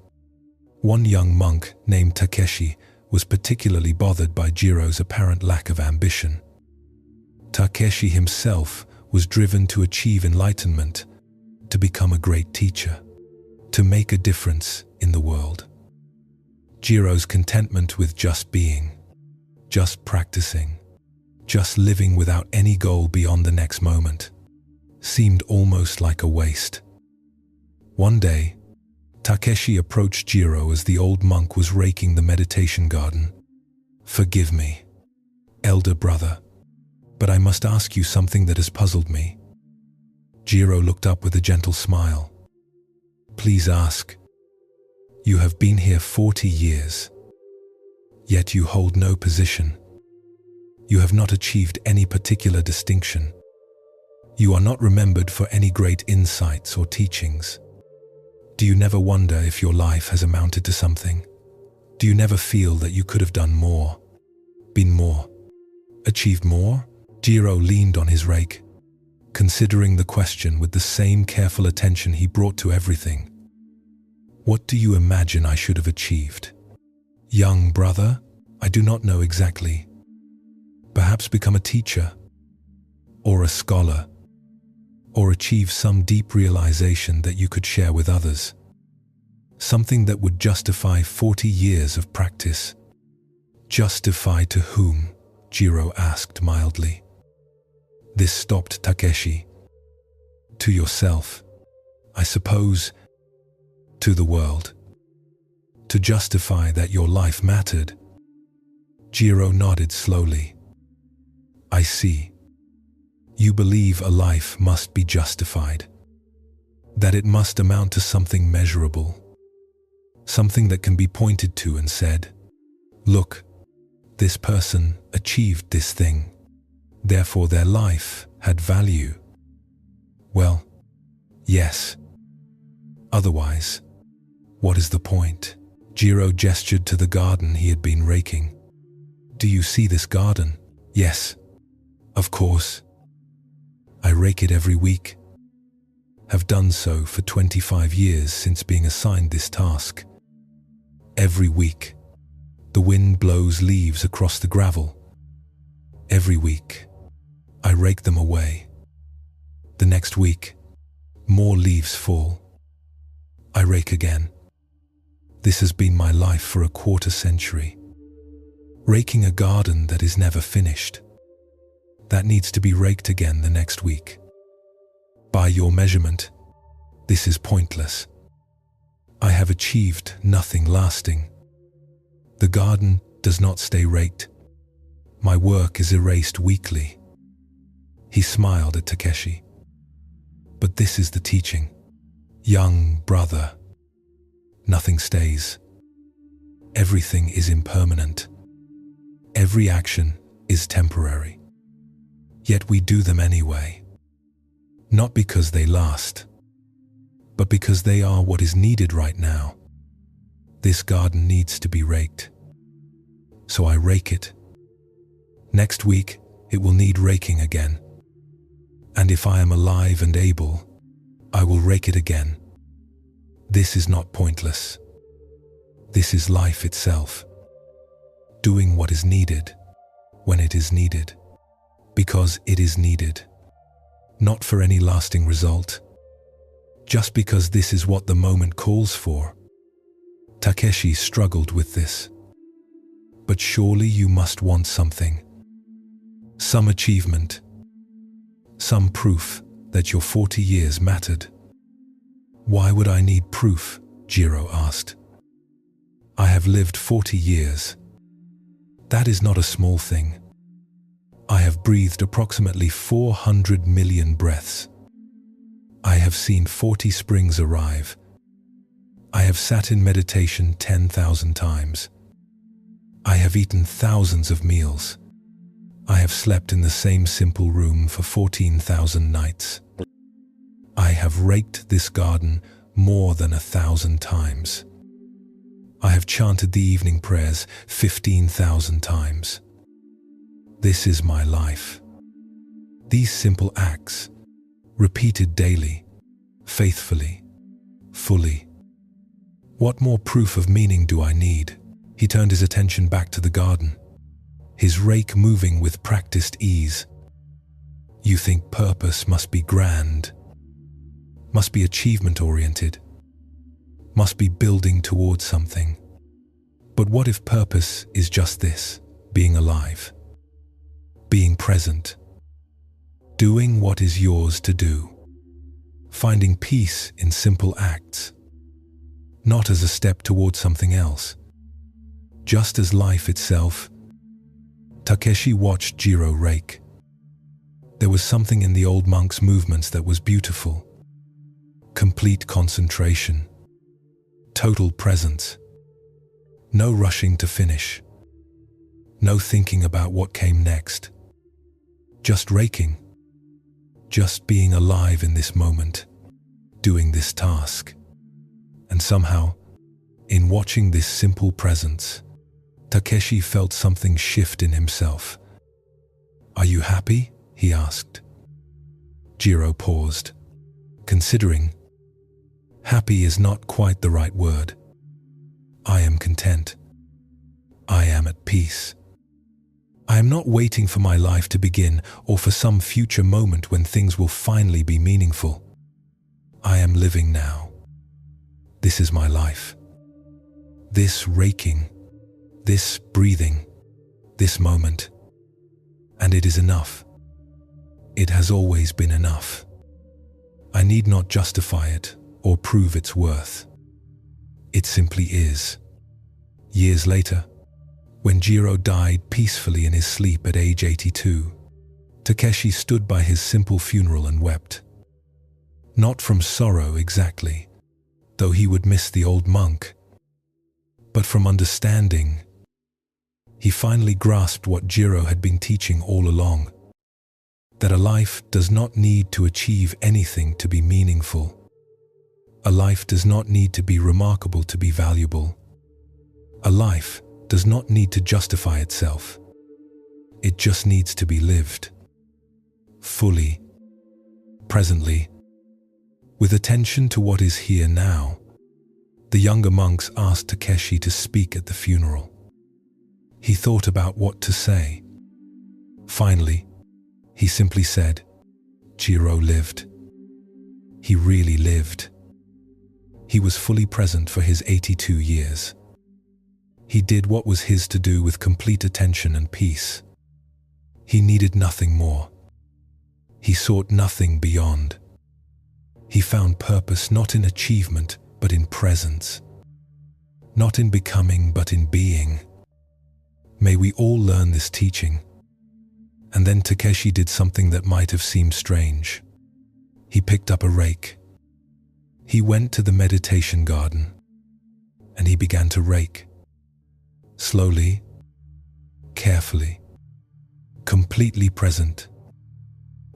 One young monk named Takeshi was particularly bothered by Jiro's apparent lack of ambition. Takeshi himself was driven to achieve enlightenment, to become a great teacher, to make a difference in the world. Jiro's contentment with just being, just practicing, just living without any goal beyond the next moment, seemed almost like a waste. One day, Takeshi approached Jiro as the old monk was raking the meditation garden. "Forgive me, elder brother, but I must ask you something that has puzzled me." Jiro looked up with a gentle smile. "Please ask. You have been here 40 years, yet you hold no position. You have not achieved any particular distinction. You are not remembered for any great insights or teachings. Do you never wonder if your life has amounted to something? Do you never feel that you could have done more, been more, achieved more?" Jiro leaned on his rake, considering the question with the same careful attention he brought to everything. "What do you imagine I should have achieved?" "Young brother, I do not know exactly. Perhaps become a teacher, or a scholar, or achieve some deep realization that you could share with others." Something that would justify 40 years of practice. Justify to whom? Jiro asked mildly. This stopped Takeshi. To yourself, I suppose. To the world. To justify that your life mattered. Jiro nodded slowly. I see. You believe a life must be justified. That it must amount to something measurable. Something that can be pointed to and said, look, this person achieved this thing. Therefore their life had value. Well, yes. Otherwise, what is the point? Jiro gestured to the garden he had been raking. Do you see this garden? Yes. Of course. I rake it every week. Have done so for 25 years since being assigned this task. Every week, the wind blows leaves across the gravel. Every week, I rake them away. The next week, more leaves fall. I rake again. This has been my life for a quarter century. Raking a garden that is never finished. That needs to be raked again the next week. By your measurement, this is pointless. I have achieved nothing lasting. The garden does not stay raked. My work is erased weekly. He smiled at Takeshi. But this is the teaching. Young brother, nothing stays. Everything is impermanent. Every action is temporary. Yet we do them anyway. Not because they last, but because they are what is needed right now. This garden needs to be raked. So I rake it. Next week, it will need raking again. And if I am alive and able, I will rake it again. This is not pointless. This is life itself. Doing what is needed, when it is needed, because it is needed. Not for any lasting result. Just because this is what the moment calls for. Takeshi struggled with this. But surely you must want something. Some achievement. Some proof that your 40 years mattered. Why would I need proof? Jiro asked. I have lived 40 years. That is not a small thing. I have breathed approximately 400 million breaths. I have seen 40 springs arrive. I have sat in meditation 10,000 times. I have eaten thousands of meals. I have slept in the same simple room for 14,000 nights. I have raked this garden more than 1,000 times. I have chanted the evening prayers 15,000 times. This is my life. These simple acts, repeated daily, faithfully, fully. What more proof of meaning do I need? He turned his attention back to the garden, his rake moving with practiced ease. You think purpose must be grand, must be achievement-oriented, must be building towards something. But what if purpose is just this, being alive, being present, doing what is yours to do, finding peace in simple acts, not as a step towards something else, just as life itself? Takeshi watched Jiro rake. There was something in the old monk's movements that was beautiful. Complete concentration, total presence, no rushing to finish, no thinking about what came next, just raking, just being alive in this moment, doing this task. And somehow, in watching this simple presence, Takeshi felt something shift in himself. Are you happy? He asked. Jiro paused, considering. Happy is not quite the right word. I am content. I am at peace. I am not waiting for my life to begin or for some future moment when things will finally be meaningful. I am living now. This is my life. This raking, this breathing, this moment. And it is enough. It has always been enough. I need not justify it or prove its worth. It simply is. Years later, when Jiro died peacefully in his sleep at age 82, Takeshi stood by his simple funeral and wept. Not from sorrow exactly, though he would miss the old monk, but from understanding. He finally grasped what Jiro had been teaching all along, that a life does not need to achieve anything to be meaningful. A life does not need to be remarkable to be valuable. A life does not need to justify itself. It just needs to be lived. Fully, presently, with attention to what is here now. The younger monks asked Takeshi to speak at the funeral. He thought about what to say. Finally, he simply said, Jiro lived. He really lived. He was fully present for his 82 years. He did what was his to do with complete attention and peace. He needed nothing more. He sought nothing beyond. He found purpose not in achievement, but in presence. Not in becoming, but in being. May we all learn this teaching. And then Takeshi did something that might have seemed strange. He picked up a rake. He went to the meditation garden, and he began to rake. Slowly, carefully, completely present.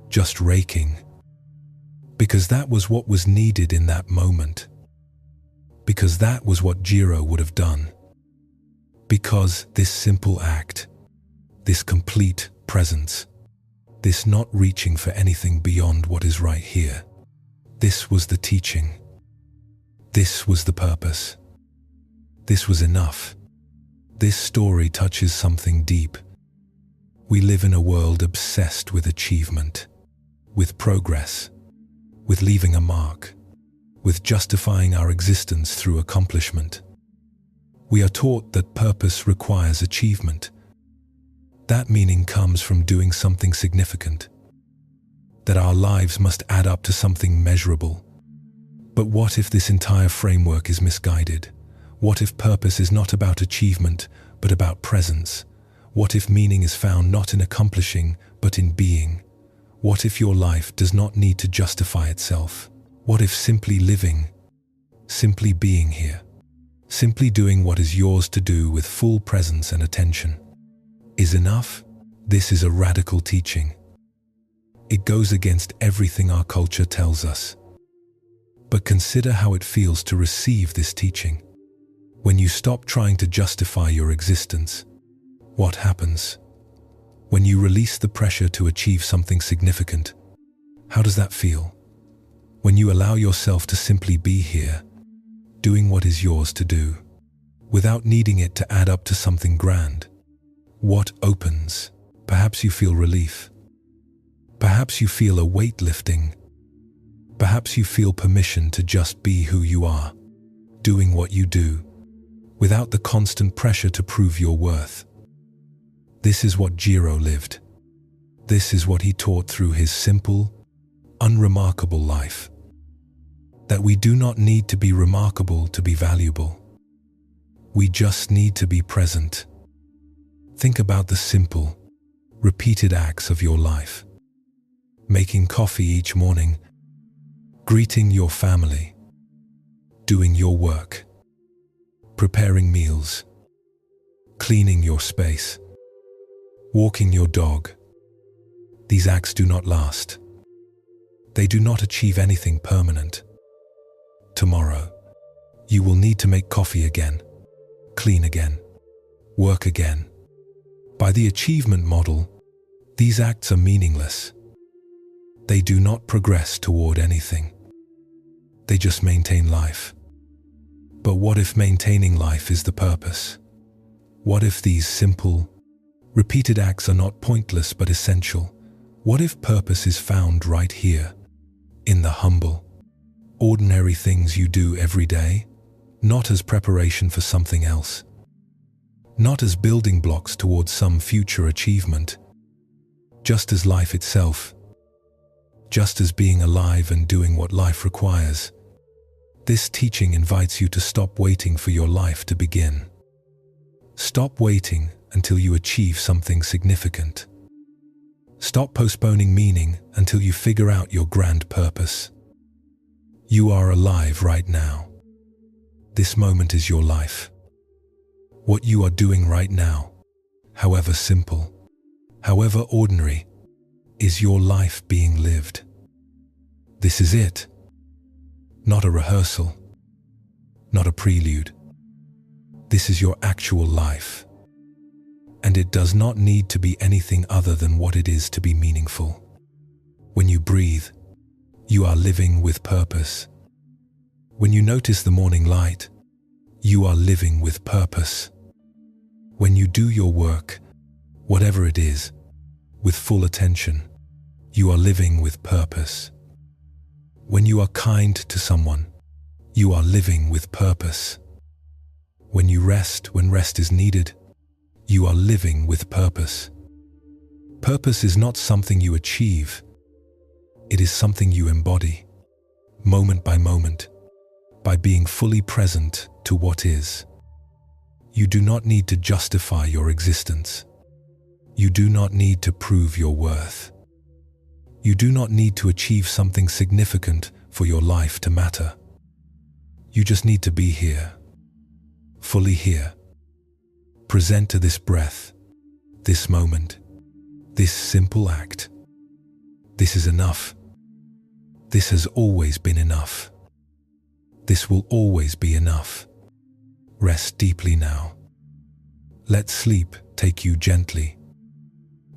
Just raking. Because that was what was needed in that moment. Because that was what Jiro would have done. Because this simple act, this complete presence, this not reaching for anything beyond what is right here, this was the teaching. This was the purpose. This was enough. This story touches something deep. We live in a world obsessed with achievement, with progress, with leaving a mark, with justifying our existence through accomplishment. We are taught that purpose requires achievement. That meaning comes from doing something significant, that our lives must add up to something measurable. But what if this entire framework is misguided? What if purpose is not about achievement, but about presence? What if meaning is found not in accomplishing, but in being? What if your life does not need to justify itself? What if simply living, simply being here, simply doing what is yours to do with full presence and attention is enough? This is a radical teaching. It goes against everything our culture tells us. But consider how it feels to receive this teaching. When you stop trying to justify your existence, what happens? When you release the pressure to achieve something significant, how does that feel? When you allow yourself to simply be here, doing what is yours to do, without needing it to add up to something grand, what opens? Perhaps you feel relief. Perhaps you feel a weight lifting. Perhaps you feel permission to just be who you are, doing what you do, without the constant pressure to prove your worth. This is what Jiro lived. This is what he taught through his simple, unremarkable life. That we do not need to be remarkable to be valuable. We just need to be present. Think about the simple, repeated acts of your life. Making coffee each morning, greeting your family, doing your work, preparing meals, cleaning your space, walking your dog. These acts do not last. They do not achieve anything permanent. Tomorrow, you will need to make coffee again, clean again, work again. By the achievement model, these acts are meaningless. They do not progress toward anything. They just maintain life. But what if maintaining life is the purpose? What if these simple, repeated acts are not pointless but essential? What if purpose is found right here, in the humble, ordinary things you do every day? not as preparation for something else, not as building blocks towards some future achievement, just as life itself, just as being alive and doing what life requires. This teaching invites you to stop waiting for your life to begin. Stop waiting until you achieve something significant. Stop postponing meaning until you figure out your grand purpose. You are alive right now. This moment is your life. What you are doing right now, however simple, however ordinary, is your life being lived. This is it. Not a rehearsal, not a prelude. This is your actual life. And it does not need to be anything other than what it is to be meaningful. When you breathe, you are living with purpose. When you notice the morning light, you are living with purpose. When you do your work, whatever it is, with full attention, you are living with purpose. When you are kind to someone, you are living with purpose. When you rest when rest is needed, you are living with purpose. Purpose is not something you achieve. It is something you embody, moment by moment, by being fully present to what is. You do not need to justify your existence. You do not need to prove your worth. You do not need to achieve something significant for your life to matter. You just need to be here, fully here, present to this breath, this moment, this simple act. This is enough. This has always been enough. This will always be enough. Rest deeply now. Let sleep take you gently.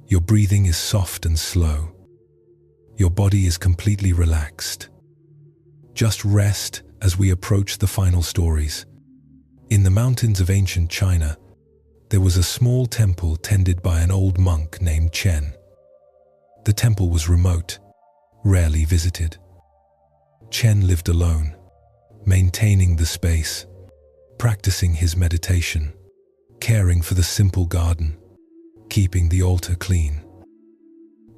Your breathing is soft and slow. Your body is completely relaxed. Just rest as we approach the final stories. In the mountains of ancient China, there was a small temple tended by an old monk named Chen. The temple was remote, rarely visited. Chen lived alone, maintaining the space, practicing his meditation, caring for the simple garden, keeping the altar clean.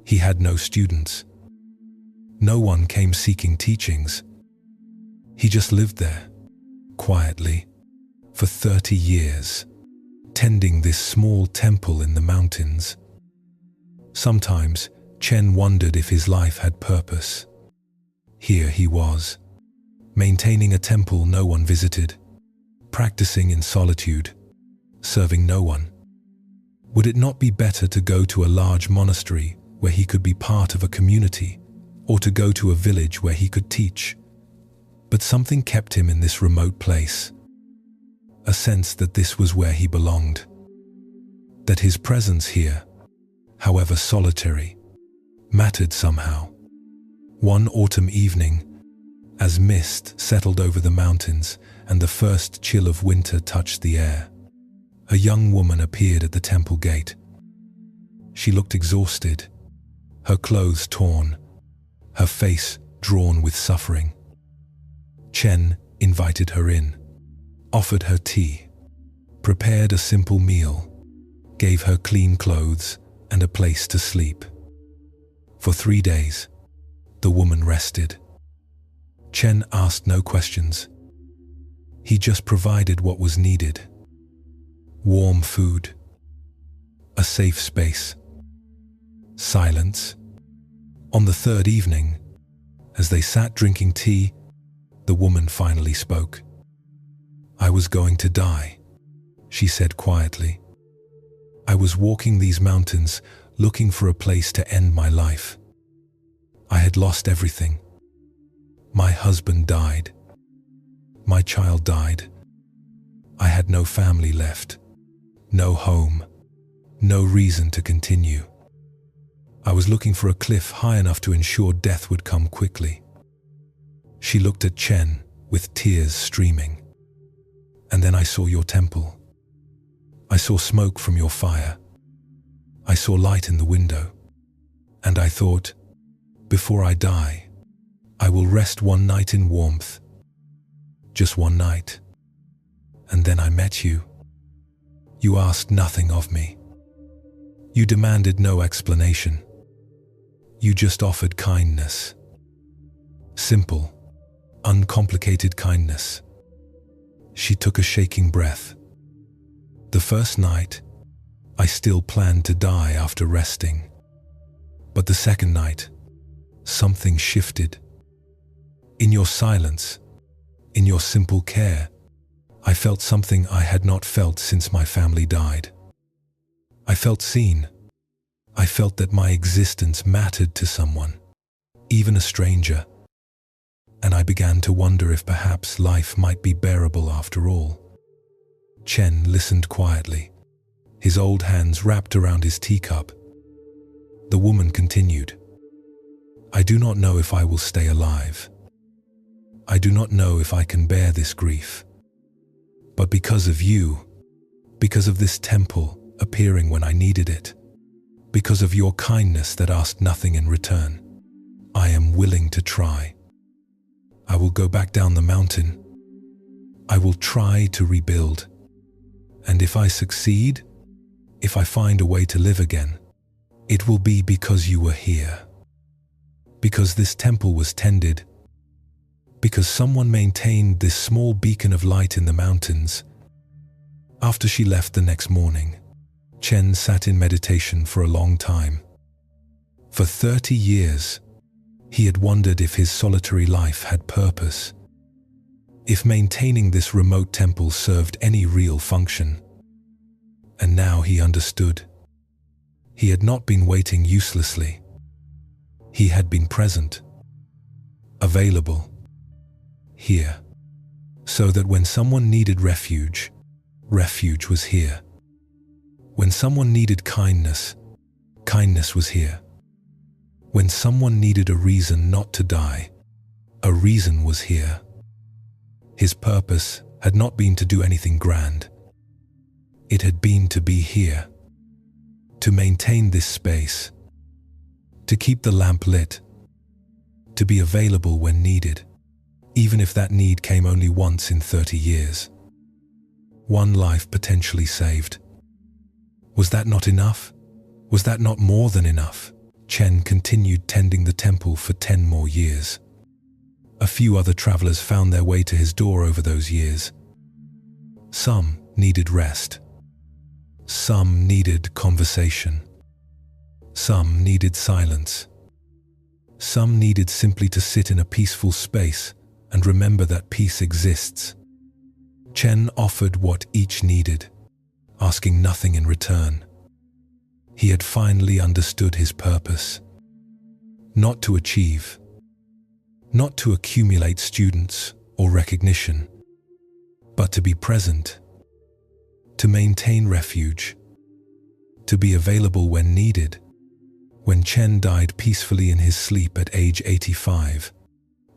He had no students. No one came seeking teachings. He just lived there, quietly, for 30 years, tending this small temple in the mountains. Sometimes, Chen wondered if his life had purpose. Here he was, maintaining a temple no one visited, practicing in solitude, serving no one. Would it not be better to go to a large monastery where he could be part of a community, or to go to a village where he could teach? But something kept him in this remote place, a sense that this was where he belonged, that his presence here, however solitary, mattered somehow. One autumn evening, as mist settled over the mountains and the first chill of winter touched the air, a young woman appeared at the temple gate. She looked exhausted, her clothes torn, her face drawn with suffering. Chen invited her in, offered her tea, prepared a simple meal, gave her clean clothes and a place to sleep. For 3 days, the woman rested. Chen asked no questions. He just provided what was needed. Warm food, a safe space, silence. On the third evening, as they sat drinking tea, the woman finally spoke. "I was going to die," she said quietly. "I was walking these mountains looking for a place to end my life. I had lost everything. My husband died. My child died. I had no family left, no home, no reason to continue. I was looking for a cliff high enough to ensure death would come quickly." She looked at Chen with tears streaming. "And then I saw your temple. I saw smoke from your fire. I saw light in the window. And I thought, before I die, I will rest one night in warmth. Just one night, And then I met you. You asked nothing of me. You demanded no explanation. You just offered kindness. Simple, uncomplicated kindness. She took a shaking breath. The first night, I still planned to die after resting. But the second night, something shifted. In your silence, in your simple care, I felt something I had not felt since my family died. I felt seen. I felt that my existence mattered to someone, even a stranger. And I began to wonder if perhaps life might be bearable after all. Chen listened quietly, his old hands wrapped around his teacup. The woman continued, I do not know if I will stay alive. I do not know if I can bear this grief. But because of you, because of this temple appearing when I needed it, because of your kindness that asked nothing in return, I am willing to try. I will go back down the mountain. I will try to rebuild. And if I succeed, if I find a way to live again, it will be because you were here. Because this temple was tended. Because someone maintained this small beacon of light in the mountains. After she left the next morning, Chen sat in meditation for a long time. For 30 years, he had wondered if his solitary life had purpose, if maintaining this remote temple served any real function. And now he understood. He had not been waiting uselessly. He had been present, available, here, so that when someone needed refuge, refuge was here. When someone needed kindness, kindness was here. When someone needed a reason not to die, a reason was here. His purpose had not been to do anything grand. It had been to be here, to maintain this space, to keep the lamp lit, to be available when needed, even if that need came only once in 30 years. One life potentially saved. Was that not enough? Was that not more than enough? Chen continued tending the temple for 10 more years. A few other travelers found their way to his door over those years. Some needed rest. Some needed conversation. Some needed silence. Some needed simply to sit in a peaceful space and remember that peace exists. Chen offered what each needed, asking nothing in return. He had finally understood his purpose. Not to achieve, not to accumulate students or recognition, but to be present, to maintain refuge, to be available when needed. When Chen died peacefully in his sleep at age 85,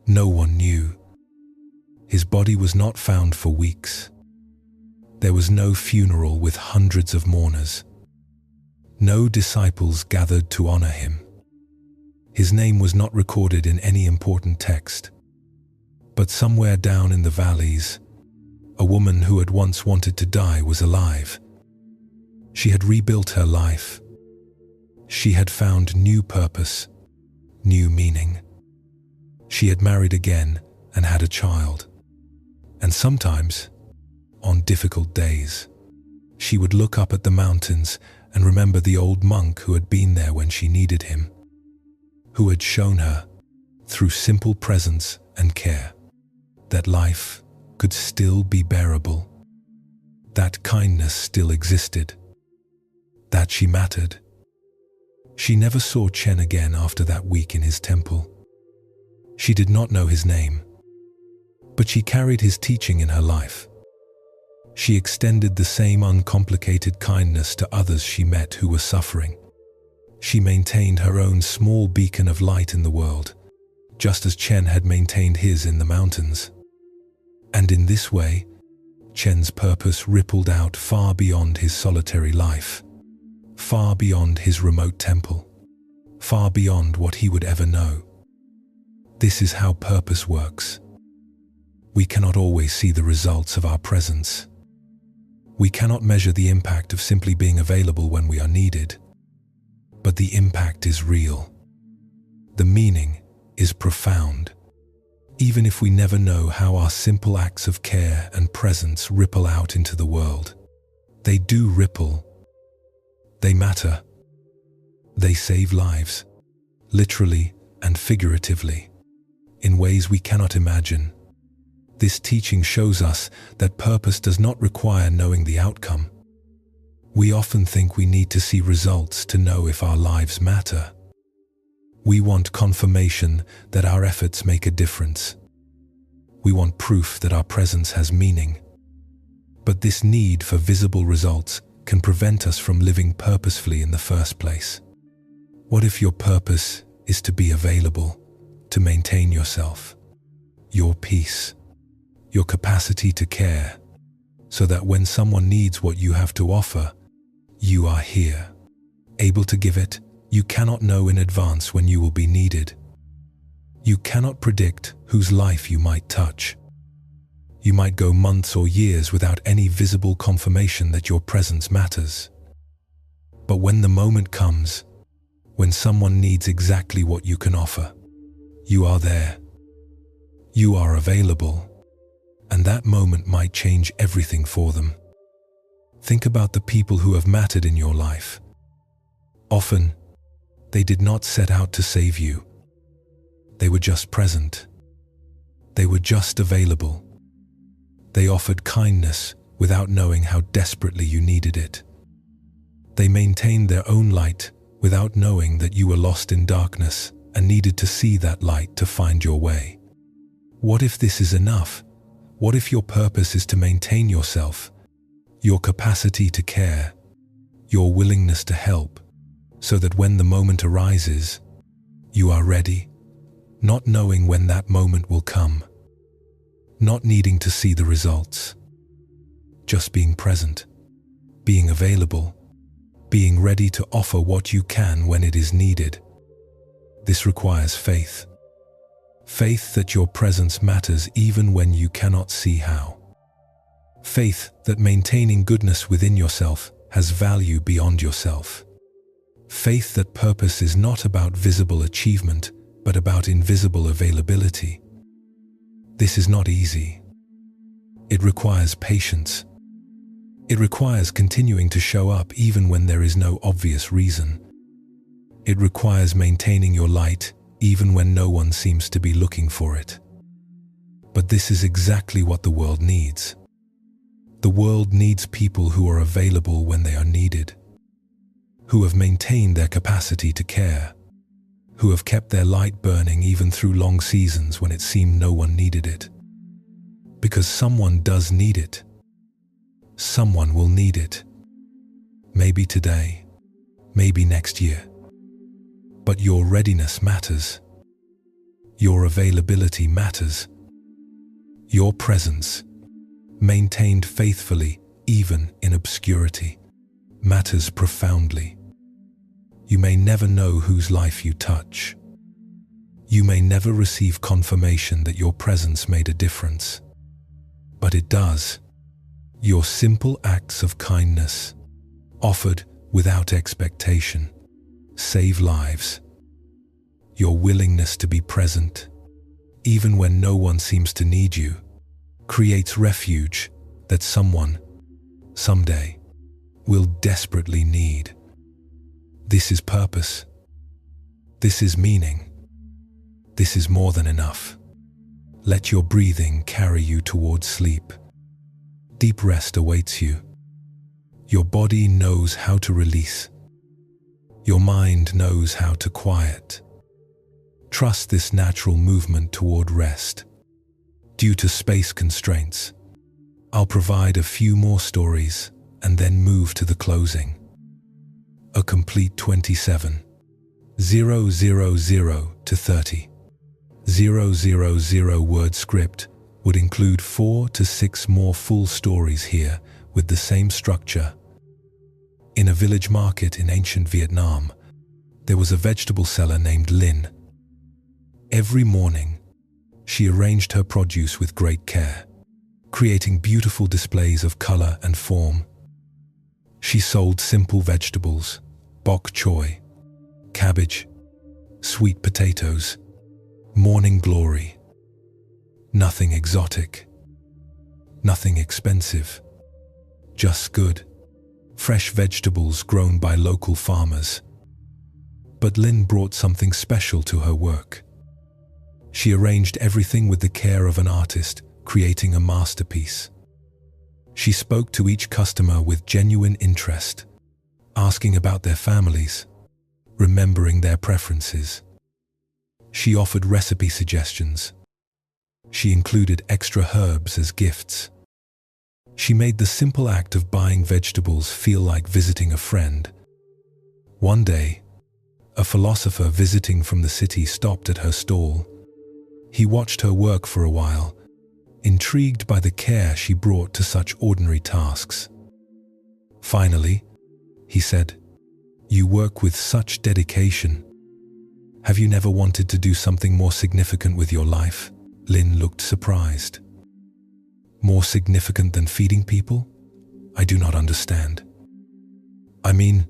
no one knew. His body was not found for weeks. There was no funeral with hundreds of mourners. No disciples gathered to honor him. His name was not recorded in any important text. But somewhere down in the valleys, a woman who had once wanted to die was alive. She had rebuilt her life. She had found new purpose, new meaning. She had married again and had a child. And sometimes, on difficult days, she would look up at the mountains and remember the old monk who had been there when she needed him, who had shown her, through simple presence and care, that life could still be bearable, that kindness still existed, that she mattered. She never saw Chen again after that week in his temple. She did not know his name, but she carried his teaching in her life. She extended the same uncomplicated kindness to others she met who were suffering. She maintained her own small beacon of light in the world, just as Chen had maintained his in the mountains. And in this way, Chen's purpose rippled out far beyond his solitary life, far beyond his remote temple, far beyond what he would ever know. This is how purpose works. We cannot always see the results of our presence, We cannot measure the impact of simply being available when we are needed. But the impact is real. The meaning is profound. Even if we never know how our simple acts of care and presence ripple out into the world, they do ripple. They matter. They save lives, literally and figuratively, in ways we cannot imagine. This teaching shows us that purpose does not require knowing the outcome. We often think we need to see results to know if our lives matter. We want confirmation that our efforts make a difference. We want proof that our presence has meaning. But this need for visible results can prevent us from living purposefully in the first place. What if your purpose is to be available, to maintain yourself, your peace, your capacity to care, so that when someone needs what you have to offer, you are here, able to give it? You cannot know in advance when you will be needed. You cannot predict whose life you might touch. You might go months or years without any visible confirmation that your presence matters. But when the moment comes, when someone needs exactly what you can offer, you are there. You are available. And that moment might change everything for them. Think about the people who have mattered in your life. Often, they did not set out to save you. They were just present. They were just available. They offered kindness without knowing how desperately you needed it. They maintained their own light without knowing that you were lost in darkness and needed to see that light to find your way. What if this is enough? What if your purpose is to maintain yourself, your capacity to care, your willingness to help, so that when the moment arises, you are ready, not knowing when that moment will come, not needing to see the results, just being present, being available, being ready to offer what you can when it is needed. This requires faith. Faith that your presence matters even when you cannot see how. Faith that maintaining goodness within yourself has value beyond yourself. Faith that purpose is not about visible achievement, but about invisible availability. This is not easy. It requires patience. It requires continuing to show up even when there is no obvious reason. It requires maintaining your light even when no one seems to be looking for it. But this is exactly what the world needs. The world needs people who are available when they are needed, who have maintained their capacity to care, who have kept their light burning even through long seasons when it seemed no one needed it. Because someone does need it. Someone will need it. Maybe today, maybe next year. But your readiness matters. Your availability matters. Your presence, maintained faithfully even in obscurity, matters profoundly. You may never know whose life you touch. You may never receive confirmation that your presence made a difference. But it does. Your simple acts of kindness, offered without expectation, save lives. Your willingness to be present, even when no one seems to need you, creates refuge that someone, someday, will desperately need. This is purpose. This is meaning. This is more than enough. Let your breathing carry you towards sleep. Deep rest awaits you. Your body knows how to release. Your mind knows how to quiet. Trust this natural movement toward rest. Due to space constraints, I'll provide a few more stories and then move to the closing. A complete 27, 000 to 30, 000 word script would include 4 to 6 more full stories here with the same structure. In a village market in ancient Vietnam, there was a vegetable seller named Lin. Every morning, she arranged her produce with great care, creating beautiful displays of color and form She sold simple vegetables, bok choy, cabbage, sweet potatoes, morning glory. Nothing exotic, nothing expensive, just good, fresh vegetables grown by local farmers. But Lynn brought something special to her work. She arranged everything with the care of an artist, creating a masterpiece. She spoke to each customer with genuine interest, asking about their families, remembering their preferences. She offered recipe suggestions. She included extra herbs as gifts. She made the simple act of buying vegetables feel like visiting a friend. One day, a philosopher visiting from the city stopped at her stall. He watched her work for a while, intrigued by the care she brought to such ordinary tasks. Finally, he said, "You work with such dedication. Have you never wanted to do something more significant with your life?" Lynn looked surprised. "More significant than feeding people? I do not understand." "I mean,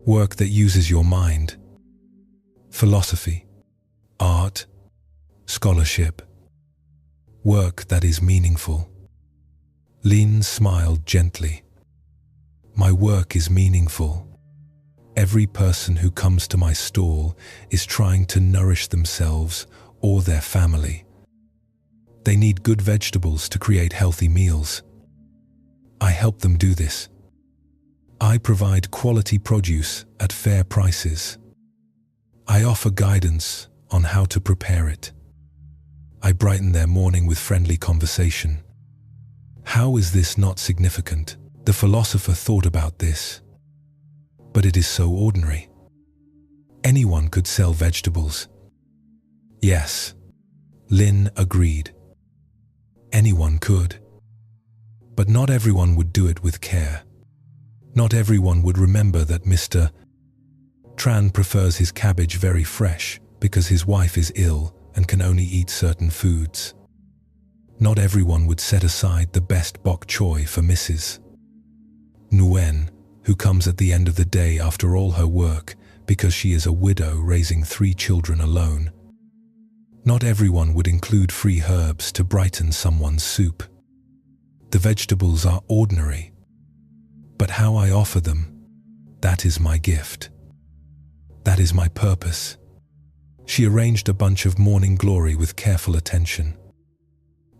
work that uses your mind. Philosophy, art, scholarship. Work that is meaningful." Lynn smiled gently. "My work is meaningful. Every person who comes to my stall is trying to nourish themselves or their family. They need good vegetables to create healthy meals. I help them do this. I provide quality produce at fair prices. I offer guidance on how to prepare it. I brighten their morning with friendly conversation. How is this not significant?" The philosopher thought about this. But it is so ordinary. Anyone could sell vegetables. Yes, Lynn agreed. Anyone could. But not everyone would do it with care. Not everyone would remember that Mr. Tran prefers his cabbage very fresh because his wife is ill and can only eat certain foods. Not everyone would set aside the best bok choy for Mrs. Nguyen, who comes at the end of the day after all her work because she is a widow raising 3 children alone. Not everyone would include free herbs to brighten someone's soup. The vegetables are ordinary, but how I offer them, that is my gift. That is my purpose. She arranged a bunch of morning glory with careful attention.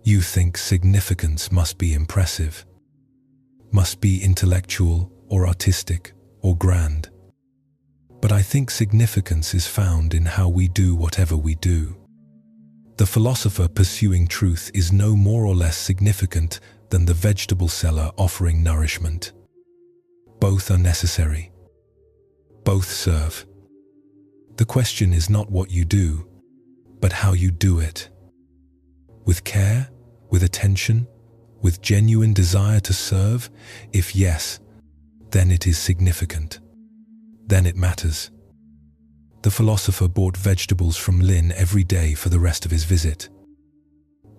You think significance must be impressive, must be intellectual or artistic or grand. But I think significance is found in how we do whatever we do. The philosopher pursuing truth is no more or less significant than the vegetable seller offering nourishment. Both are necessary. Both serve. The question is not what you do, but how you do it. With care, with attention, with genuine desire to serve? If yes, then it is significant. Then it matters. The philosopher bought vegetables from Lynn every day for the rest of his visit.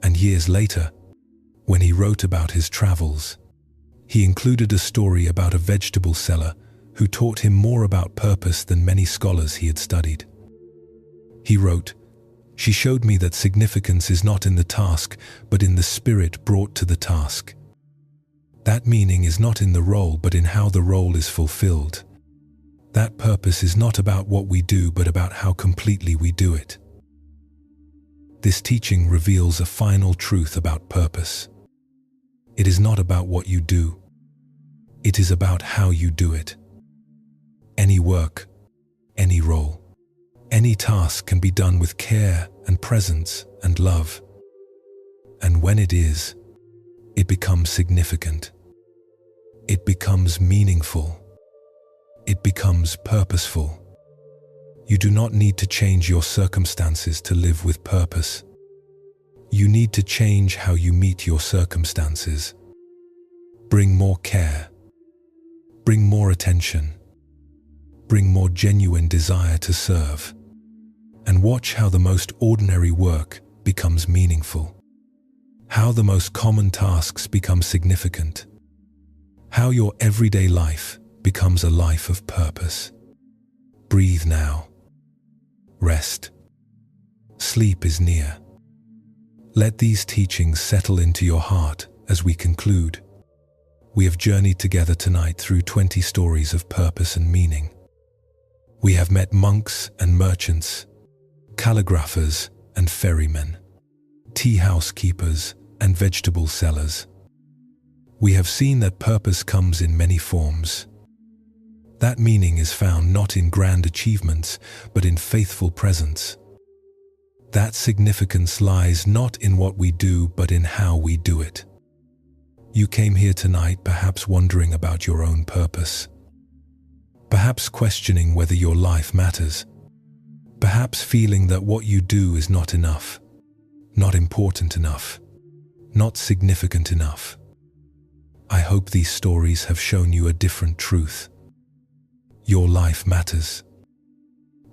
And years later, when he wrote about his travels, he included a story about a vegetable seller who taught him more about purpose than many scholars he had studied. He wrote, "She showed me that significance is not in the task, but in the spirit brought to the task. That meaning is not in the role, but in how the role is fulfilled. That purpose is not about what we do, but about how completely we do it." This teaching reveals a final truth about purpose. It is not about what you do. It is about how you do it. Any work, any role, any task can be done with care and presence and love. And when it is, it becomes significant. It becomes meaningful. It becomes purposeful. You do not need to change your circumstances to live with purpose. You need to change how you meet your circumstances. Bring more care. Bring more attention. Bring more genuine desire to serve. And watch how the most ordinary work becomes meaningful. How the most common tasks become significant. How your everyday life becomes a life of purpose. Breathe now. Rest. Sleep is near. Let these teachings settle into your heart as we conclude. We have journeyed together tonight through 20 stories of purpose and meaning. We have met monks and merchants, calligraphers and ferrymen, tea house keepers and vegetable sellers. We have seen that purpose comes in many forms. That meaning is found not in grand achievements, but in faithful presence. That significance lies not in what we do, but in how we do it. You came here tonight perhaps wondering about your own purpose, perhaps questioning whether your life matters, perhaps feeling that what you do is not enough, not important enough, not significant enough. I hope these stories have shown you a different truth. Your life matters.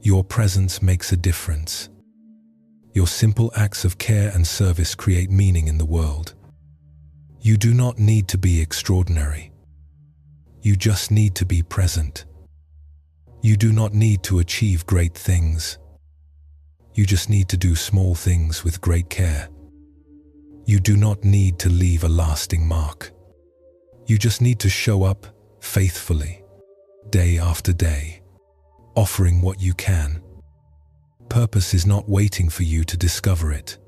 Your presence makes a difference. Your simple acts of care and service create meaning in the world. You do not need to be extraordinary. You just need to be present. You do not need to achieve great things. You just need to do small things with great care. You do not need to leave a lasting mark. You just need to show up faithfully, day after day, offering what you can. Purpose is not waiting for you to discover it.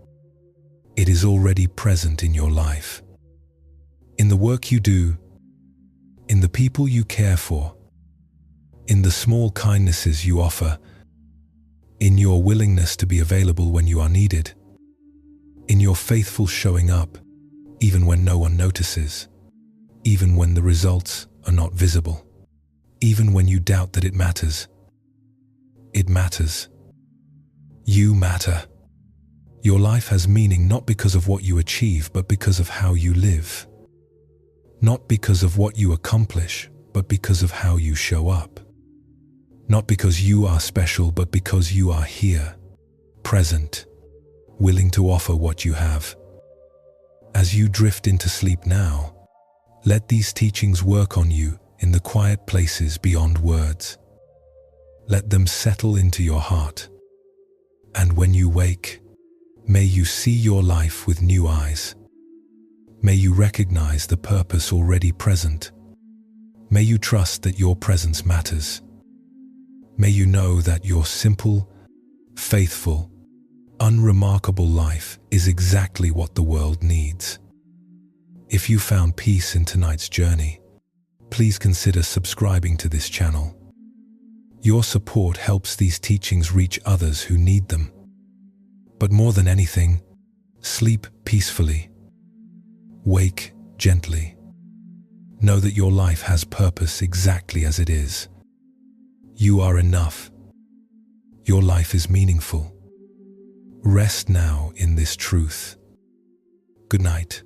It is already present in your life. In the work you do, in the people you care for, in the small kindnesses you offer, in your willingness to be available when you are needed, in your faithful showing up, even when no one notices, even when the results are not visible, even when you doubt that it matters. It matters. You matter. Your life has meaning not because of what you achieve, but because of how you live. Not because of what you accomplish, but because of how you show up. Not because you are special, but because you are here, present, willing to offer what you have. As you drift into sleep now, let these teachings work on you in the quiet places beyond words. Let them settle into your heart. And when you wake, may you see your life with new eyes. May you recognize the purpose already present. May you trust that your presence matters. May you know that your simple, faithful, unremarkable life is exactly what the world needs. If you found peace in tonight's journey, please consider subscribing to this channel. Your support helps these teachings reach others who need them. But more than anything, sleep peacefully. Wake gently. Know that your life has purpose exactly as it is. You are enough. Your life is meaningful. Rest now in this truth. Good night.